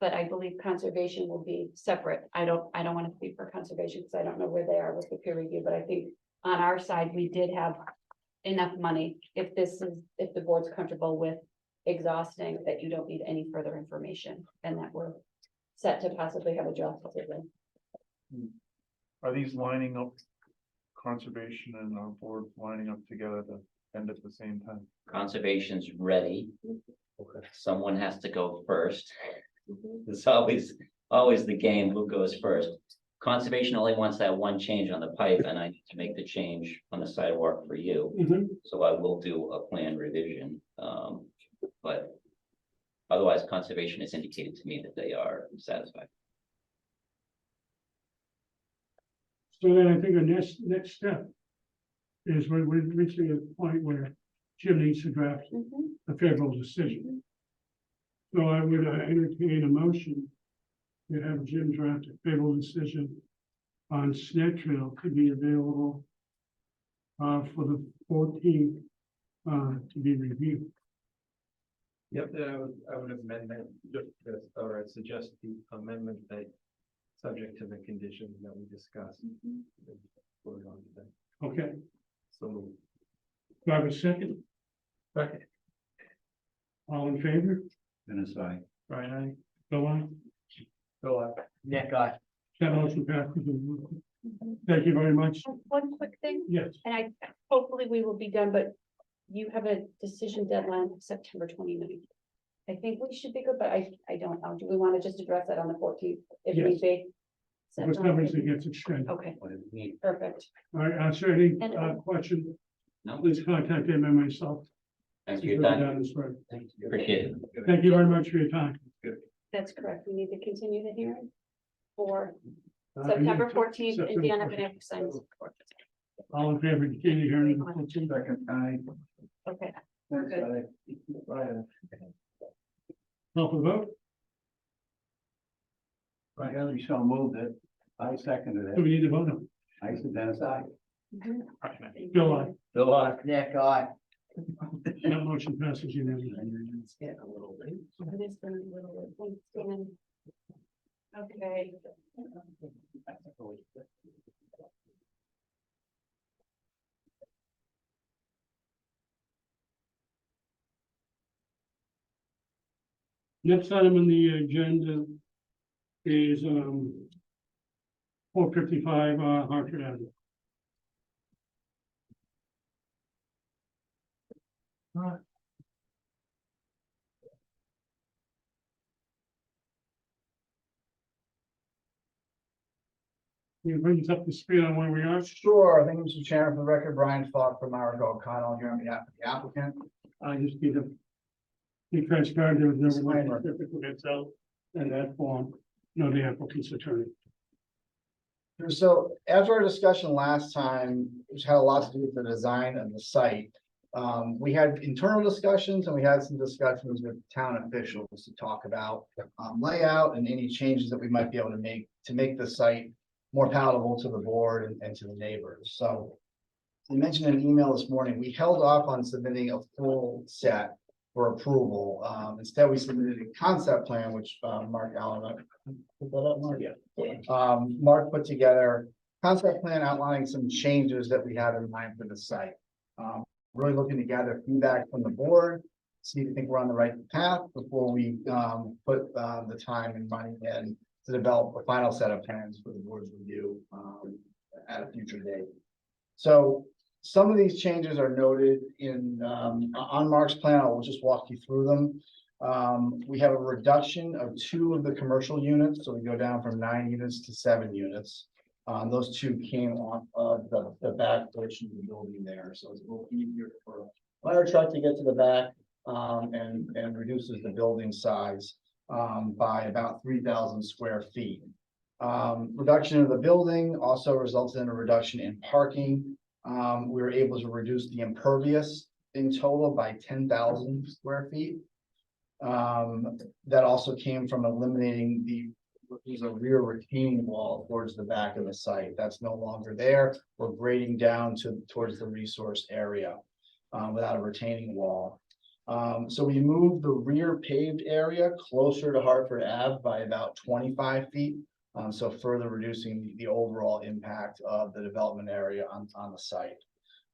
But I believe conservation will be separate. I don't want to speak for conservation because I don't know where they are with the peer review, but I think on our side, we did have enough money. If the board's comfortable with exhausting, that you don't need any further information and that we're set to possibly have a draft decision. Are these lining up, conservation and our board lining up together to end at the same time? Conservation's ready. Someone has to go first. It's always always the game, who goes first. Conservation only wants that one change on the pipe, and I need to make the change on the sidewalk for you. Mhm. So I will do a plan revision, but otherwise, conservation has indicated to me that they are satisfied. So then I think the next step is we're reaching a point where Jim needs to draft a favorable decision. So I would entertain a motion to have Jim draft a favorable decision on Snag Trail to be available for the 14th to be reviewed. Yep, then I would amend that, or I'd suggest the amendment that, subject to the conditions that we discussed. Voted on today. Okay, So, do I have a second? second, All in favor? Dennis, I. Brian, aye. Bill, aye. Bill, Nick, I. That motion passes. Thank you very much. One quick thing, Yes, and hopefully we will be done, but you have a decision deadline of September 29th. I think we should be good, but I don't know. Do we want to just address that on the 14th if Yes. need be? for some reason it gets extended. Okay, perfect. All right, answer any And- question, No, please contact them and myself. thanks for your time. Appreciate it. Thank you very much for your time. That's correct. We need to continue the hearing for Uh, September 14th, September Indiana 14th. Banana signs. All in favor, continue hearing. on the 14th. Second, I. Okay, Dennis, good. I. Brian. Call for the vote. Brian, Michelle moved it. I seconded Do we it. need to vote on? I said Dennis, I. Mhm. Bill, aye. Bill, I. Nick, I. That motion passes unanimously. It's getting a little late. It is getting a little late. Thanks, Dan. Okay. Next item on the agenda is 455 Hartford Avenue. You bring us up to speed on where we are? Sure, thank you, Mr. Chairman. For the record, Brian Falk from Marigold O'Connell here on behalf of the applicant. I just need to be transparent, there was no Disclaimer. relationship between itself and that form, no, the applicant's attorney. So after our discussion last time, which had a lot to do with the design of the site, we had internal discussions and we had some discussions with town officials to talk about layout and any changes that we might be able to make the site more palatable to the board and to the neighbors. So I mentioned in an email this morning, we held off on submitting a full set for approval. Instead, we submitted a concept plan, which Mark Allen, put that up, Mark? Yeah. Mark put together concept plan outlining some changes that we have in mind for the site. Really looking to gather feedback from the board, see if you think we're on the right path before we put the time and money in to develop a final set of plans for the board's review at a future date. So some of these changes are noted in on Mark's plan. I'll just walk you through them. We have a reduction of 2 of the commercial units, so we go down from 9 units to 7 units. Those 2 came off of the back portion of the building there, so it's a little easier for a fire truck to get to the back and reduces the building size by about 3,000 square feet. Reduction of the building also results in a reduction in parking. We were able to reduce the impervious in total by 10,000 square feet. That also came from eliminating there's a rear retaining wall towards the back of the site. That's no longer there. We're grading down towards the resource area without a retaining wall. So we moved the rear paved area closer to Hartford Ave by about 25 feet. So further reducing the overall impact of the development area on the site.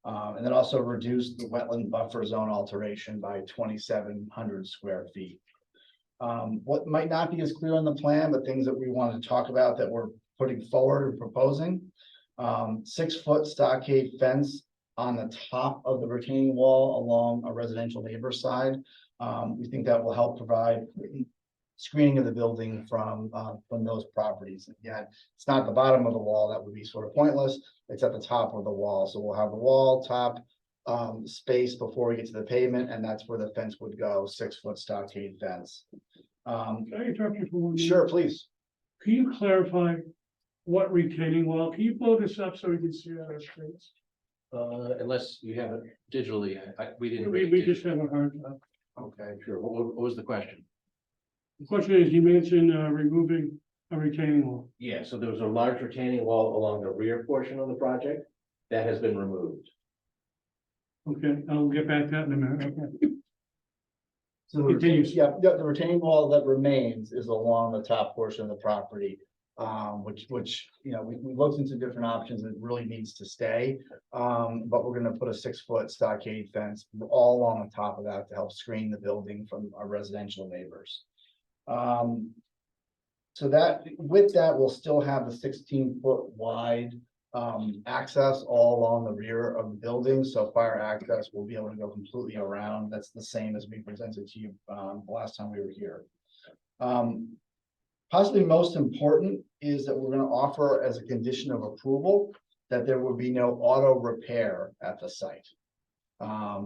And then also reduced the wetland buffer zone alteration by 2,700 square feet. What might not be as clear on the plan, but things that we wanted to talk about that we're putting forward and proposing. 6-foot stockade fence on the top of the retaining wall along a residential neighbor side. We think that will help provide screening of the building from those properties. Again, it's not the bottom of the wall, that would be sort of pointless, it's at the top of the wall, so we'll have the wall top space before we get to the pavement, and that's where the fence would go, 6-foot stockade fence. Can I interrupt you for 1 minute? Sure, please. Can you clarify what retaining wall? Can you blow this up so we can see our screens? Unless you have it digitally, we didn't. We just have a hard time. Okay. Sure, what was the question? The question is, you mentioned removing a retaining wall. Yeah, so there was a large retaining wall along the rear portion of the project that has been removed. Okay, I'll get back to that in a minute. Okay. So the Continues. the retaining wall that remains is along the top portion of the property. Which, you know, we looked into different options, and it really needs to stay. But we're gonna put a 6-foot stockade fence all along the top of that to help screen the building from our residential neighbors. So that, with that, we'll still have the 16-foot wide access all along the rear of the building, so fire access will be able to go completely around. That's the same as we presented to you the last time we were here. Possibly most important is that we're gonna offer as a condition of approval that there will be no auto repair at the site.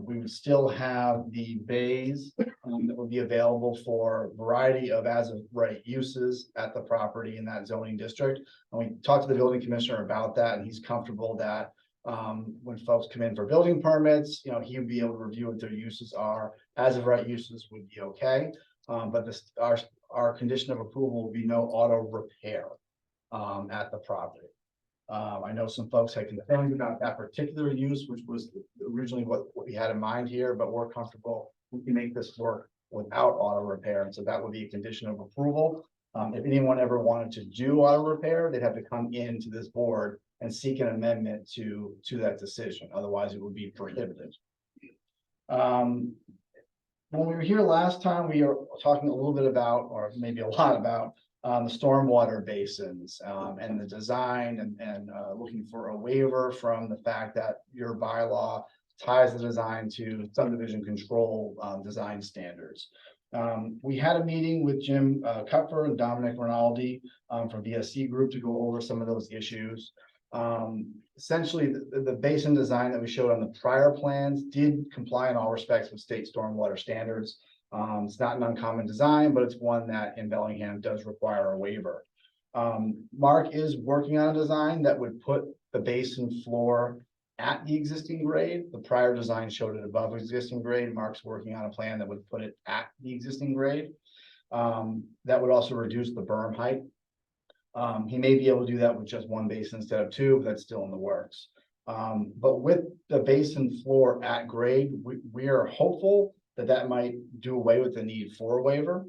We would still have the bays that would be available for a variety of as of right uses at the property in that zoning district. And we talked to the building commissioner about that, and he's comfortable that when folks come in for building permits, you know, he would be able to review what their uses are. As of right uses would be okay. But this, our condition of approval will be no auto repair at the property. I know some folks had concerns about that particular use, which was originally what we had in mind here, but we're comfortable we can make this work without auto repair, and so that would be a condition of approval. If anyone ever wanted to do auto repair, they'd have to come into this board and seek an amendment to that decision, otherwise it would be prohibited. When we were here last time, we were talking a little bit about, or maybe a lot about, the stormwater basins, and the design and looking for a waiver from the fact that your bylaw ties the design to subdivision control, design standards. We had a meeting with Jim Kupfer and Dominic Rinaldi from VSC Group to go over some of those issues. Essentially, the basin design that we showed on the prior plans did comply in all respects with state stormwater standards. It's not an uncommon design, but it's one that in Bellingham does require a waiver. Mark is working on a design that would put the basin floor at the existing grade. The prior design showed it above existing grade. Mark's working on a plan that would put it at the existing grade. That would also reduce the berm height. He may be able to do that with just one basin instead of two, but that's still in the works. But with the basin floor at grade, we are hopeful that that might do away with the need for a waiver.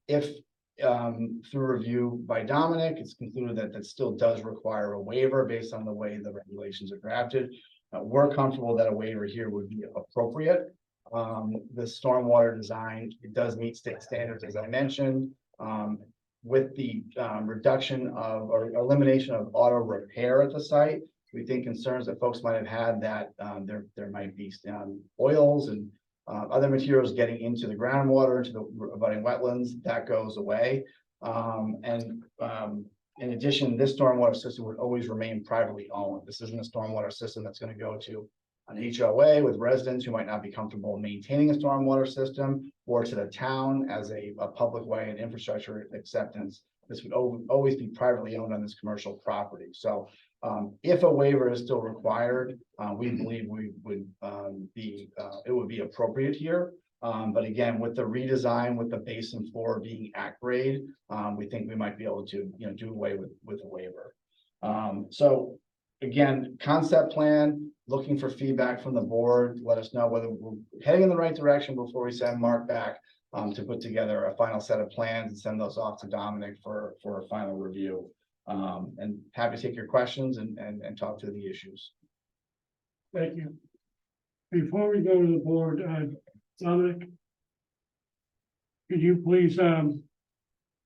If through review by Dominic, it's concluded that that still does require a waiver based on the way the regulations are drafted. We're comfortable that a waiver here would be appropriate. The stormwater design, it does meet state standards, as I mentioned. With the reduction of or elimination of auto repair at the site, we think concerns that folks might have had that there might be oils and other materials getting into the groundwater, into the abutting wetlands, that goes away. In addition, this stormwater system would always remain privately owned. This isn't a stormwater system that's going to go to an HOA with residents who might not be comfortable maintaining a stormwater system, or to the town as a public way and infrastructure acceptance. This would always be privately owned on this commercial property. So if a waiver is still required, we believe we would it would be appropriate here. But again, with the redesign, with the basin floor being at grade, we think we might be able to, you know, do away with a waiver. So again, concept plan, looking for feedback from the board. Let us know whether we're heading in the right direction before we send Mark back to put together a final set of plans and send those off to Dominic for a final review. And happy to take your questions and talk to the issues. Thank you. Before we go to the board, Dominic, could you please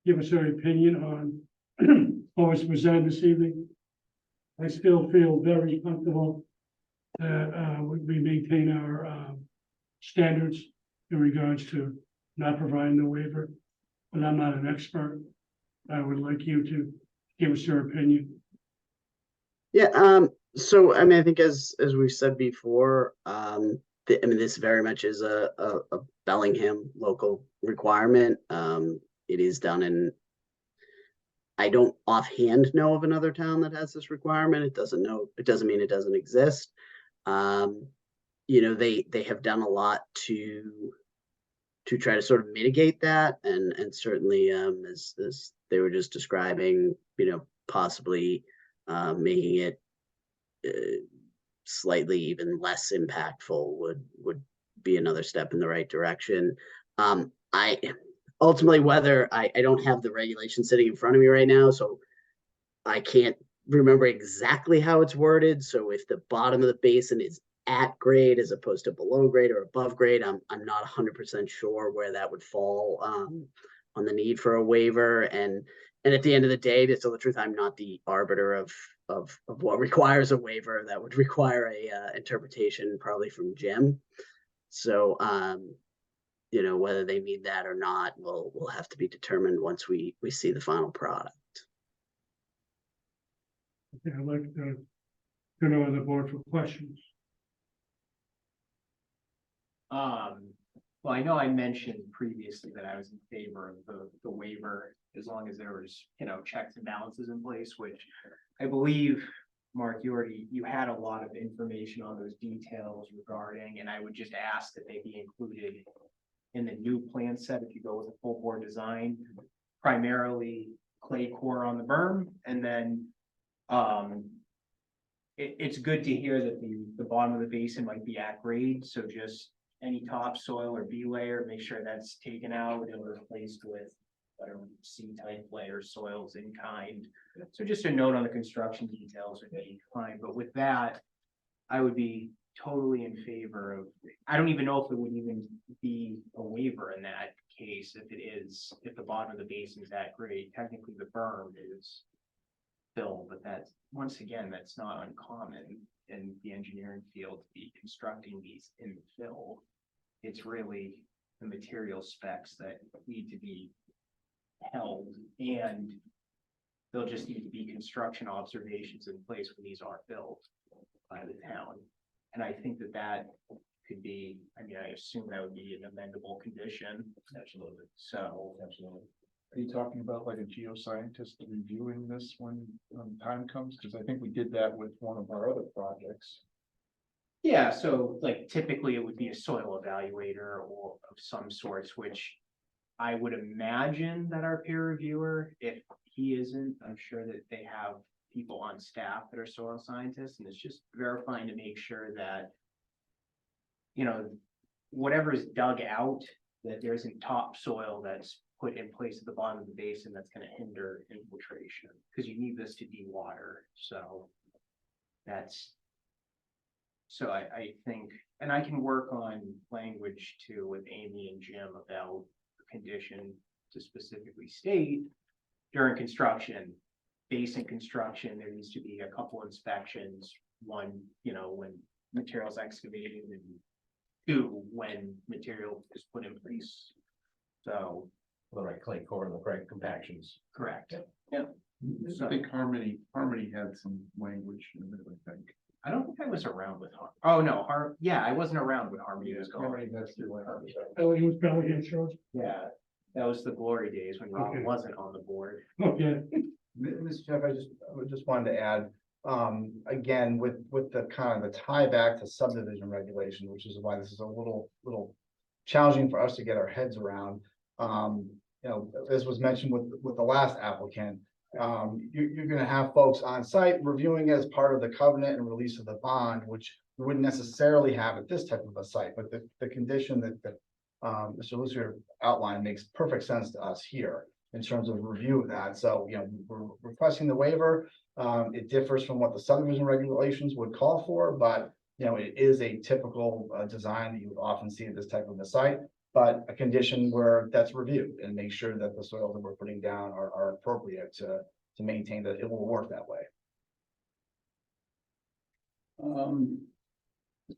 give us your opinion on what was presented this evening? I still feel very comfortable that we maintain our standards in regards to not providing the waiver. but I'm not an expert. I would like you to give us your opinion. Yeah, so I mean, I think as we said before, I mean, this very much is a Bellingham local requirement. It is done in, I don't offhand know of another town that has this requirement. It doesn't mean it doesn't exist. You know, they have done a lot to try to sort of mitigate that, and certainly as they were just describing, you know, possibly making it slightly even less impactful would be another step in the right direction. I ultimately, whether I don't have the regulation sitting in front of me right now, so I can't remember exactly how it's worded. So if the bottom of the basin is at grade as opposed to below grade or above grade, I'm not 100% sure where that would fall on the need for a waiver. And at the end of the day, to tell the truth, I'm not the arbiter of what requires a waiver. That would require a interpretation probably from Jim. So you know, whether they mean that or not will have to be determined once we see the final product. Okay, I'd like to turn over the board for questions. Well, I know I mentioned previously that I was in favor of the waiver as long as there was, you know, checks and balances in place, which I believe, Mark, you had a lot of information on those details regarding, and I would just ask that they be included in the new plan set if you go with a full bore design, primarily clay core on the berm, and then it's good to hear that the bottom of the basin might be at grade, so just any topsoil or B layer, make sure that's taken out and replaced with whatever C-type layer soils in kind. So just a note on the construction details would be fine, but with that, I would be totally in favor of, I don't even know if it would even be a waiver in that case, if the bottom of the basin is that grade. Technically the berm is fill, but that's, once again, that's not uncommon in the engineering field to be constructing these in fill. It's really the material specs that need to be held, and there'll just need to be construction observations in place when these are built by the town. And I think that could be, I mean, I assume that would be an amendable condition. Absolutely. So. Absolutely. Are you talking about like a geoscientist reviewing this when time comes? Because I think we did that with one of our other projects. Yeah, so like typically it would be a soil evaluator or of some sorts, which I would imagine that our peer reviewer, if he isn't, I'm sure that they have people on staff that are soil scientists, and it's just verifying to make sure that, you know, whatever is dug out, that there isn't topsoil that's put in place at the bottom of the basin that's going to hinder infiltration, because you need this to de-water. So that's, so I think, and I can work on language too with Amy and Jim about the condition to specifically state during construction, basin construction, there needs to be a couple inspections. One, you know, when materials excavated, and two, when material is put in place. So The right clay core and the correct compactions. correct. Yeah. I think Harmony had some language in it, I think. I don't think I was around with oh no, I wasn't around when Harmony was going. Harmony has their language. Oh, it was Bellingham Shores? Yeah, that was the glory days when Rob Okay. wasn't on the board. Okay. Mr. Jeff, I just wanted to add, again, with the kind of the tie back to subdivision regulation, which is why this is a little challenging for us to get our heads around. You know, as was mentioned with the last applicant, you're gonna have folks on site reviewing as part of the covenant and release of the bond, which we wouldn't necessarily have at this type of a site, but the condition that Mr. Lucier outlined makes perfect sense to us here in terms of review of that. So, you know, we're requesting the waiver. It differs from what the subdivision regulations would call for, but, you know, it is a typical design that you would often see at this type of a site, but a condition where that's reviewed and make sure that the soils that we're putting down are appropriate to maintain that it will work that way.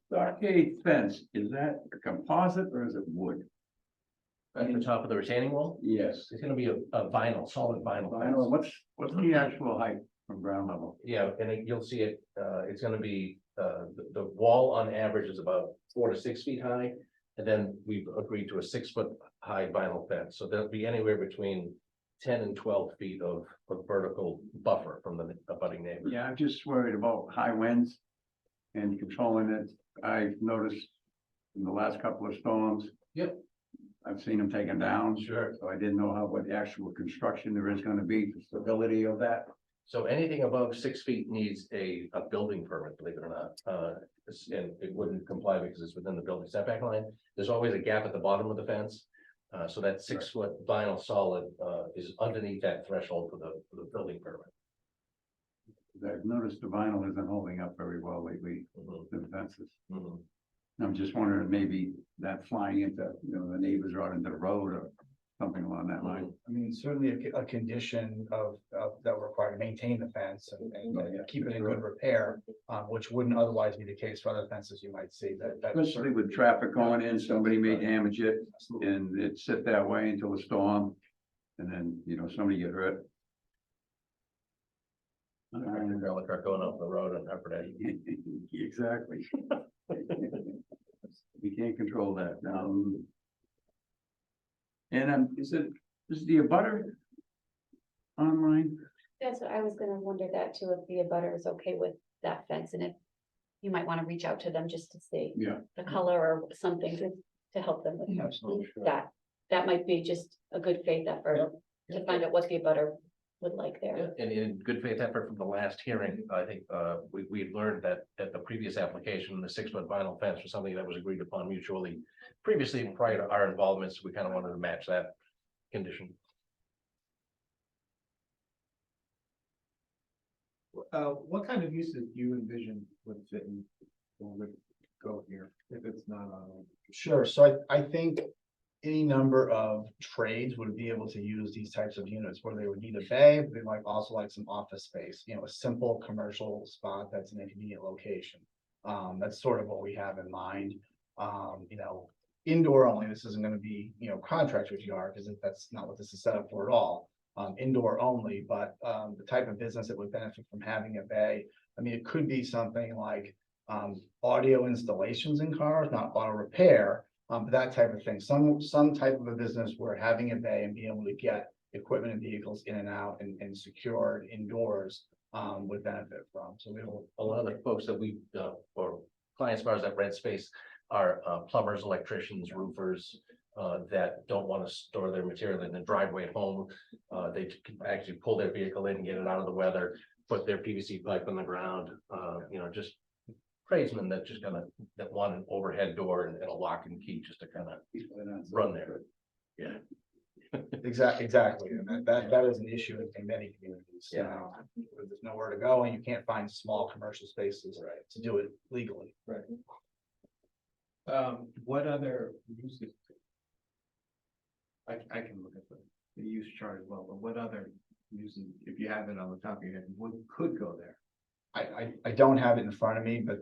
Stockade fence, is that a composite or is it wood? At the top of the retaining wall, Yes. it's gonna be a vinyl, solid vinyl. I know, what's the actual height from ground level? Yeah, and you'll see it, it's gonna be, the wall on average is about 4 to 6 feet high. And then we've agreed to a 6 foot high vinyl fence, so there'll be anywhere between 10 and 12 feet of vertical buffer from the abutting neighbor. Yeah, I'm just worried about high winds and controlling it. I've noticed in the last couple of storms. Yep. I've seen them taken down. Sure. So I didn't know what the actual construction there is gonna be, the stability of that. So anything above 6 feet needs a building permit, believe it or not. And it wouldn't comply because it's within the building setback line. There's always a gap at the bottom of the fence. So that 6 foot vinyl solid, is underneath that threshold for the building permit. I've noticed the vinyl isn't holding up very well lately, the fences. I'm just wondering, maybe that flying into, the neighbors or out into the road or something along that line. I mean, certainly a condition of that we're required to maintain the fence and keep it in good repair, which wouldn't otherwise be the case for other fences you might see that. Especially with traffic going in, somebody may damage it and it sit that way until the storm. And then, somebody get hurt. Umbrella truck going up the road and up there. Exactly. We can't control that. And is the abutter online? That's what I was gonna wonder that too, if the abutter is okay with that fence and if you might wanna reach out to them just to see Yeah. the color or something to help them with Absolutely. that. That might be just a good faith effort to find out what the abutter would like there. And in good faith effort from the last hearing, I think, we had learned that at the previous application, the 6 foot vinyl fence was something that was agreed upon mutually previously prior to our involvement, so we kind of wanted to match that condition. What kind of uses do you envision would fit in, or would go here if it's not on? Sure, so I think any number of trades would be able to use these types of units where they would need a bay, but they might also like some office space, a simple commercial spot that's in a convenient location. That's sort of what we have in mind. Indoor only, this isn't gonna be, contractors yard, because that's not what this is set up for at all. Indoor only, but the type of business that would benefit from having a bay, I mean, it could be something like audio installations in cars, not auto repair, but that type of thing, some type of a business where having a bay and being able to get equipment and vehicles in and out and secured indoors would benefit from. So A lot of the folks that we, or clients of ours that rent space are plumbers, electricians, roofers, that don't want to store their material in the driveway at home. They can actually pull their vehicle in and get it out of the weather, put their PVC pipe on the ground, just tradesmen that just that want an overhead door and a lock and key just to kind of run there. Yeah. Exactly, and that is an issue in many communities. Yeah. There's nowhere to go and you can't find small commercial spaces to do it legally. Right. What other uses? I can look at the use chart as well, but what other uses, if you have it on the top of your head, what could go there? I don't have it in front of me, but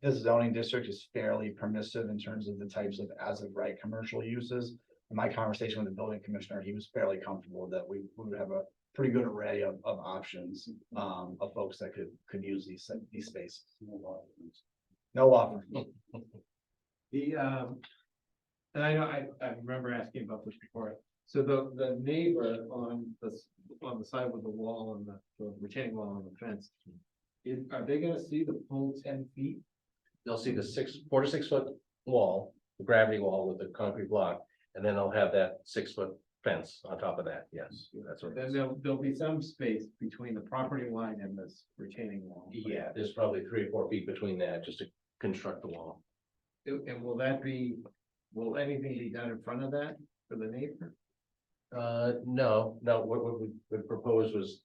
this zoning district is fairly permissive in terms of the types of as of right commercial uses. In my conversation with the building commissioner, he was fairly comfortable that we would have a pretty good array of options of folks that could use these spaces. No offer. And I know, I remember asking about this before. So the neighbor on the side with the wall and the retaining wall on the fence, are they gonna see the full 10 feet? They'll see the 4 to 6 foot wall, the gravity wall with the concrete block, and then they'll have that 6 foot fence on top of that. Yes, that's what. Then there'll be some space between the property line and this retaining wall. Yeah, there's probably 3 or 4 feet between that just to construct the wall. And will anything be done in front of that for the neighbor? No, what we would propose was,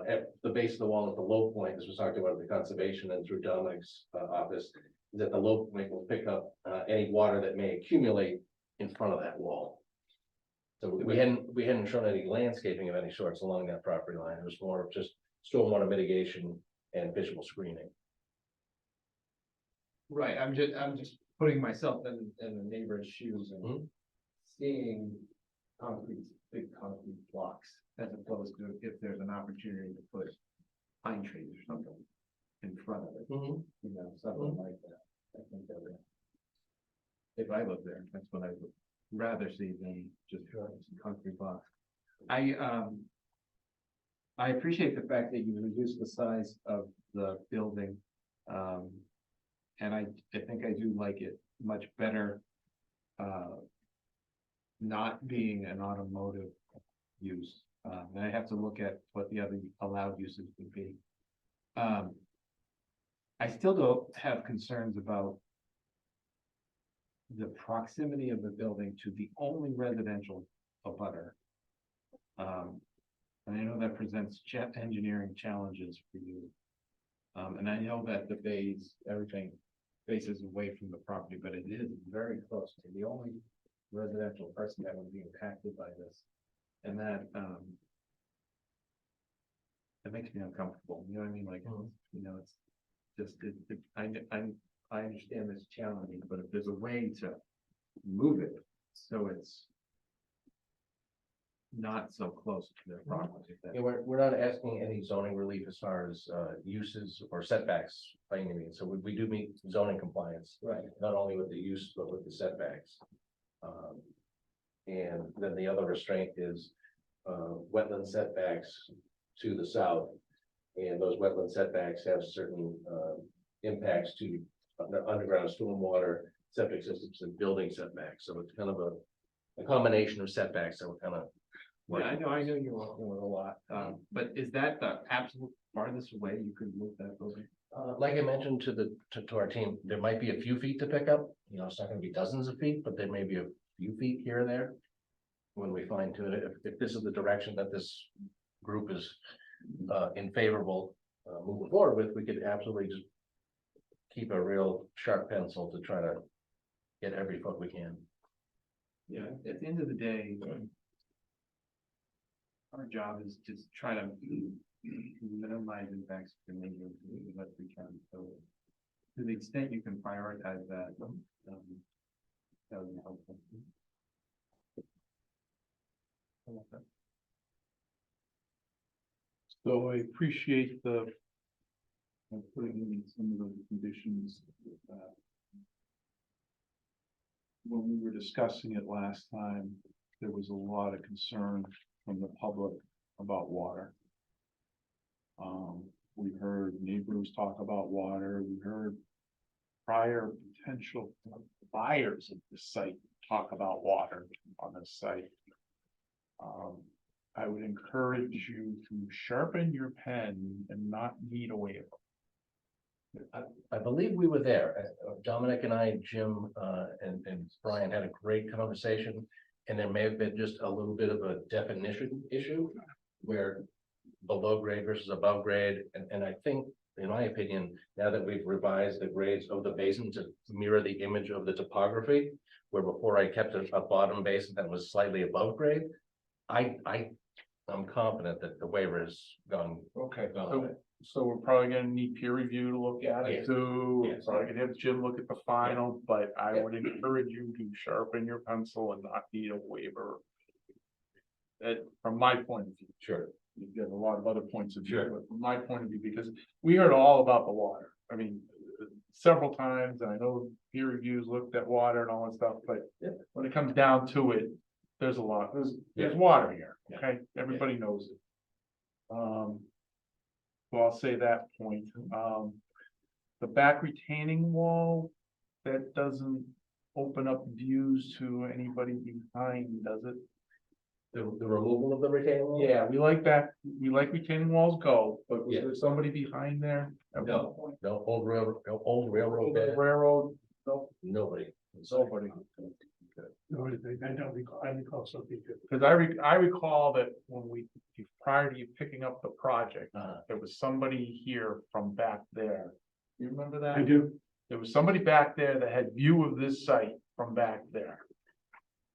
at the base of the wall at the low point, this was talked about the conservation and through Dominic's office, that the low point will pick up any water that may accumulate in front of that wall. So we hadn't shown any landscaping of any sorts along that property line. It was more of just stormwater mitigation and visual screening. Right, I'm just putting myself in the neighbor's shoes and seeing concrete, big concrete blocks, as opposed to if there's an opportunity to put pine trees or something in front of it, you know, something like that. I think that would, if I lived there, that's what I would rather see than just some concrete blocks. I appreciate the fact that you reduced the size of the building. And I think I do like it much better, not being an automotive use. And I have to look at what the other allowed uses would be. I still don't have concerns about the proximity of the building to the only residential abutter. And I know that presents engineering challenges for you. And I know that the bays, everything faces away from the property, but it is very close to the only residential person that would be impacted by this. And that, that makes me uncomfortable, you know what I mean? Like, you know, it's just, I understand this challenging, but if there's a way to move it, so it's not so close to their property. Yeah, we're not asking any zoning relief as far as uses or setbacks by any means. So we do meet zoning compliance. Right. Not only with the use, but with the setbacks. And then the other restraint is wetland setbacks to the south. And those wetland setbacks have certain impacts to underground stormwater, septic systems, and building setbacks. So it's kind of a combination of setbacks that we're kind of. Yeah, I know you're working with a lot, but is that the absolute farthest away you could move that building? Like I mentioned to our team, there might be a few feet to pick up. You know, it's not gonna be dozens of feet, but there may be a few feet here and there. When we fine tune it, if this is the direction that this group is in favorable moving forward with, we could absolutely just keep a real sharp pencil to try to get every foot we can. Yeah, at the end of the day, our job is to try to minimize impacts to neighbors as best we can. So to the extent you can prioritize that, that would be helpful. So I appreciate the putting in some of those conditions. When we were discussing it last time, there was a lot of concern from the public about water. We heard neighbors talk about water. We heard prior potential buyers of the site talk about water on the site. I would encourage you to sharpen your pen and not need a waiver. I believe we were there. Dominic and I, Jim, and Brian had a great conversation. And there may have been just a little bit of a definition issue where below grade versus above grade. And I think, in my opinion, now that we've revised the grades of the basin to mirror the image of the topography, where before I kept a bottom basin that was slightly above grade, I'm confident that the waiver has gone. Okay, so we're probably gonna need peer review to look at it Yes. too. Yes. Probably gonna have Jim look at the final, but I would encourage you to sharpen your pencil and not need a waiver. That, from my point of view. Sure. You've got a lot of other points of view, Sure. but from my point of view, because we heard all about the water. I mean, several times, and I know peer reviews looked at water and all that stuff, but when it comes down to it, there's a lot, there's water here, okay? Everybody knows it. So I'll say that point. The back retaining wall, that doesn't open up views to anybody behind, does it? The removal of the retaining wall? Yeah, we like that, we like retaining walls go, but was Yeah. there somebody behind there? at one point? No, old railroad bed. Railroad, no, Nobody. nobody. No, I don't recall, I recall something too. Because I recall that when prior to you picking up the project, there was somebody here from back there. You remember that? I do. There was somebody back there that had view of this site from back there.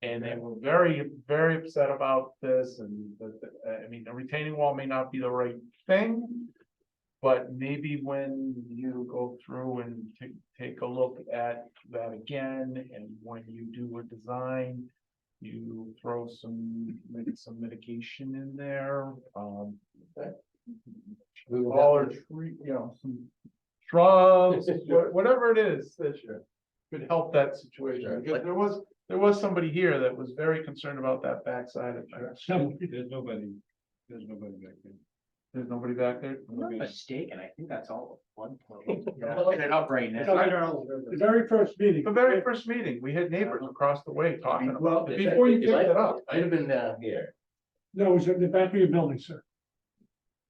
And they were very, very upset about this, and I mean, the retaining wall may not be the right thing. But maybe when you go through and take a look at that again, and when you do a design, You throw maybe some mitigation in there, taller tree, some shrubs, whatever it is that could help that situation. Because there was somebody here that was very concerned about that backside of the There's nobody back there. There's nobody back there? If I'm not mistaken, I think that's all floodplain. I'm looking it up right now. The very first meeting. The very first meeting, we had neighbors across the way talking about it If before you I- picked it up. I'd have been down here. No, it was at the back of your building, sir.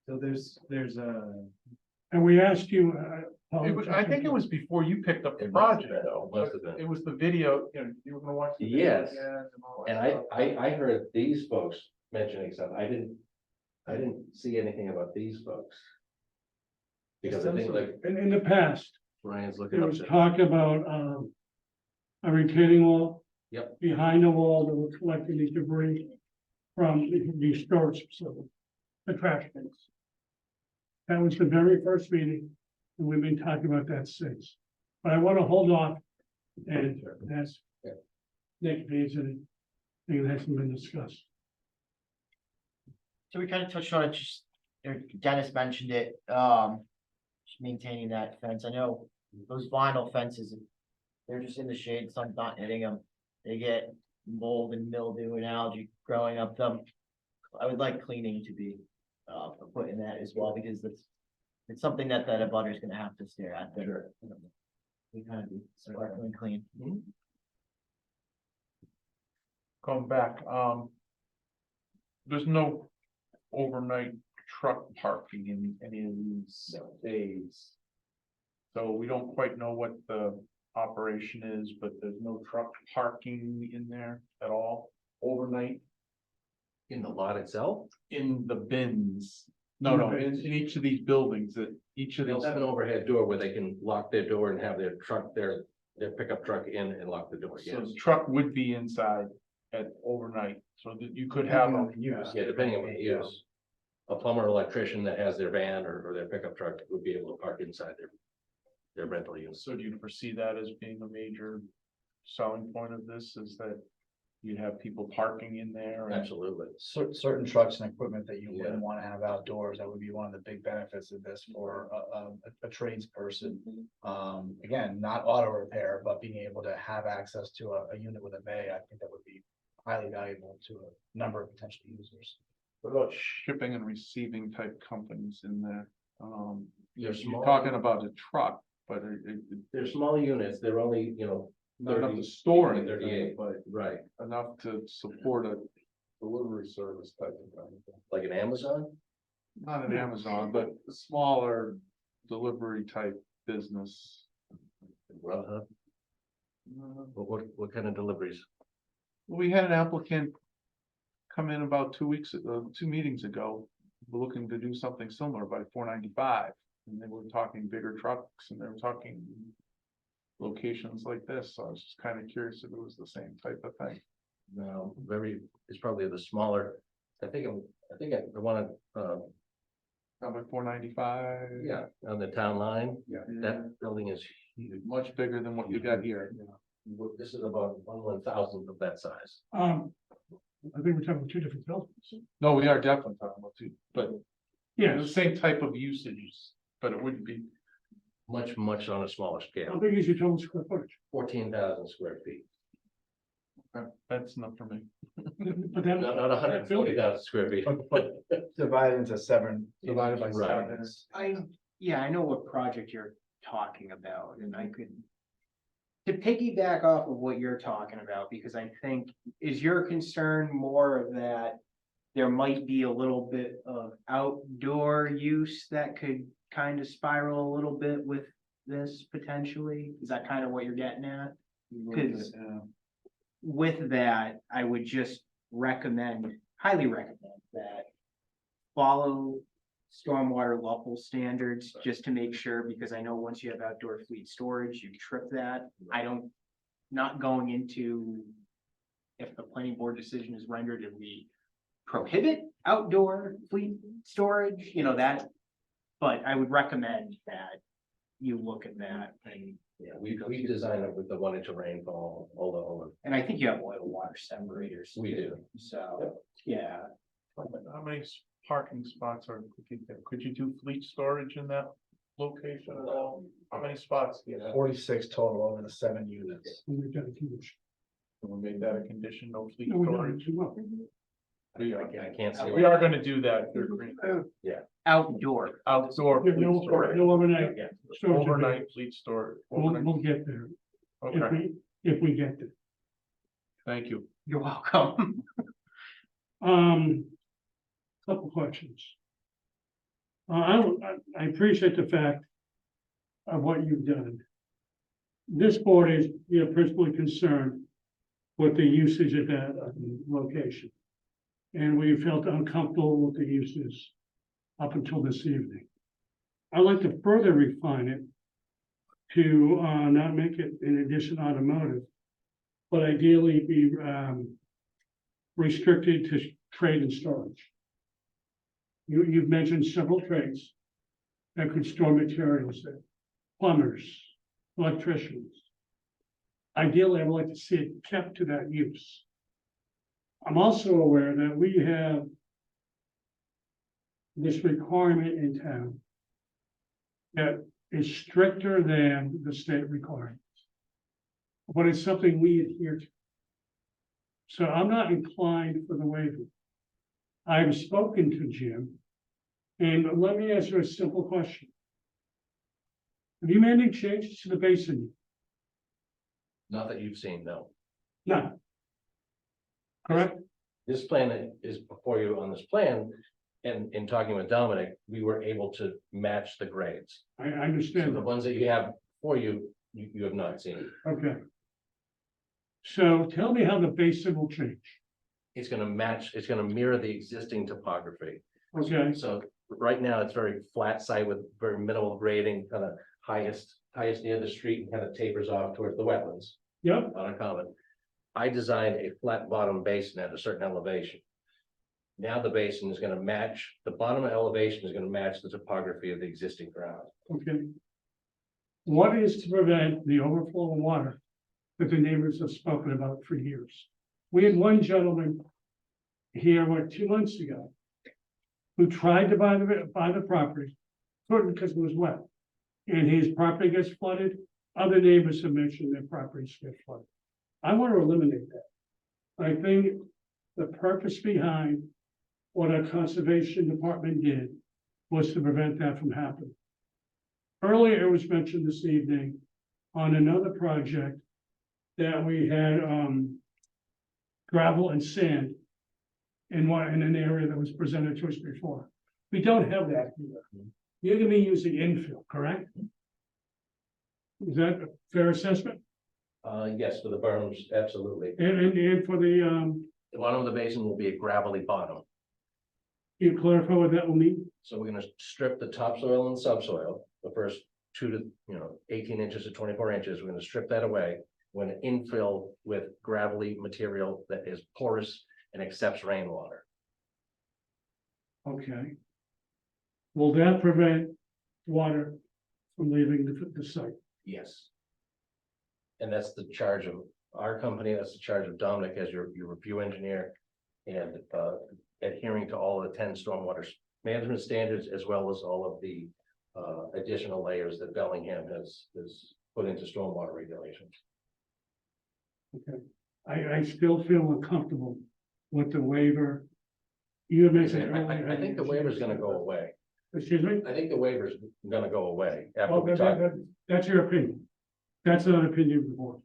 So there's a. And we asked you, I think it was before you picked up the It must have project been, though. must have been. It was the video, you were gonna watch. The video Yes. again and all that And stuff. I heard these folks mentioning stuff. I didn't see anything about these folks. Because I think like in the past, Ryan's looking there up. was talk about, a retaining wall. Yep. Behind the wall that was collecting the debris from the storage facility, the trash bins. That was the very first meeting, and we've been talking about that since. But I want to hold off and ask Nick if there's anything that hasn't been discussed. So we kind of touched on it, just, Dennis mentioned it, just maintaining that fence. I know those vinyl fences, they're just in the shade, sun's not hitting them. They get mold and mildew and algae growing up them. I would like cleaning to be, put in that as well, because it's something that a abutter is gonna have to stare at. Sure. We kind of be sparkling clean. Going back, there's no overnight truck parking in any of these days. So we don't quite know what the operation is, but there's no truck parking in there at all overnight. In the lot itself? In the bins. No, in each of these buildings, that each of They'll these. have an overhead door where they can lock their door and have their truck, their pickup truck in and lock the door, So yes. the truck would be inside at overnight, so that you could have. Yeah, depending on what you use. A plumber, or electrician that has their van or their pickup truck would be able to park inside their rental unit. So do you foresee that as being a major selling point of this, is that you have people parking in there? Absolutely. Certain trucks and equipment that you wouldn't want to have outdoors, that would be one of the big benefits of this for a tradesperson. Again, not auto repair, but being able to have access to a unit with a bay, I think that would be highly valuable to a number of potential users. What about shipping and receiving type companies in there? They're You're small. talking about a truck, but They're small units, they're only, not enough 30, to store 30, anything, 38, but right, enough to support a delivery service type of thing. like an Amazon? Not an Amazon, but a smaller delivery type business. Grubhub? What kind of deliveries? We had an applicant come in about 2 meetings ago, looking to do something similar by 495. And they were talking bigger trucks and they were talking locations like this. So I was just kind of curious if it was the same type of thing. No, it's probably the smaller, I think the one, Number 495. yeah, on the town line. Yeah. That building is huge. Much bigger than what you got here. This is about 1/1000th of that size. I think we're talking about two different buildings. No, we are definitely talking about two, but Yeah, the same type of usages, but it wouldn't be. Much on a smaller how scale, big is your total square footage? 14,000 square feet. That's enough for me. But that. Not 140,000 square feet. Divided into seven. Divided by Right. seven. I know what project you're talking about, and I could. To piggyback off of what you're talking about, because I think, is your concern more of that there might be a little bit of outdoor use that could kind of spiral a little bit with this potentially? Is that kind of what you're getting at? Because with that, I would just highly recommend that follow stormwater level standards, just to make sure, because I know once you have outdoor fleet storage, you trip that. Not going into if the planning board decision is rendered and we prohibit outdoor fleet storage, that. But I would recommend that you look at that and Yeah, we designed it with the 1 inch of rainfall, all the. And I think you have oil water separators. We do. So, yeah. How many parking spots are, could you do fleet storage in that location at all? How many spots do you have? 46 total over the 7 units. We've got a huge. We'll make that a condition, no fleet No, we don't, storage. we won't. I can't see. We are gonna do that. Outdoor. Outdoor Yeah, fleet no, storage. no overnight. Yeah. storage. Overnight fleet storage. We'll Overnight. get there. Okay, If we get there. thank you. You're welcome. Couple questions. I appreciate the fact of what you've done. This board is, principally concerned with the usage at that location. And we felt uncomfortable with the uses up until this evening. I'd like to further refine it to not make it in addition automotive, but ideally be restricted to trade and storage. You've mentioned several trades that could store materials there, plumbers, electricians. Ideally, I would like to see it kept to that use. I'm also aware that we have this requirement in town that is stricter than the state requirements. But it's something we adhere to. So I'm not inclined for the waiver. I've spoken to Jim, and let me ask you a simple question. Have you made any changes to the basin? Not that you've seen, no. No. Correct? This plan is before you on this plan, and in talking with Dominic, we were able to match the grades. I So understand the that. ones that you have for you, you have not seen. Okay. So tell me how the basin will change. It's gonna match, it's gonna mirror the existing topography. Okay, So right now, it's very flat site with very minimal grading, kind of highest near the street and kind of tapers off towards the wetlands yep, on a common. I designed a flat bottom basin at a certain elevation. Now the basin is gonna match, the bottom elevation is gonna match the topography of the existing ground. okay. What is to prevent the overflow of water that the neighbors have spoken about for years? We had one gentleman here, 2 months ago, who tried to buy the property, couldn't because it was wet. And his property gets flooded, other neighbors have mentioned their properties get flooded. I want to eliminate that. I think the purpose behind what our conservation department did was to prevent that from happening. Earlier, it was mentioned this evening on another project that we had, gravel and sand in an area that was presented to us before. We don't have that here. You're gonna be using infill, correct? Is that a fair assessment? Yes, for the berms, absolutely. And for the, The bottom of the basin will be a gravelly bottom. you clarify what that will mean? So we're gonna strip the topsoil and subsoil, the first 18 inches to 24 inches, we're gonna strip that away. We're gonna infill with gravelly material that is porous and accepts rainwater. Okay. Will that prevent water from leaving the site? Yes. And that's the charge of our company, that's the charge of Dominic as your review engineer. And adhering to all of the 10 stormwater management standards, as well as all of the additional layers that Bellingham has put into stormwater regulations. Okay. I still feel uncomfortable with the waiver. You mentioned. I think the waiver is gonna go away. Excuse me? I think the waiver is gonna go away after Well, we talk. that's your opinion. That's not an opinion of the board.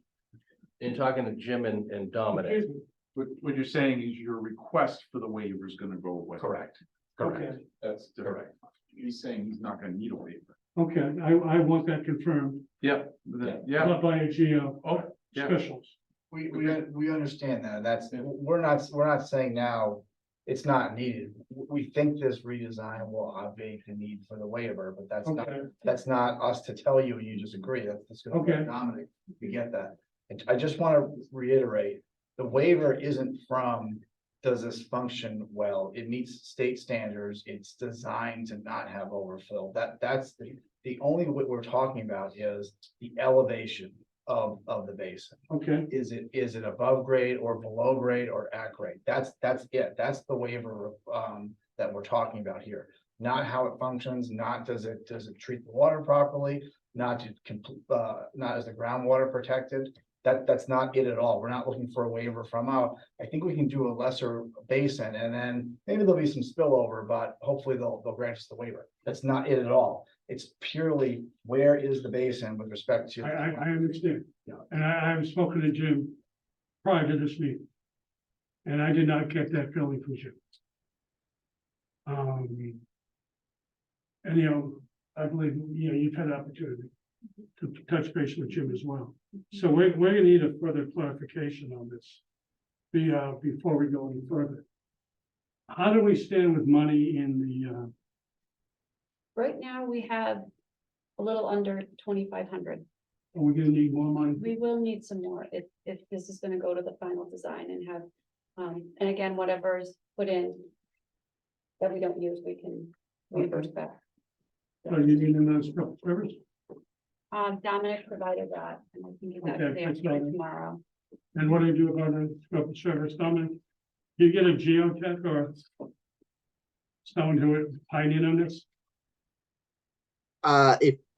In talking to Jim and Dominic, What you're saying is your request for the waiver is gonna go away. correct, Okay. correct. That's correct. He's saying he's not gonna need a waiver. Okay, I want that confirmed. Yep, yeah. Not by a geo yeah. specials. We understand that. We're not saying now it's not needed. We think this redesign will obviate the need for the waiver, but that's not us to tell you and you just agree. That's gonna be Okay. Dominic. We get that. I just want to reiterate, the waiver isn't from, does this function well? It meets state standards. It's designed to not have overfill. That's The only what we're talking about is the elevation of the basin. Okay, Is it above grade or below grade or at grade? That's it. That's the waiver, that we're talking about here. Not how it functions, not does it treat the water properly, not is the groundwater protected? That's not it at all. We're not looking for a waiver from I think we can do a lesser basin and then maybe there'll be some spillover, but hopefully they'll grant us the waiver. That's not it at all. It's purely where is the basin with respect to. I understand. Yeah. And I've spoken to Jim prior to this meeting. And I did not get that feeling from Jim. And I believe, you've had an opportunity to touch base with Jim as well. So we're gonna need a further clarification on this. Before we go any further. How do we stand with money in the, Right now, we have a little under 2,500. are we gonna need more money? We will need some more if this is gonna go to the final design and have, and again, whatever is put in that we don't use, we can reimburse back. So you need another scope of service? Dominic provided that, and I can get that Okay, to the that's engineer fine. tomorrow. And what do you do about the scope of service, Dominic? Do you get a geotech or someone who is pioneering on this?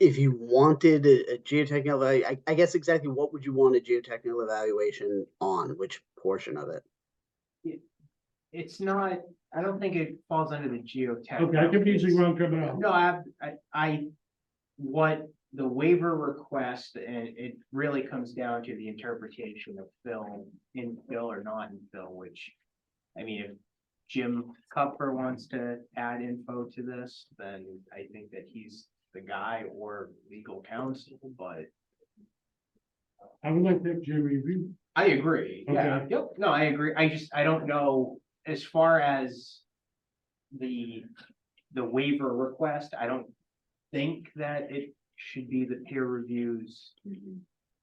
If you wanted a geotechnical, I guess exactly what would you want a geotechnical evaluation on? Which portion of it? It's not, I don't think it falls under the geotech. Okay, I could be using wrong terminology. No, what the waiver request, and it really comes down to the interpretation of infill or not infill, which, I mean, if Jim Cupfer wants to add info to this, then I think that he's the guy or legal counsel, but. I would like to have Jim review. I agree, yeah, Okay. yep, no, I agree, I don't know, as far as the waiver request, I don't think that it should be the peer reviews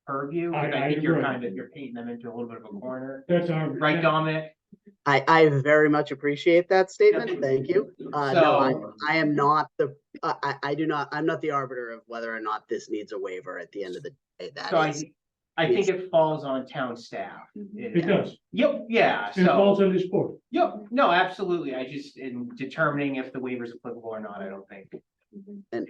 purview, I I think you're agree. you're painting them into a little bit of a corner, That's our. right, Dominic? I very much appreciate that statement. Thank you. No, I am not I'm not the arbiter of whether or not this needs a waiver at the end of the day. So I think it falls on town staff. It does. Yep, yeah, It falls so, on this board. yep, no, absolutely, I just, in determining if the waiver is applicable or not, I don't think. And-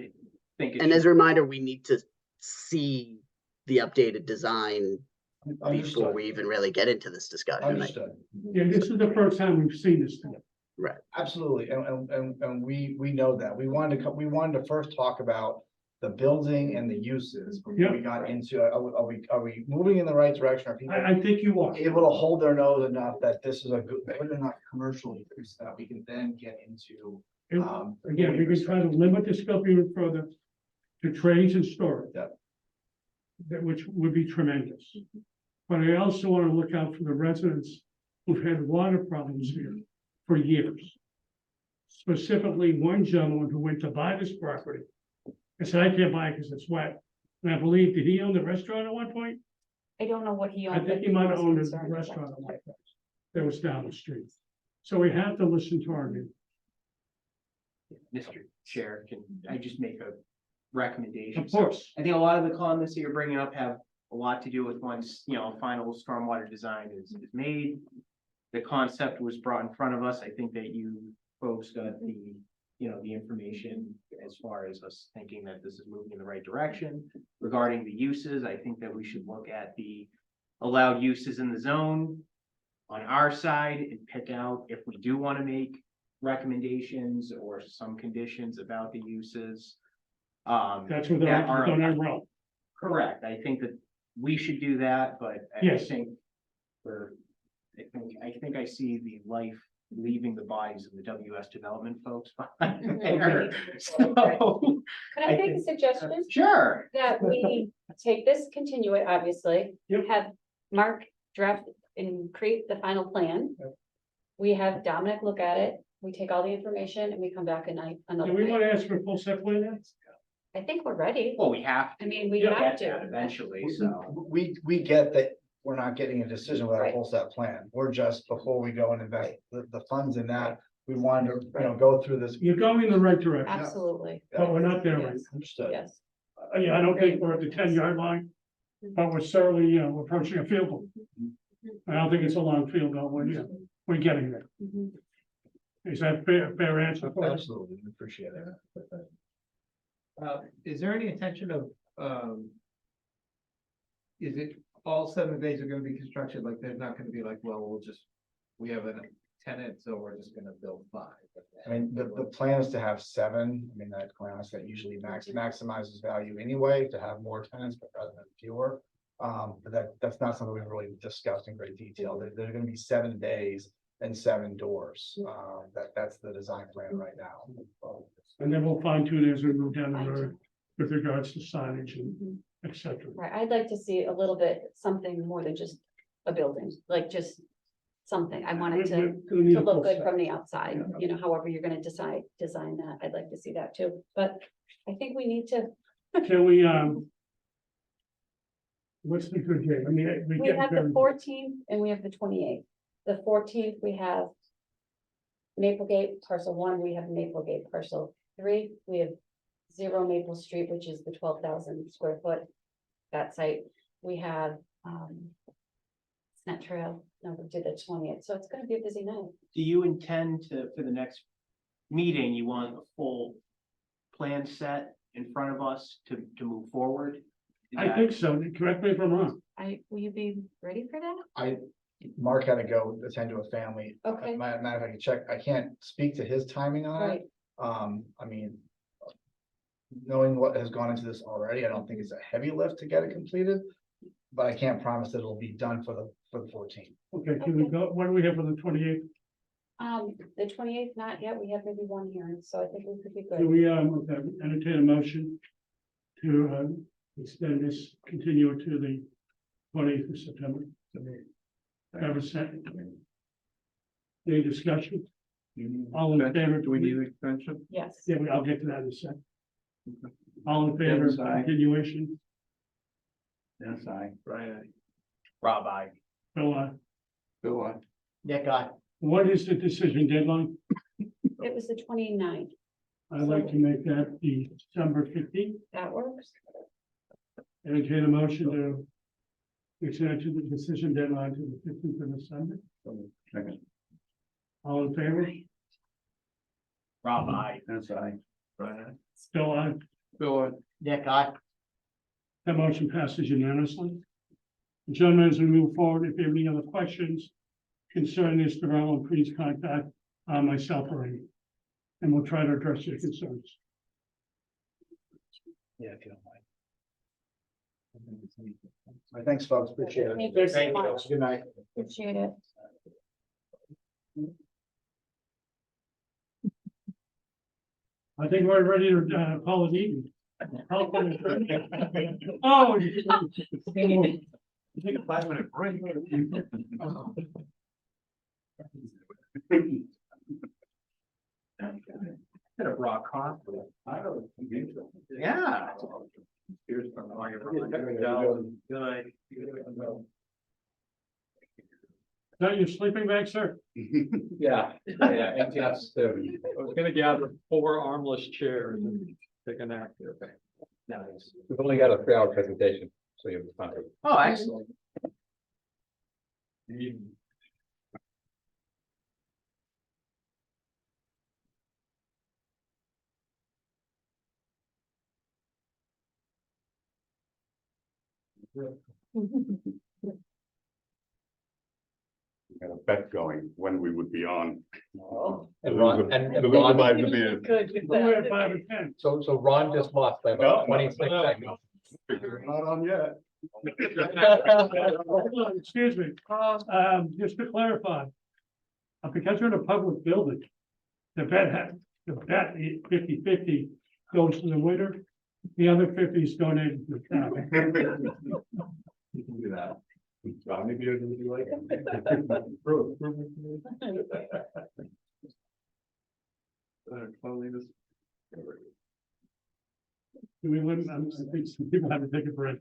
Think it And as should. a reminder, we need to see the updated design before Understood. we even really get into this discussion. Understood. Yeah, this is the first time we've seen this thing. Right. Absolutely, and we know that. We wanted to first talk about the building and the uses before we got into, are we moving in the right direction? Are people I think you are. able to hold their nose enough that this is a good enough commercial use that we can then get into? Again, we can try to limit the scope even further to trains and storage. Yeah. That which would be tremendous. But I also want to look out for the residents who've had water problems here for years. Specifically, one gentleman who went to buy this property and said, I can't buy it because it's wet. And I believe, did he own the restaurant at one point? I don't know what he I owned. think but he might have was owned a concerned about restaurant at that. one point that was down the street. So we have to listen to our neighbors. Mr. Chair, can I just make a recommendation? Of course. I think a lot of the comments that you're bringing up have a lot to do with once, final stormwater design is made. The concept was brought in front of us. I think that you folks got the, the information as far as us thinking that this is moving in the right direction. Regarding the uses, I think that we should look at the allowed uses in the zone on our side and pick out if we do want to make recommendations or some conditions about the uses. That's what that are on our route. correct. I think that we should do that, but I Yes. think I think I see the life leaving the bodies of the WS development folks behind there. So, Could I I make a think- suggestion? Sure. That we take this, continue it, obviously, Yep. have Mark draft and create the final plan. We have Dominic look at it, we take all the information and we come back another Do we want night. to ask for a full set plan then? I think we're ready. Well, we have I mean, we to have get that to. eventually, so. We get that we're not getting a decision without a Right. full set plan. We're just, before we go and invest the funds in that, we wanted to, go through this. You're going in the right direction, Absolutely. but we're not there right. Yes. Understood. Yes. Yeah, I don't think we're at the 10-yard line, but we're certainly, approaching a field goal. I don't think it's a long field goal, we're getting there. Mhm. Is that fair answer? for you? Absolutely, we appreciate it. Is there any intention of, is it all 7 days are gonna be construction, like, there's not gonna be like, well, we have a tenant, so we're just gonna build 5. I mean, the plan is to have 7. I mean, that class that usually maximizes value anyway, to have more tenants, but rather than fewer. But that's not something we've really discussed in great detail. There are gonna be 7 days and 7 doors. That's the design plan right now. And then we'll fine tune as we move down the road with regards to signage and et cetera. Right, I'd like to see a little bit, something more than just a building, like just something. I want it to look good from the outside, however you're gonna design that. I'd like to see that too, but I think we need to, Can we, what's the good date? I mean, we have the 14th and we have the 28th. The 14th, we have Maplegate parcel 1, we have Maplegate parcel 3, we have 0 Maple Street, which is the 12,000 square foot, that site. We have, Snett Trail, no, we did the 20th, so it's gonna be a busy night. Do you intend to, for the next meeting, you want a full plan set in front of us to move forward? I think so, correct me if I'm wrong. Will you be ready for that? Mark had to go attend to a family. Okay. Matter of fact, I can check, I can't speak to his timing on Right. it. I mean, knowing what has gone into this already, I don't think it's a heavy lift to get it completed. But I can't promise that it'll be done for the 14th. Okay, can we go, what do we have for the 28th? The 28th, not yet, we have maybe one hearing, so I think we could be Do good. we, entertain a motion to, extend this, continue it to the 20th of September? Have a second. Any discussion? All in favor? Do we need an extension? Yes. Yeah, I'll get to that in a second. All in favor of Yes, aye. continuation? Yes, Brian, Rob, I. Bill, Bill, Nick, I. what is the decision deadline? It was the 29th, I'd like to make that the December 15th. that works? Entertain a motion to extend to the decision deadline to the 15th of December. second. All in favor? Rob, I. Yes, Brian, Bill, Bill, Nick, I. that motion passes unanimously. Gentlemen, as we move forward, if you have any other questions concerning this development, please contact myself or Amy, and we'll try to address your concerns. Yeah, if you don't mind. All right, thanks, folks. Appreciate it. Thank you so Thank you. much. Good night. Appreciate it. I think we're ready to call it evening. Oh. take a 5-minute break. Had a raw coffee. Yeah. Here's from Is that your sleeping bag, sir? Yeah, and yes, I was gonna gather 4 armless chairs and take a nap there. Nice. We've only got a 3-hour presentation, so you have time. Oh, excellent. Got a bet going when we would be on. And Ron, and The Ron- loser buys the beer. We're at 5 and 10. So Ron just lost by about 26 seconds. Not on yet. Hold on, excuse me, just to clarify. Because we're in a public building, the bet 50-50 goes to the winner, the other 50 is donated to the town. You can do that. How many beers would you like? Cleanliness. Do we limit, I think some people have to take a break.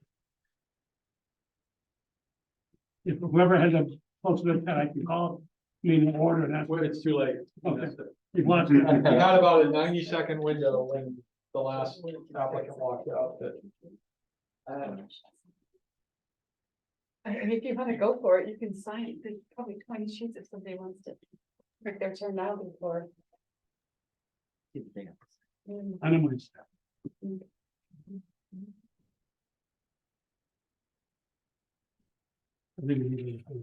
If whoever has a close to the 10, I can call, meeting order, and that's. When it's too late. Okay. He wants We to. had about a 90-second window when the last applicant walked out that. And if you wanna go for it, you can sign it, there's probably 20 sheets if somebody wants to pick their turn now before. I don't want to. I think we need to-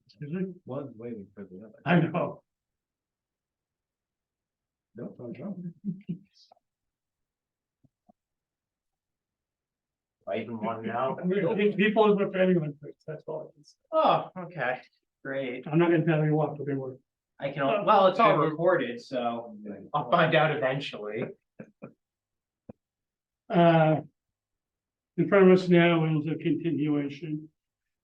Excuse me? One's waiting for the other. I know. No, I'm wrong. I even want to know. People are anyone, that's all. I can say. Oh, okay, great. I'm not gonna tell you what, but they were. I can, well, it's all recorded, so I'll find out eventually. In front of us now is a continuation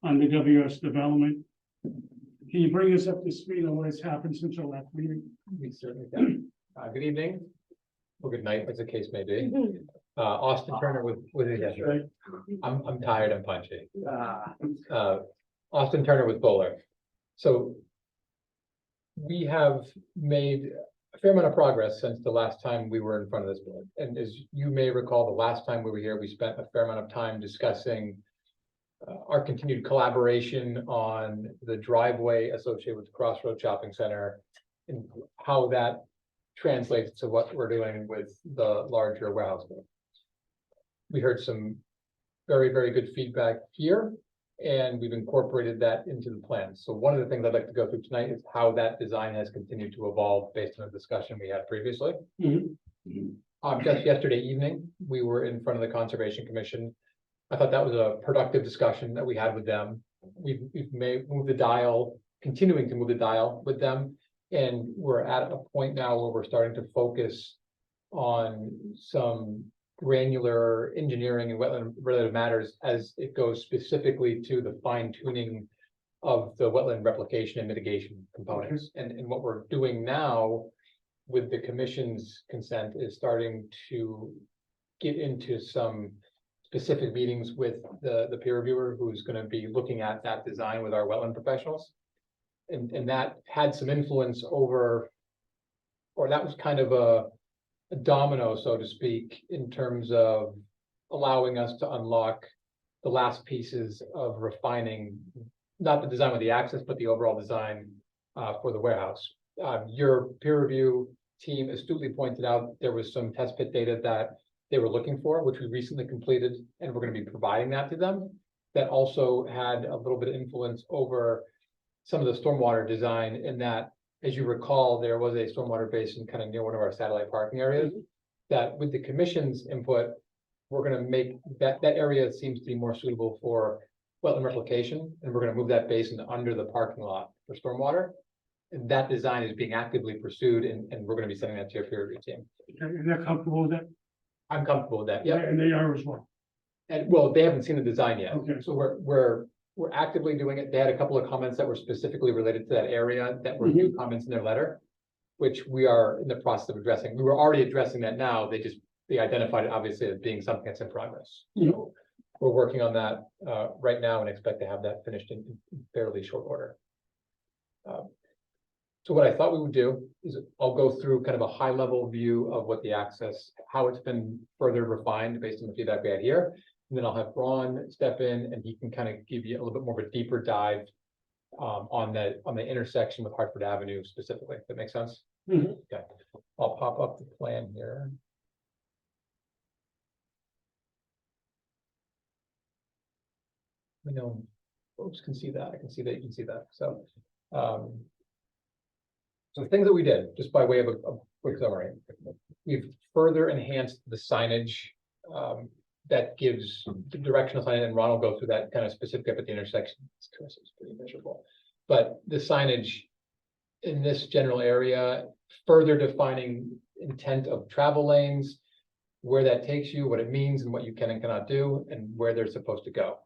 on the WS development. Can you bring us up to speed on what has happened since our last meeting? We certainly can. Good evening, or good night, as the case may be. Austin Turner with I'm tired, I'm punchy. Austin Turner with Bowler. So we have made a fair amount of progress since the last time we were in front of this board. And as you may recall, the last time we were here, we spent a fair amount of time discussing our continued collaboration on the driveway associated with the Crossroad Shopping Center and how that translates to what we're doing with the larger warehouse. We heard some very, very good feedback here, and we've incorporated that into the plan. So one of the things I'd like to go through tonight is how that design has continued to evolve based on the discussion we had previously. Just yesterday evening, we were in front of the Conservation Commission. I thought that was a productive discussion that we had with them. We've moved the dial, continuing to move the dial with them. And we're at a point now where we're starting to focus on some granular engineering and wetland related matters as it goes specifically to the fine tuning of the wetland replication and mitigation components. And what we're doing now with the commission's consent is starting to get into some specific meetings with the peer reviewer who's going to be looking at that design with our wetland professionals. And that had some influence over, or that was kind of a domino, so to speak, in terms of allowing us to unlock the last pieces of refining, not the design with the access, but the overall design for the warehouse. Your peer review team astutely pointed out there was some test pit data that they were looking for, which we recently completed, and we're going to be providing that to them. That also had a little bit of influence over some of the stormwater design in that, as you recall, there was a stormwater basin kind of near one of our satellite parking areas that with the commission's input, we're going to make that area seems to be more suitable for wetland replication. And we're going to move that basin under the parking lot for stormwater. And that design is being actively pursued and we're going to be sending that to your peer review team. And they're comfortable with that? I'm comfortable with that. Yeah. And they are as well. And well, they haven't seen the design yet. Okay. So we're actively doing it. They had a couple of comments that were specifically related to that area that were new comments in their letter, which we are in the process of addressing. We were already addressing that now. They identified it obviously as being something that's in progress. So we're working on that right now and expect to have that finished in fairly short order. So what I thought we would do is I'll go through kind of a high level view of what the access, how it's been further refined based on the feedback we had here. And then I'll have Ron step in and he can kind of give you a little bit more of a deeper dive on the intersection with Hartford Avenue specifically. That makes sense? Okay. I'll pop up the plan here. I know folks can see that. I can see that you can see that. So so things that we did, just by way of a quick summary, we've further enhanced the signage that gives the directional signage, and Ron will go through that kind of specific up at the intersection. It's pretty miserable. But the signage in this general area, further defining intent of travel lanes, where that takes you, what it means and what you can and cannot do, and where they're supposed to go.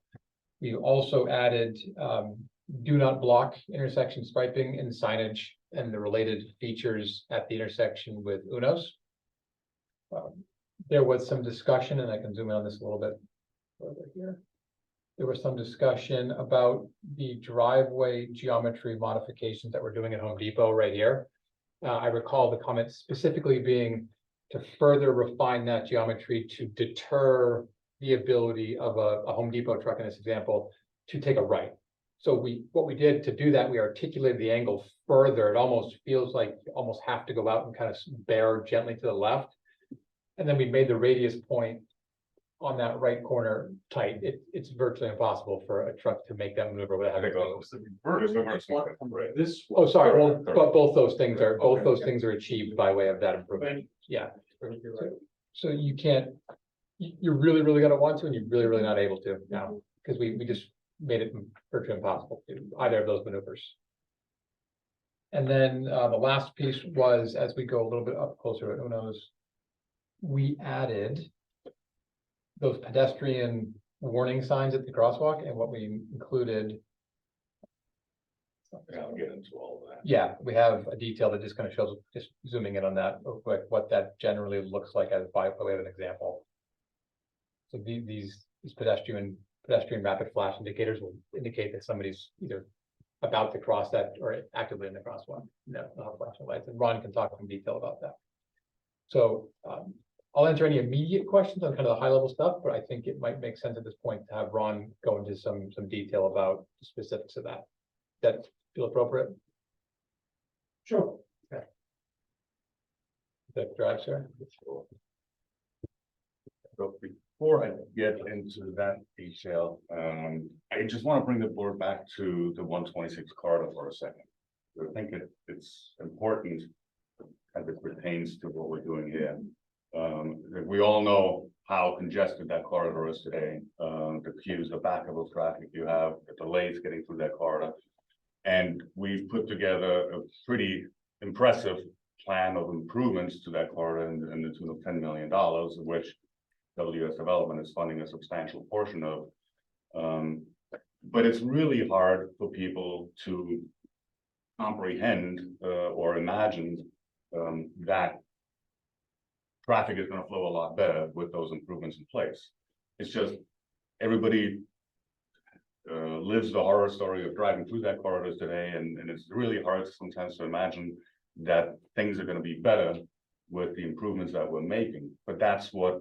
We also added do not block intersection striping and signage and the related features at the intersection with Uno's. There was some discussion, and I can zoom in on this a little bit further here. There was some discussion about the driveway geometry modifications that we're doing at Home Depot right here. I recall the comment specifically being to further refine that geometry to deter the ability of a Home Depot truck in this example to take a right. So what we did to do that, we articulated the angle further. It almost feels like you almost have to go out and kind of bear gently to the left. And then we made the radius point on that right corner tight. It's virtually impossible for a truck to make that maneuver without having to. This. Oh, sorry, well, but both those things are achieved by way of that improvement. Yeah. So you can't, you're really gonna want to, and you're really not able to now, because we just made it virtually impossible to do either of those maneuvers. And then the last piece was, as we go a little bit up closer to Uno's, we added those pedestrian warning signs at the crosswalk, and what we included. I'll get into all of that. Yeah, we have a detail that just kind of shows, just zooming in on that, like what that generally looks like as by way of an example. So these pedestrian rapid flash indicators will indicate that somebody's either about to cross that or actively in the crosswalk. No, not flashing lights, and Ron can talk in detail about that. So I'll answer any immediate questions on kind of the high level stuff, but I think it might make sense at this point to have Ron go into some detail about the specifics of that. That feel appropriate? Sure. Okay. That drive, sir? So before I get into that detail, I just want to bring the board back to the 126 corridor for a second. I think it's important as it pertains to what we're doing here. We all know how congested that corridor is today. The queues, the backup of traffic you have, the delays getting through that corridor. And we've put together a pretty impressive plan of improvements to that corridor in the tune of $10 million, of which WS Development is funding a substantial portion of. But it's really hard for people to comprehend or imagine that traffic is going to flow a lot better with those improvements in place. It's just everybody lives the horror story of driving through that corridor today, and it's really hard sometimes to imagine that things are going to be better with the improvements that we're making. But that's what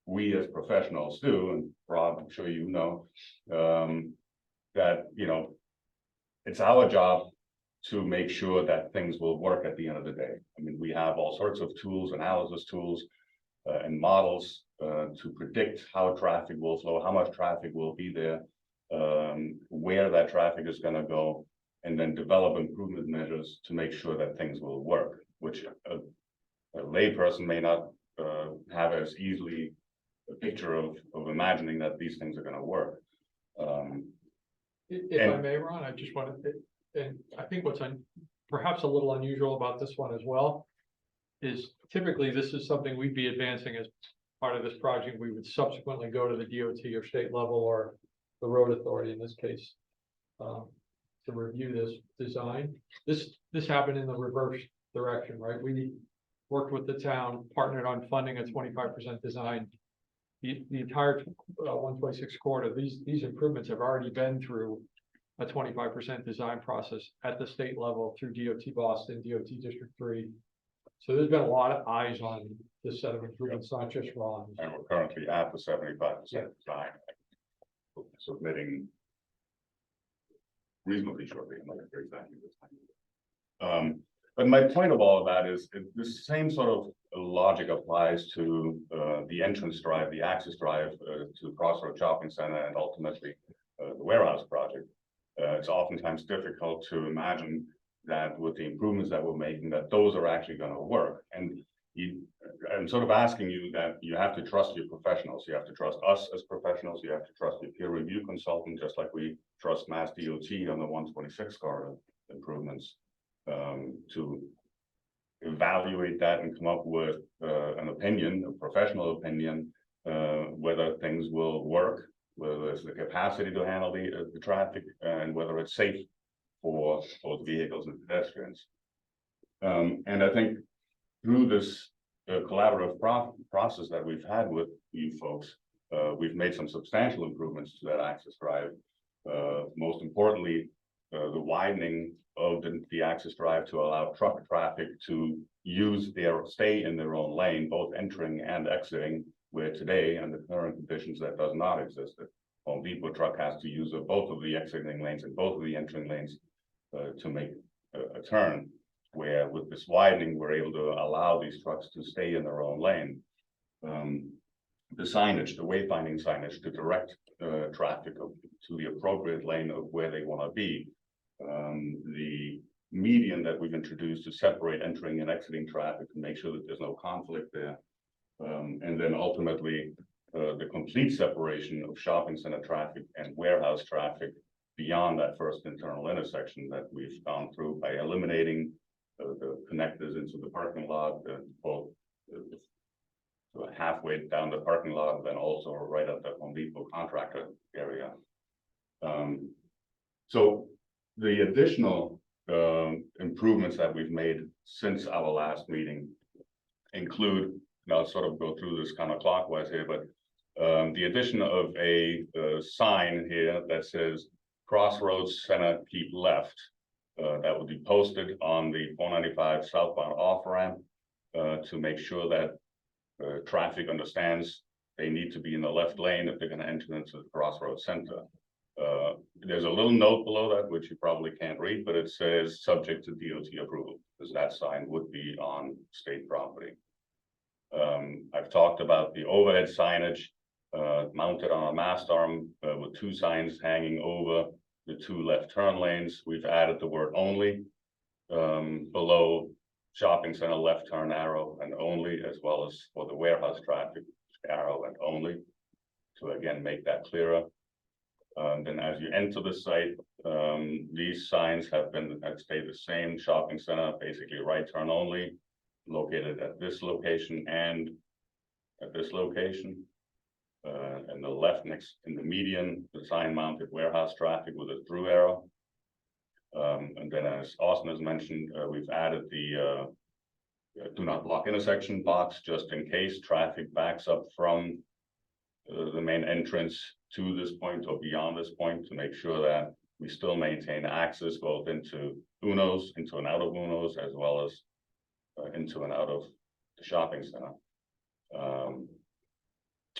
we as professionals do, and Rob, I'm sure you know, that, you know, it's our job to make sure that things will work at the end of the day. I mean, we have all sorts of tools, analysis tools, and models to predict how traffic will flow, how much traffic will be there, where that traffic is going to go, and then develop improvement measures to make sure that things will work, which a layperson may not have as easily a picture of imagining that these things are going to work. If I may, Ron, I just wanted to, and I think what's perhaps a little unusual about this one as well is typically this is something we'd be advancing as part of this project. We would subsequently go to the DOT or state level or the road authority in this case to review this design. This happened in the reverse direction, right? We worked with the town, partnered on funding a 25% design. The entire 126 corridor, these improvements have already been through a 25% design process at the state level through DOT Boston, DOT District 3. So there's been a lot of eyes on this set of improvements, not just Ron. And we're currently at the 75% design, submitting reasonably shortly. I'm not sure exactly this time. But my point of all of that is the same sort of logic applies to the entrance drive, the access drive to Crossroad Shopping Center, and ultimately the warehouse project. It's oftentimes difficult to imagine that with the improvements that we're making, that those are actually going to work. And I'm sort of asking you that you have to trust your professionals. You have to trust us as professionals. You have to trust your peer review consultant, just like we trust Mass DOT on the 126 corridor improvements to evaluate that and come up with an opinion, a professional opinion, whether things will work, whether there's the capacity to handle the traffic, and whether it's safe for both vehicles and pedestrians. And I think through this collaborative process that we've had with you folks, we've made some substantial improvements to that access drive. Most importantly, the widening of the access drive to allow truck traffic to stay in their own lane, both entering and exiting, where today, under current conditions, that does not exist. The Home Depot truck has to use both of the exiting lanes and both of the entering lanes to make a turn, where with this widening, we're able to allow these trucks to stay in their own lane. The signage, the wayfinding signage to direct traffic to the appropriate lane of where they want to be. The median that we've introduced to separate entering and exiting traffic to make sure that there's no conflict there. And then ultimately, the complete separation of shopping center traffic and warehouse traffic beyond that first internal intersection that we've gone through by eliminating the connectors into the parking lot, both halfway down the parking lot, and then also right at the Home Depot contractor area. So the additional improvements that we've made since our last meeting include, and I'll sort of go through this kind of clockwise here, but the addition of a sign here that says Crossroads Center, keep left. That will be posted on the 495 southbound off ramp to make sure that traffic understands they need to be in the left lane if they're going to enter into the Crossroads Center. There's a little note below that, which you probably can't read, but it says subject to DOT approval, because that sign would be on state property. I've talked about the overhead signage mounted on a mast arm with two signs hanging over the two left turn lanes. We've added the word only below shopping center left turn arrow and only, as well as for the warehouse traffic arrow and only, to again make that clearer. Then as you enter the site, these signs have stayed the same. Shopping center, basically right turn only, located at this location and at this location. And the left next in the median, the sign mounted warehouse traffic with a through arrow. And then as Austin has mentioned, we've added the do not block intersection box just in case traffic backs up from the main entrance to this point or beyond this point, to make sure that we still maintain access both into Uno's, into and out of Uno's, as well as into and out of the shopping center.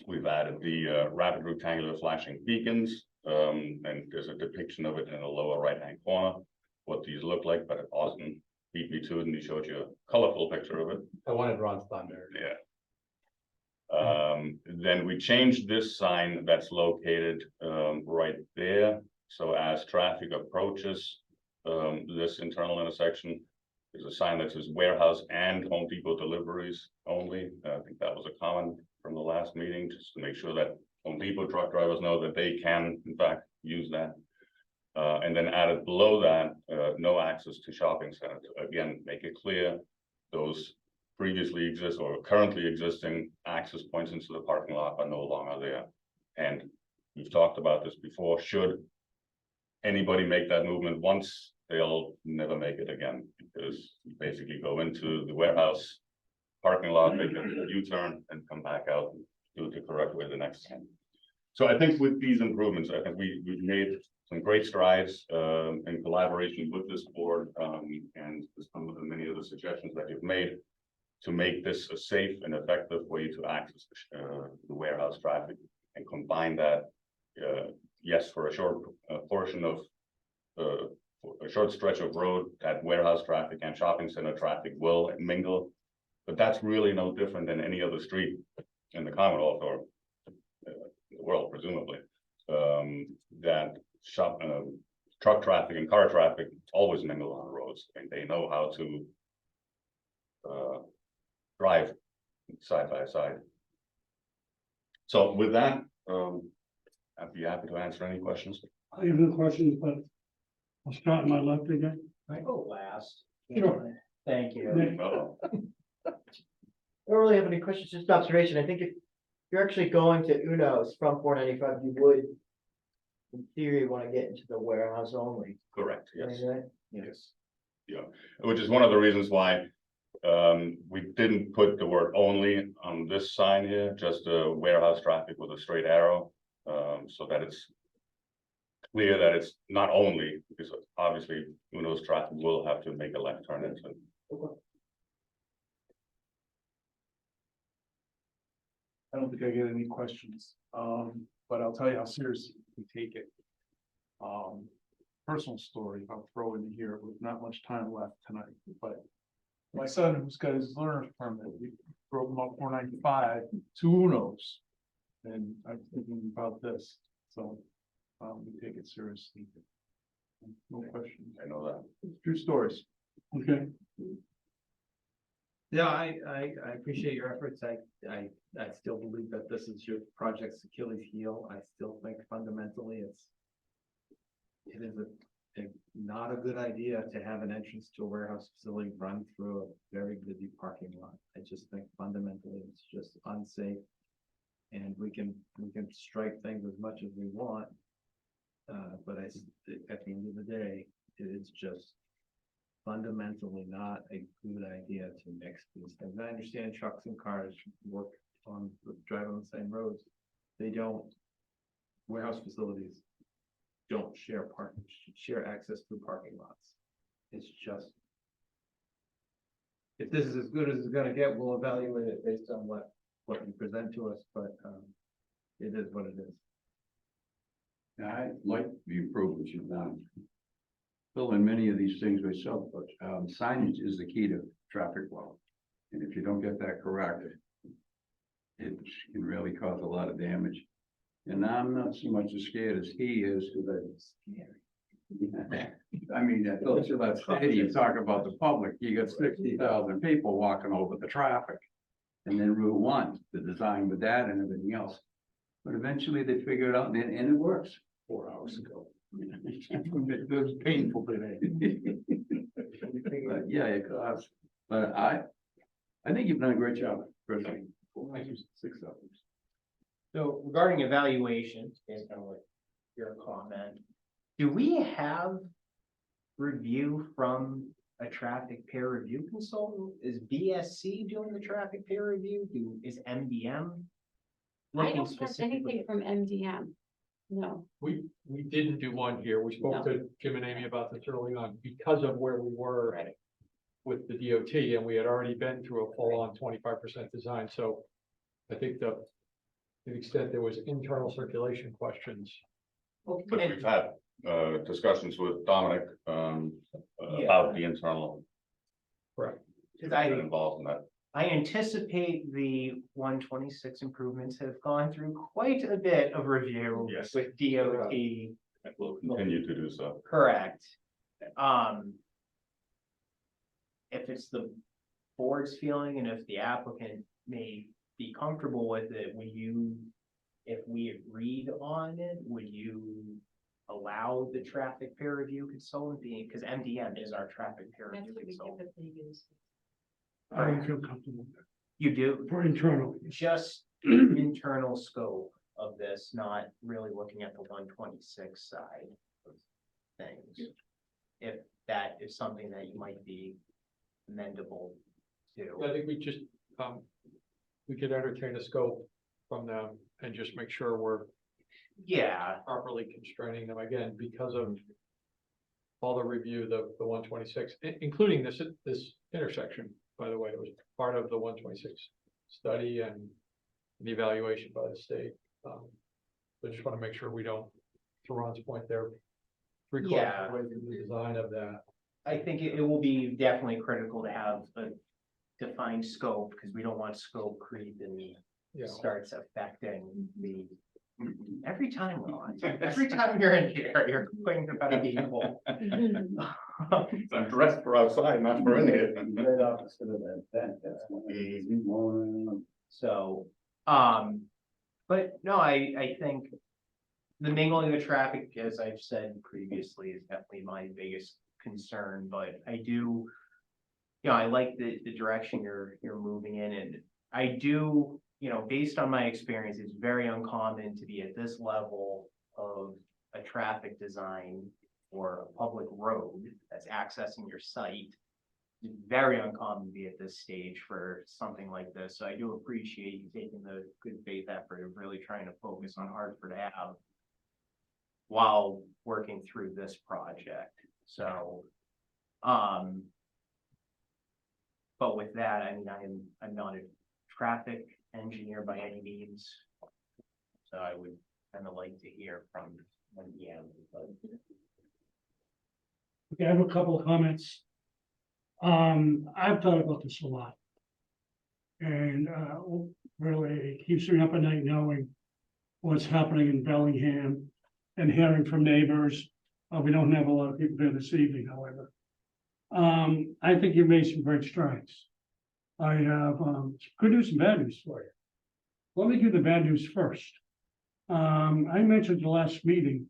We've added the rapid rectangular flashing beacons, and there's a depiction of it in the lower right-hand corner, what these look like, but Austin beat me to it and he showed you a colorful picture of it. I wanted Ron's thunder. Yeah. Then we changed this sign that's located right there. So as traffic approaches this internal intersection, there's a sign that says warehouse and Home Depot deliveries only. I think that was a comment from the last meeting, just to make sure that Home Depot truck drivers know that they can, in fact, use that. And then added below that, no access to shopping center. Again, make it clear those previously exist or currently existing access points into the parking lot are no longer there. And we've talked about this before. Should anybody make that movement once, they'll never make it again, because you basically go into the warehouse parking lot, make a U-turn and come back out and do it the correct way the next time. So I think with these improvements, I think we've made some great strides in collaboration with this board and some of the many of the suggestions that you've made to make this a safe and effective way to access the warehouse traffic, and combine that, yes, for a short portion of a short stretch of road, that warehouse traffic and shopping center traffic will mingle, but that's really no different than any other street in the Commonwealth or the world, presumably. That truck traffic and car traffic always mingle on the roads, and they know how to drive side by side. So with that, I'd be happy to answer any questions. I have no questions, but I'll start on my left again. I go last. Sure. Thank you. Uh-oh. I don't really have any questions, just observation. I think if you're actually going to Uno's from 495, you would, in theory, want to get into the warehouse only. Correct, yes. Right? Yes. Yeah, which is one of the reasons why we didn't put the word only on this sign here, just warehouse traffic with a straight arrow. So that it's clear that it's not only, because obviously Uno's traffic will have to make a left turn into. I don't think I get any questions, but I'll tell you how seriously we take it. Personal story I'll throw in here with not much time left tonight, but my son, who's got his learner's permit, we drove him up 495 to Uno's. And I'm thinking about this, so we take it seriously. No question. I know that. True stories. Okay, Yeah, I appreciate your efforts. I still believe that this is your project's Achilles heel. I still think fundamentally it is not a good idea to have an entrance to a warehouse facility run through a very busy parking lot. I just think fundamentally it's just unsafe. And we can strike things as much as we want. But at the end of the day, it is just fundamentally not a good idea to mix these things. I understand trucks and cars drive on the same roads. They don't, warehouse facilities don't share access to parking lots. It's just, if this is as good as it's gonna get, we'll evaluate it based on what you present to us, but it is what it is. Yeah, I like the improvements you've done. Bill, in many of these things myself, but signage is the key to traffic flow. And if you don't get that correct, it can really cause a lot of damage. And I'm not so much as scared as he is, because I mean, at Phillips Stadium, you talk about the public, you got 60,000 people walking over the traffic. And then Route 1, the design with that and everything else. But eventually they figure it out and it works 4 hours ago. It was painful today. But yeah, it costs. But I think you've done a great job, personally. 6 hours. So regarding evaluations, based on what your comment, do we have review from a traffic peer review consultant? Is BSC doing the traffic peer review? Is MDM? I looking don't have anything specifically? from MDM. No, We didn't do one here. We spoke to Jim and Amy about this early on because of where we were with the DOT, and we had already been through a full-on 25% design. So I think to the extent there was internal circulation questions. But we've had discussions with Dominic about the internal. Correct. Been involved in that. I anticipate the 126 improvements have gone through quite a bit of review Yes. with DOT. And will continue to do so. Correct. If it's the board's feeling and if the applicant may be comfortable with it, if we agreed on it, would you allow the traffic peer review consultant being, because MDM is our traffic peer that's review what we consultant? typically use. I don't feel comfortable with that. You do? For internal. Just internal scope of this, not really looking at the 126 side of things. If that is something that you might be amendable to. I think we just, we could entertain a scope from them and just make sure we're properly constraining them again because of all the review, the 126, including this intersection, by the way. It was part of the 126 study and the evaluation by the state. I just want to make sure we don't, to Ron's point there, Yeah. the design of that. I think it will be definitely critical to have a defined scope, because we don't want scope creep and starts affecting the. Every time, Ron, every time you're in here, you're complaining about people. I'm dressed for outside, not for in here. Right opposite of that. So, but no, I think the mingling of traffic, as I've said previously, is definitely my biggest concern, but I do, I like the direction you're moving in, and I do, based on my experience, it's very uncommon to be at this level of a traffic design for a public road that's accessing your site. It's very uncommon to be at this stage for something like this, so I do appreciate you taking the good faith effort of really trying to focus on Hartford Ave while working through this project, so, but with that, I mean, I'm not a traffic engineer by any means, so I would kind of like to hear from MDM. Okay, I have a couple of comments. I've thought about this a lot. And, really, it keeps me up at night knowing what's happening in Bellingham and hearing from neighbors. We don't have a lot of people here this evening, however. I think you made some great strides. I have, good news and bad news for you. Let me do the bad news first. I mentioned the last meeting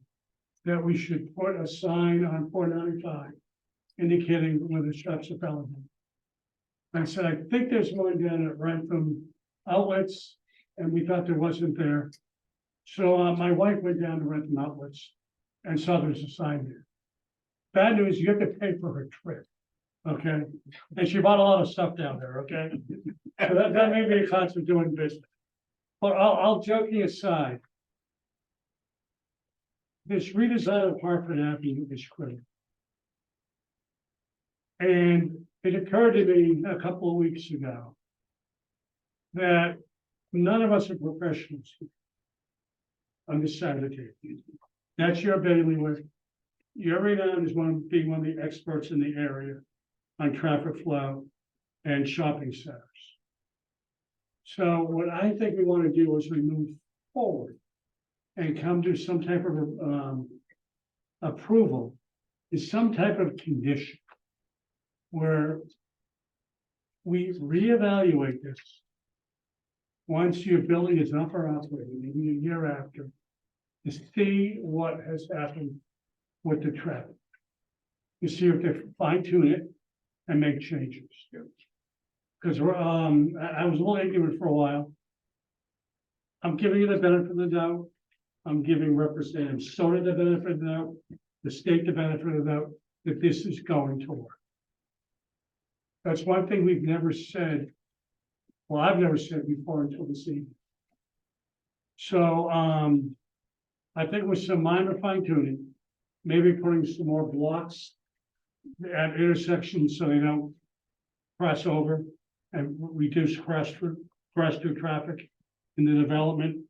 that we should put a sign on 495 indicating where the shops are Bellingham. I said, I think there's one down at Rentham Outlets, and we thought there wasn't there. So my wife went down to Rentham Outlets and saw there's a sign there. Bad news, you have to pay for her trip, okay? And she bought a lot of stuff down there, okay? So that may be a cost of doing business. But all joking aside, this redesign of Hartford Avenue is critical. And it occurred to me a couple of weeks ago that none of us are professionals on this side of the table. That's your bailiwick. You're renowned as being one of the experts in the area on traffic flow and shopping centers. So what I think we want to do is we move forward and come to some type of approval, is some type of condition where we reevaluate this once your building is up or operating, maybe a year after, to see what has happened with the traffic. You see if they fine tune it and make changes. Because I was a little ignorant for a while. I'm giving you the benefit of the doubt. I'm giving Representative Soda the benefit of the doubt, the state the benefit of the doubt, that this is going to work. That's one thing we've never said. Well, I've never said before until this evening. So I think with some minor fine tuning, maybe putting some more blocks at intersections so they don't cross over and reduce cross through traffic in the development.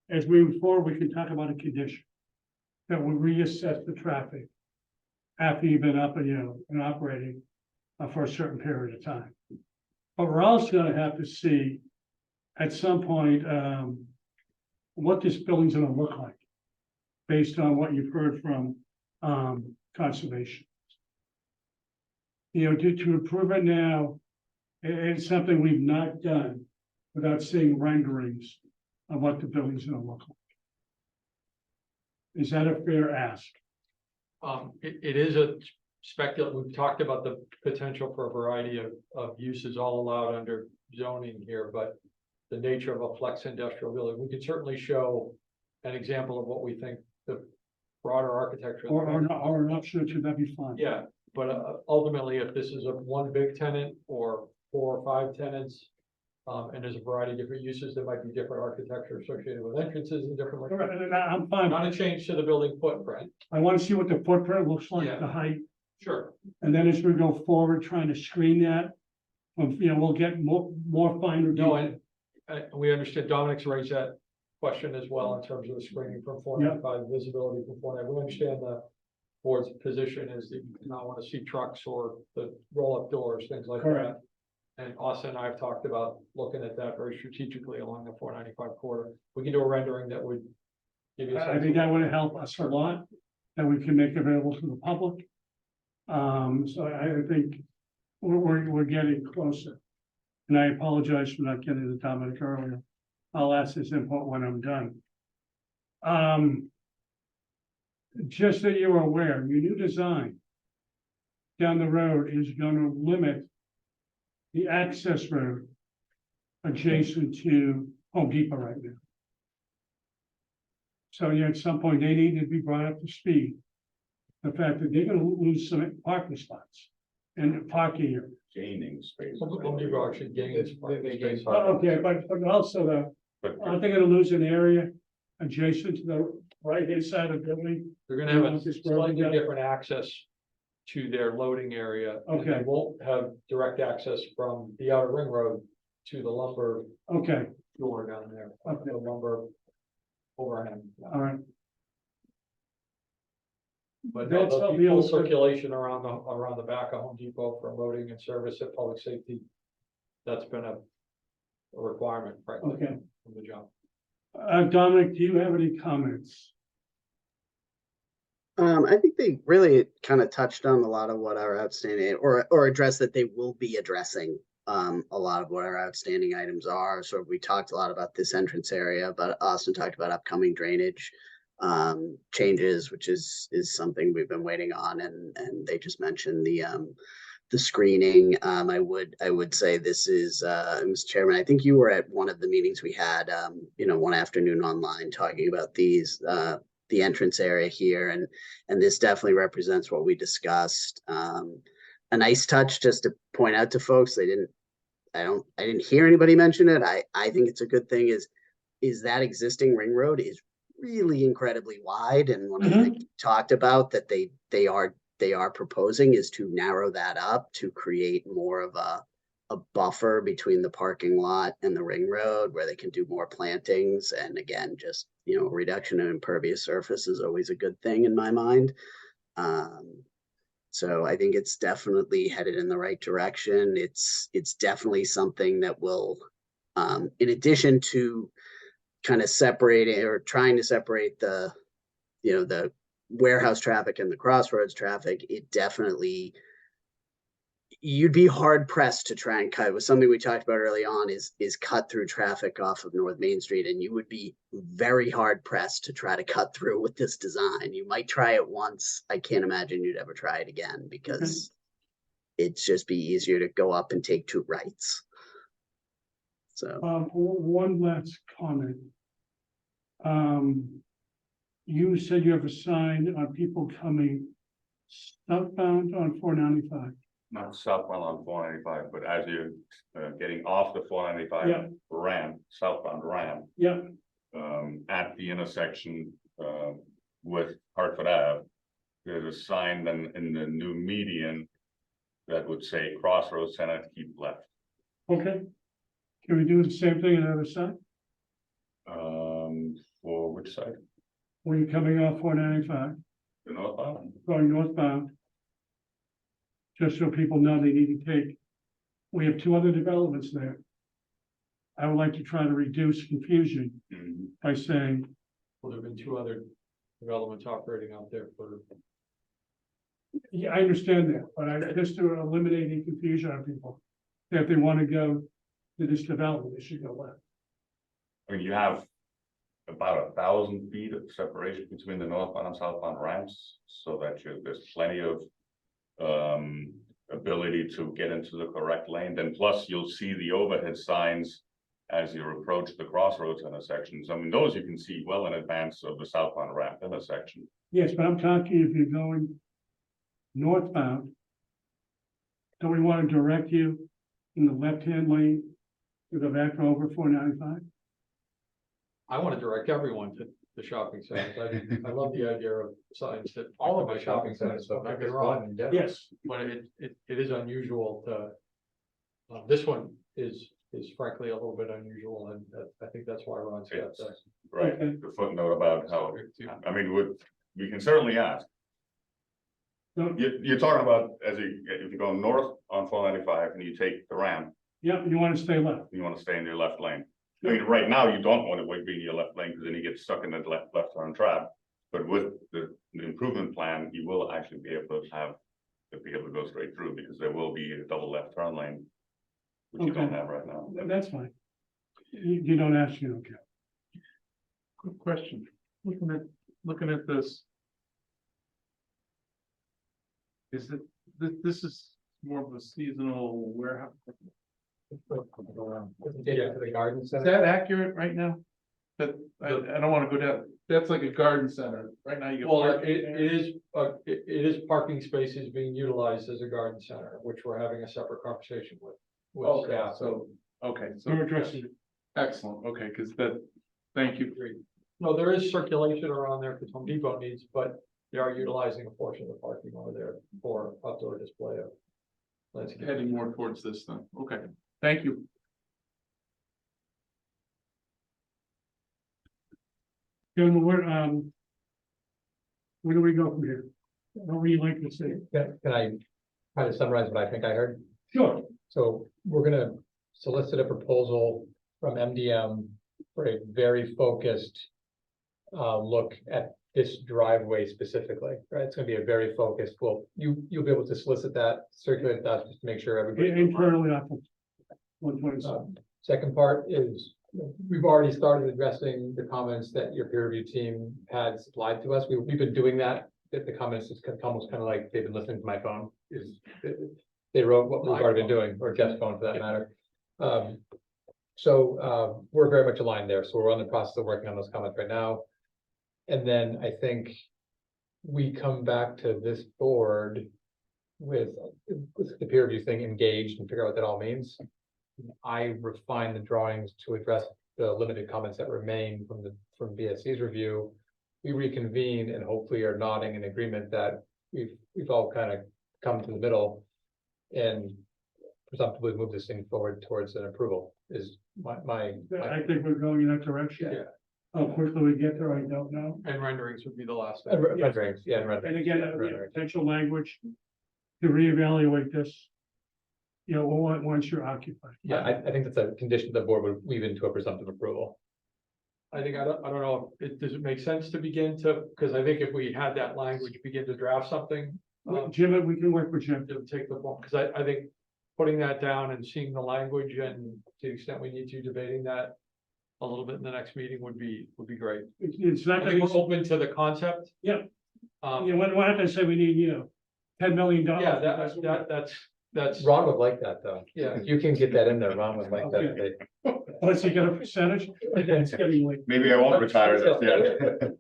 As we move forward, we can talk about a condition that will reassess the traffic after you've been up and operating for a certain period of time. But we're also going to have to see at some point what this building's going to look like based on what you've heard from conservation. To improve it now, it's something we've not done without seeing renderings of what the building's going to look like. Is that a fair ask? It is a speculative. We've talked about the potential for a variety of uses all allowed under zoning here, but the nature of a flex industrial building, we could certainly show an example of what we think the broader architecture. Or an option to that'd be fine. Yeah, but ultimately, if this is a one big tenant or 4 or 5 tenants, and there's a variety of different uses, there might be different architecture associated with entrances and different. I'm fine. Not a change to the building footprint. I want to see what the footprint looks like, the height. Sure. And then as we go forward, trying to screen that, we'll get more finer. No, and we understand Dominic's raised that question as well in terms of the screening from 495, visibility from 495. We understand the board's position is that you do not want to see trucks or the roll-up doors, things like Correct. that. And Austin and I have talked about looking at that very strategically along the 495 corridor. We can do a rendering that would give you. I think that would help us a lot, that we can make available to the public. So I think we're getting closer. And I apologize for not getting to Dominic earlier. I'll ask his input when I'm done. Just so you're aware, your new design down the road is gonna limit the access road adjacent to Home Depot right now. So, yeah, at some point, they need to be brought up to speed. The fact that they're gonna lose some parking spots and parking here. Gaining space. Home Depot actually gains space. Okay, but also aren't they gonna lose an area adjacent to the right-hand side of the building? They're gonna have a slightly different access to their loading area. And they Okay. won't have direct access from the outer ring road to the lumber Okay, door down there, Okay. the lumber overhang. all right. But That's there'll helped be me full also- circulation around the back of Home Depot for loading and service at public safety. That's been a requirement, frankly, Okay. from the job. Dominic, do you have any comments? I think they really kind of touched on a lot of what our outstanding or addressed that they will be addressing a lot of what our outstanding items are. So we talked a lot about this entrance area, but Austin talked about upcoming drainage changes, which is something we've been waiting on, and they just mentioned the screening. I would say this is Mr. Chairman, I think you were at one of the meetings we had one afternoon online talking about the entrance area here, and this definitely represents what we discussed. A nice touch just to point out to folks, I didn't hear anybody mention it. I think it's a good thing is that existing ring road is really incredibly wide, and one of the things we talked about that they are proposing is to narrow that up to create more of a buffer between the parking lot and the ring road where they can do more plantings. And again, just, reduction in impervious surface is always a good thing in my mind. So I think it's definitely headed in the right direction. It's definitely something that will, in addition to kind of separating or trying to separate the warehouse traffic and the crossroads traffic, it definitely, you'd be hard pressed to try and cut. It was something we talked about early on is cut through traffic off of North Main Street, and you would be very hard pressed to try to cut through with this design. You might try it once. I can't imagine you'd ever try it again because it's just be easier to go up and take two rights. So One last comment. You said you have a sign on people coming southbound on 495. Not southbound on 495, but as you're getting off the 495 Yeah. ramp, southbound ramp, Yeah, at the intersection with Hartford Ave, there's a sign then in the new median that would say Crossroads Center, keep left. okay. Can we do the same thing on the other side? For which side? When you're coming off 495, The northbound? going northbound. Just so people know they need to take, we have two other developments there. I would like to try to reduce confusion by saying, Well, there've been two other developments operating out there for. yeah, I understand that, but I just to eliminate any confusion on people. That if they want to go to this development, they should go left. I mean, you have about 1,000 feet of separation between the northbound and southbound ramps, so that there's plenty of ability to get into the correct lane. Then plus you'll see the overhead signs as you approach the crossroads intersections. I mean, those you can see well in advance of the southbound ramp intersection. Yes, but I'm talking if you're going northbound. Do we want to direct you in the left-hand lane to go back over 495? I want to direct everyone to the shopping centers. I love the idea of signs that. All of my shopping centers, but Don't get me not wrong. wrong. Yes. But it is unusual to, this one is frankly a little bit unusual, and I think that's why Ron's got It's that. right, Okay. the footnote about how, I mean, we can certainly ask. No. You're talking about if you go north on 495 and you take the ramp, Yeah, you want to stay left. you want to stay in your left lane. I mean, right now you don't want to be in your left lane because then you get stuck in the left turn trap. But with the improvement plan, you will actually be able to go straight through because there will be a double left turn lane, which you don't Okay. have right now. That's fine. You don't ask, you don't care. Good question. Looking at this. Is it this is more of a seasonal warehouse. Yeah, to the garden Is center. that accurate right now? That, I don't wanna go down, that's like a garden center, right now you get. Well, parking it there. is, it is parking spaces being utilized as a garden center, which we're having a separate conversation with Okay, staff. so, okay, so. We're addressing it. Excellent, okay, cause that, thank you. No, there is circulation around there for Home Depot needs, but they are utilizing a portion of the parking over there for outdoor display of landscape. Heading more towards this then, okay, thank you. Gentlemen, where do we go from here? What would you like to say? Can I try to summarize what I think I heard? Sure. So we're gonna solicit a proposal from MDM for a very focused look at this driveway specifically, right? It's gonna be a very focused, well, you'll be able to solicit that, circulate that, just to make sure everybody. Internally, I think. 127. Second part is, we've already started addressing the comments that your peer review team had supplied to us. We've been doing that. The comments is almost kind of like they've been listening to my phone. They wrote what we've already been doing, or Jeff's phone for that matter. So we're very much aligned there. So we're on the process of working on those comments right now. And then I think we come back to this board with the peer review thing engaged and figure out what that all means. I refine the drawings to address the limited comments that remain from BSC's review. We reconvene and hopefully are nodding in agreement that we've all kind of come to the middle and presumptively move this thing forward towards an approval is my. I think we're going in that direction. Yeah. How quickly we get there, I don't know. And renderings would be the last And thing. renderings, yeah, and renderings. And again, Renderings. potential language to reevaluate this. You know, once you're occupied. Yeah, I think that's a condition the board would weave into a presumptive approval. I think, I don't know, does it make sense to begin to, because I think if we had that language, begin to draft something. Jim, we can work with Jim. To take the form, because I think putting that down and seeing the language and to the extent we need to debating that a little bit in the next meeting would be great. It's not I that think we're open to the concept. Yeah. Um, Yeah, we're not gonna say we need, $10 million. yeah, that's. Ron would like that, though. Yeah. If you can get that in there, Ron would like that. Unless you get a percentage, it's getting late. Maybe I won't retire this yet.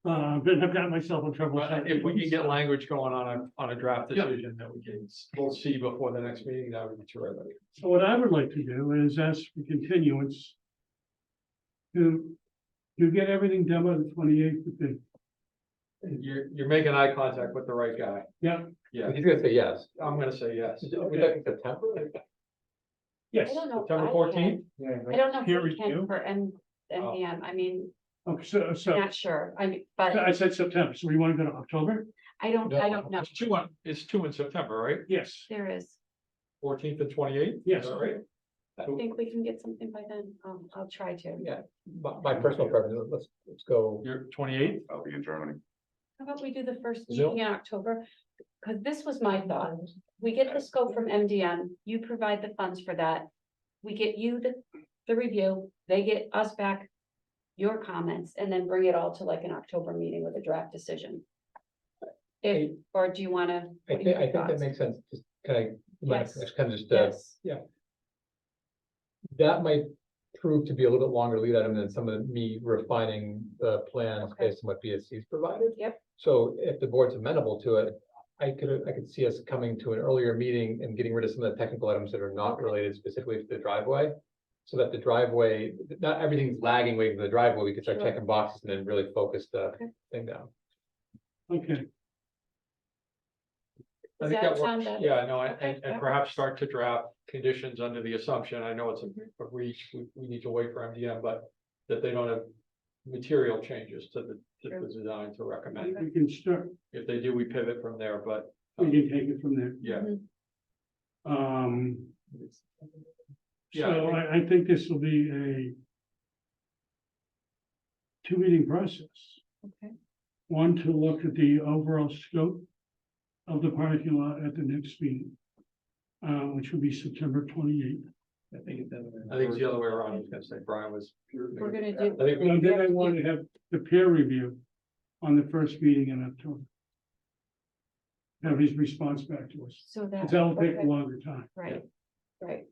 I've got myself in trouble. If we can get language going on a draft decision that we'll see before the next meeting, that would be terrific. So what I would like to do is ask for continuance to get everything done by the 28th. You're making eye contact with the right guy. Yeah. Yeah, He's gonna say yes. I'm gonna say yes. Are we talking September? Yes. I don't know. if September I 14th? can. I don't know if Peer we can review? for MDM. I mean, Okay, so not sure. I mean, but I said September, so we want to go to October? I don't know. It's two in September, right? Yes. There is. 14th and 28th? Yes. All right. I think we can get something by then. I'll try to. Yeah, my personal preference, let's go. You're 28th? I'll be in Germany. How about we do the first Zoom? meeting in October? Because this was my thought. We get the scope from MDM, you provide the funds for that. We get you the review, they get us back your comments, and then bring it all to like an October meeting with a draft decision. Or do you wanna? I think that makes sense. Just can I, Yes. just kind of just, Yes. yeah. That might prove to be a little bit longer lead item than some of me refining the plans Okay. based on what BSC's provided. Yep. So if the board's amenable to it, I could see us coming to an earlier meeting and getting rid of some of the technical items that are not related specifically to the driveway. So that the driveway, not everything's lagging waiting for the driveway, we could start Sure. checking boxes and then really focus the Okay. thing down. Okay. I Does think that that sound works. better? Yeah, no, Okay, and that perhaps works. start to draft conditions under the assumption, I know it's a reach, we need to wait for MDM, but that they don't have material changes to the Sure. design to recommend. We can start, If they do, we pivot from there, but we can take it from there. yeah. Yeah, So I think this will be a two-meeting process. Okay. One, to look at the overall scope of the parking lot at the next meeting, which will be September 28th. I think it's the other way around, I was gonna say, Brian was. We're gonna do. I think we- And then I want to have the peer review on the first meeting in October. have his response back to us. So that. 'Cause that'll take a okay, longer time. Right, right.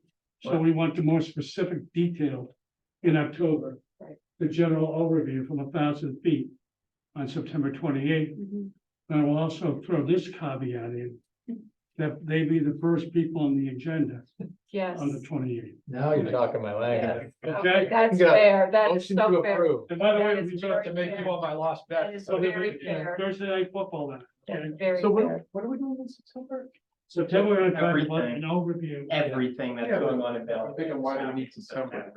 So we want the more specific detail in October. Right. The general overview from 1,000 feet on September 28th. Mhm. And I will also throw this caveat in, that they be the first people on the agenda Yes. on the 28th. Now you're talking my language. Yes. Okay. That's Yeah. fair, that is Motion so to fair. approve. And by the way, That it'll is be very To make you fair. all my lost That bet. is So there'll very be fair. Thursday night football then. That's Okay. very So fair. what are we doing in September? September, we're gonna try to put Everything. an overview. Everything that's Yeah, but going on in I'm Bellingham. thinking, why do we need September?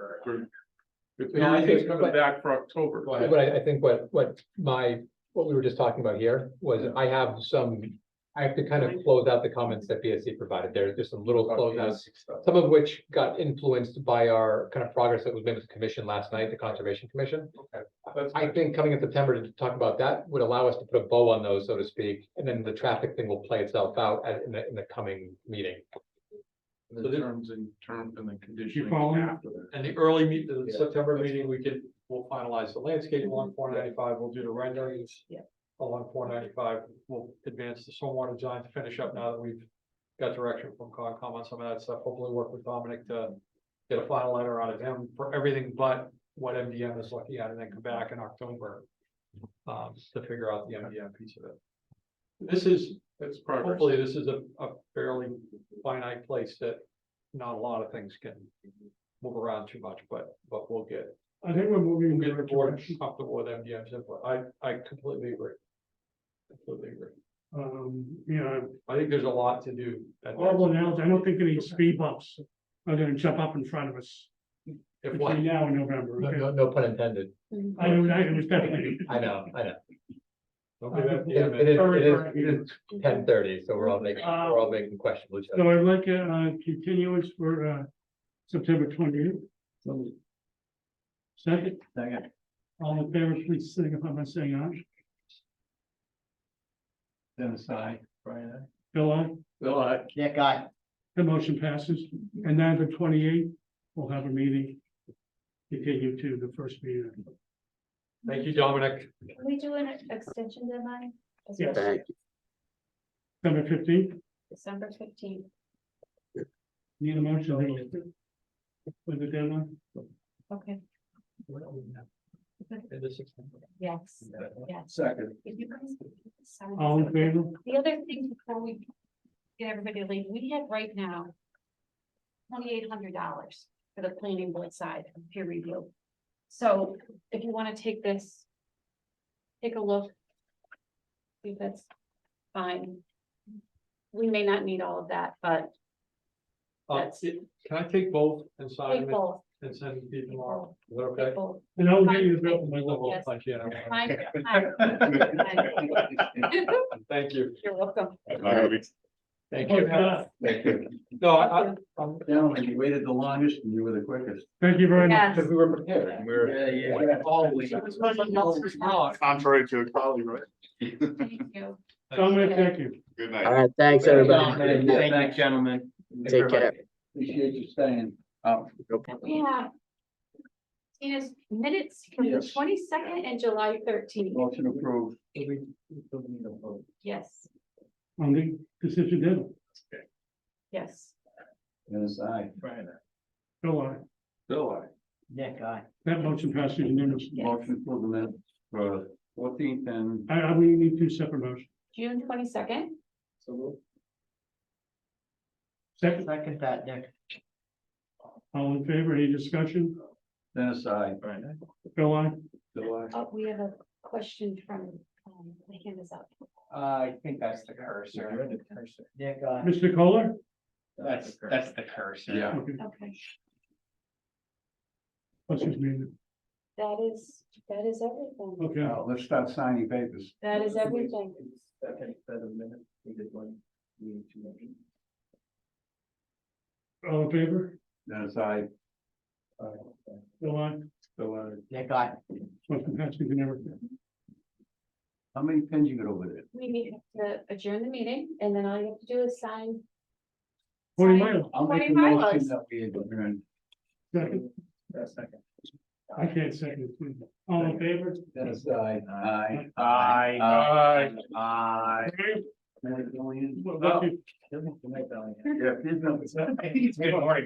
If Yeah, I everything's think- coming back for October. But I think what we were just talking about here was I have to kind of close out the comments that BSC provided. There's just some little closeouts. Some of which got influenced by our kind of progress that was made with the commission last night, the Conservation Commission. I think coming in September to talk about that would allow us to put a bow on those, so to speak, and then the traffic thing will play itself out in the coming meeting. The terms and the conditioning following? after that. And the early the September meeting, we'll finalize the landscape along 495, we'll do the renderings. Yeah. Along 495, we'll advance the stormwater design to finish up now that we've got direction from Concom on some of that stuff. Hopefully work with Dominic to get a final letter out of him for everything but what MDM is looking at, and then come back in October to figure out the MDM piece of it. This is, That's progress. hopefully this is a fairly finite place that not a lot of things can move around too much, but we'll get. I think we're moving in We'll the get the right board direction. comfortable with MDM's input. I completely agree. Completely agree. I think there's a lot to do. Horrible analogy, I don't think any speed bumps are gonna jump up in front of us If what, between now and November. No, okay? no pun intended. I was definitely. I know. don't give MDM It is 10:30, so we're all making questionable. So I'd like a continuance for September 28th. Second, all in favor, please signify by saying aye. Dennis, I, Brian, Bill, aye. Nick, I. The motion passes, and then the 28th, we'll have a meeting. Continue to the first meeting. Thank you, Dominic. Can we do an extension deadline? as Yes. well? Thank you. December 15th, December 15th. need a motion for the deadline. Okay, yes, yes. Second. If you guys could sign All in this. favor? The other thing before we get everybody to leave, we have right now $2,800 for the planning board side of peer review. So if you want to take this, take a look. See if that's fine. We may not need all of that, but That's- Can I take both and sign take them both. and send them to you tomorrow? Is that Take okay? both. And I'll get you the bill for my level. Yes. Thank you. Fine, fine. Thank you. You're welcome. Thank you. Thank you. No, Thank Gentlemen, you waited the longest and you were the quickest. Thank you very much. Yes. Because we were prepared. and we were- Always. Contrary to a colleague, right? Thank you. Dominic, thank you. Good All night. right, thanks, everybody. Thank you, gentlemen. Take care. Appreciate you staying. Yeah. Tina's minutes from the Yes. 22nd and July 13th. Motion approved. Yes, On the decision deadline. yes. Dennis, I. Bill, aye. Bill, I. Nick, I. That motion passes unanimously. Motion for the minutes for 14th and. We need two separate motions. June 22nd. Second, Second that, Nick. all in favor, any discussion? Dennis, I. Bill, aye. Bill, I. Oh, we have a question from, the hand is up. I think that's the cursor. Nick, I. Mr. Kohler? That's the cursor. Yeah. Okay. Okay, What's his name? that is everything. Okay, Now, let's start signing papers. That is everything. all in favor? Dennis, I. Bill, aye. Bill, I. Nick, I. Motion passes unanimously. How many pens you got over there? We have to adjourn the meeting and then all you have to do is sign. 40 sign miles. I'll make a 20 motion miles. that we adjourn. Second, I can't second it. All in favor? Dennis, I. Aye. Aye. Aye. Well, I think it's good morning.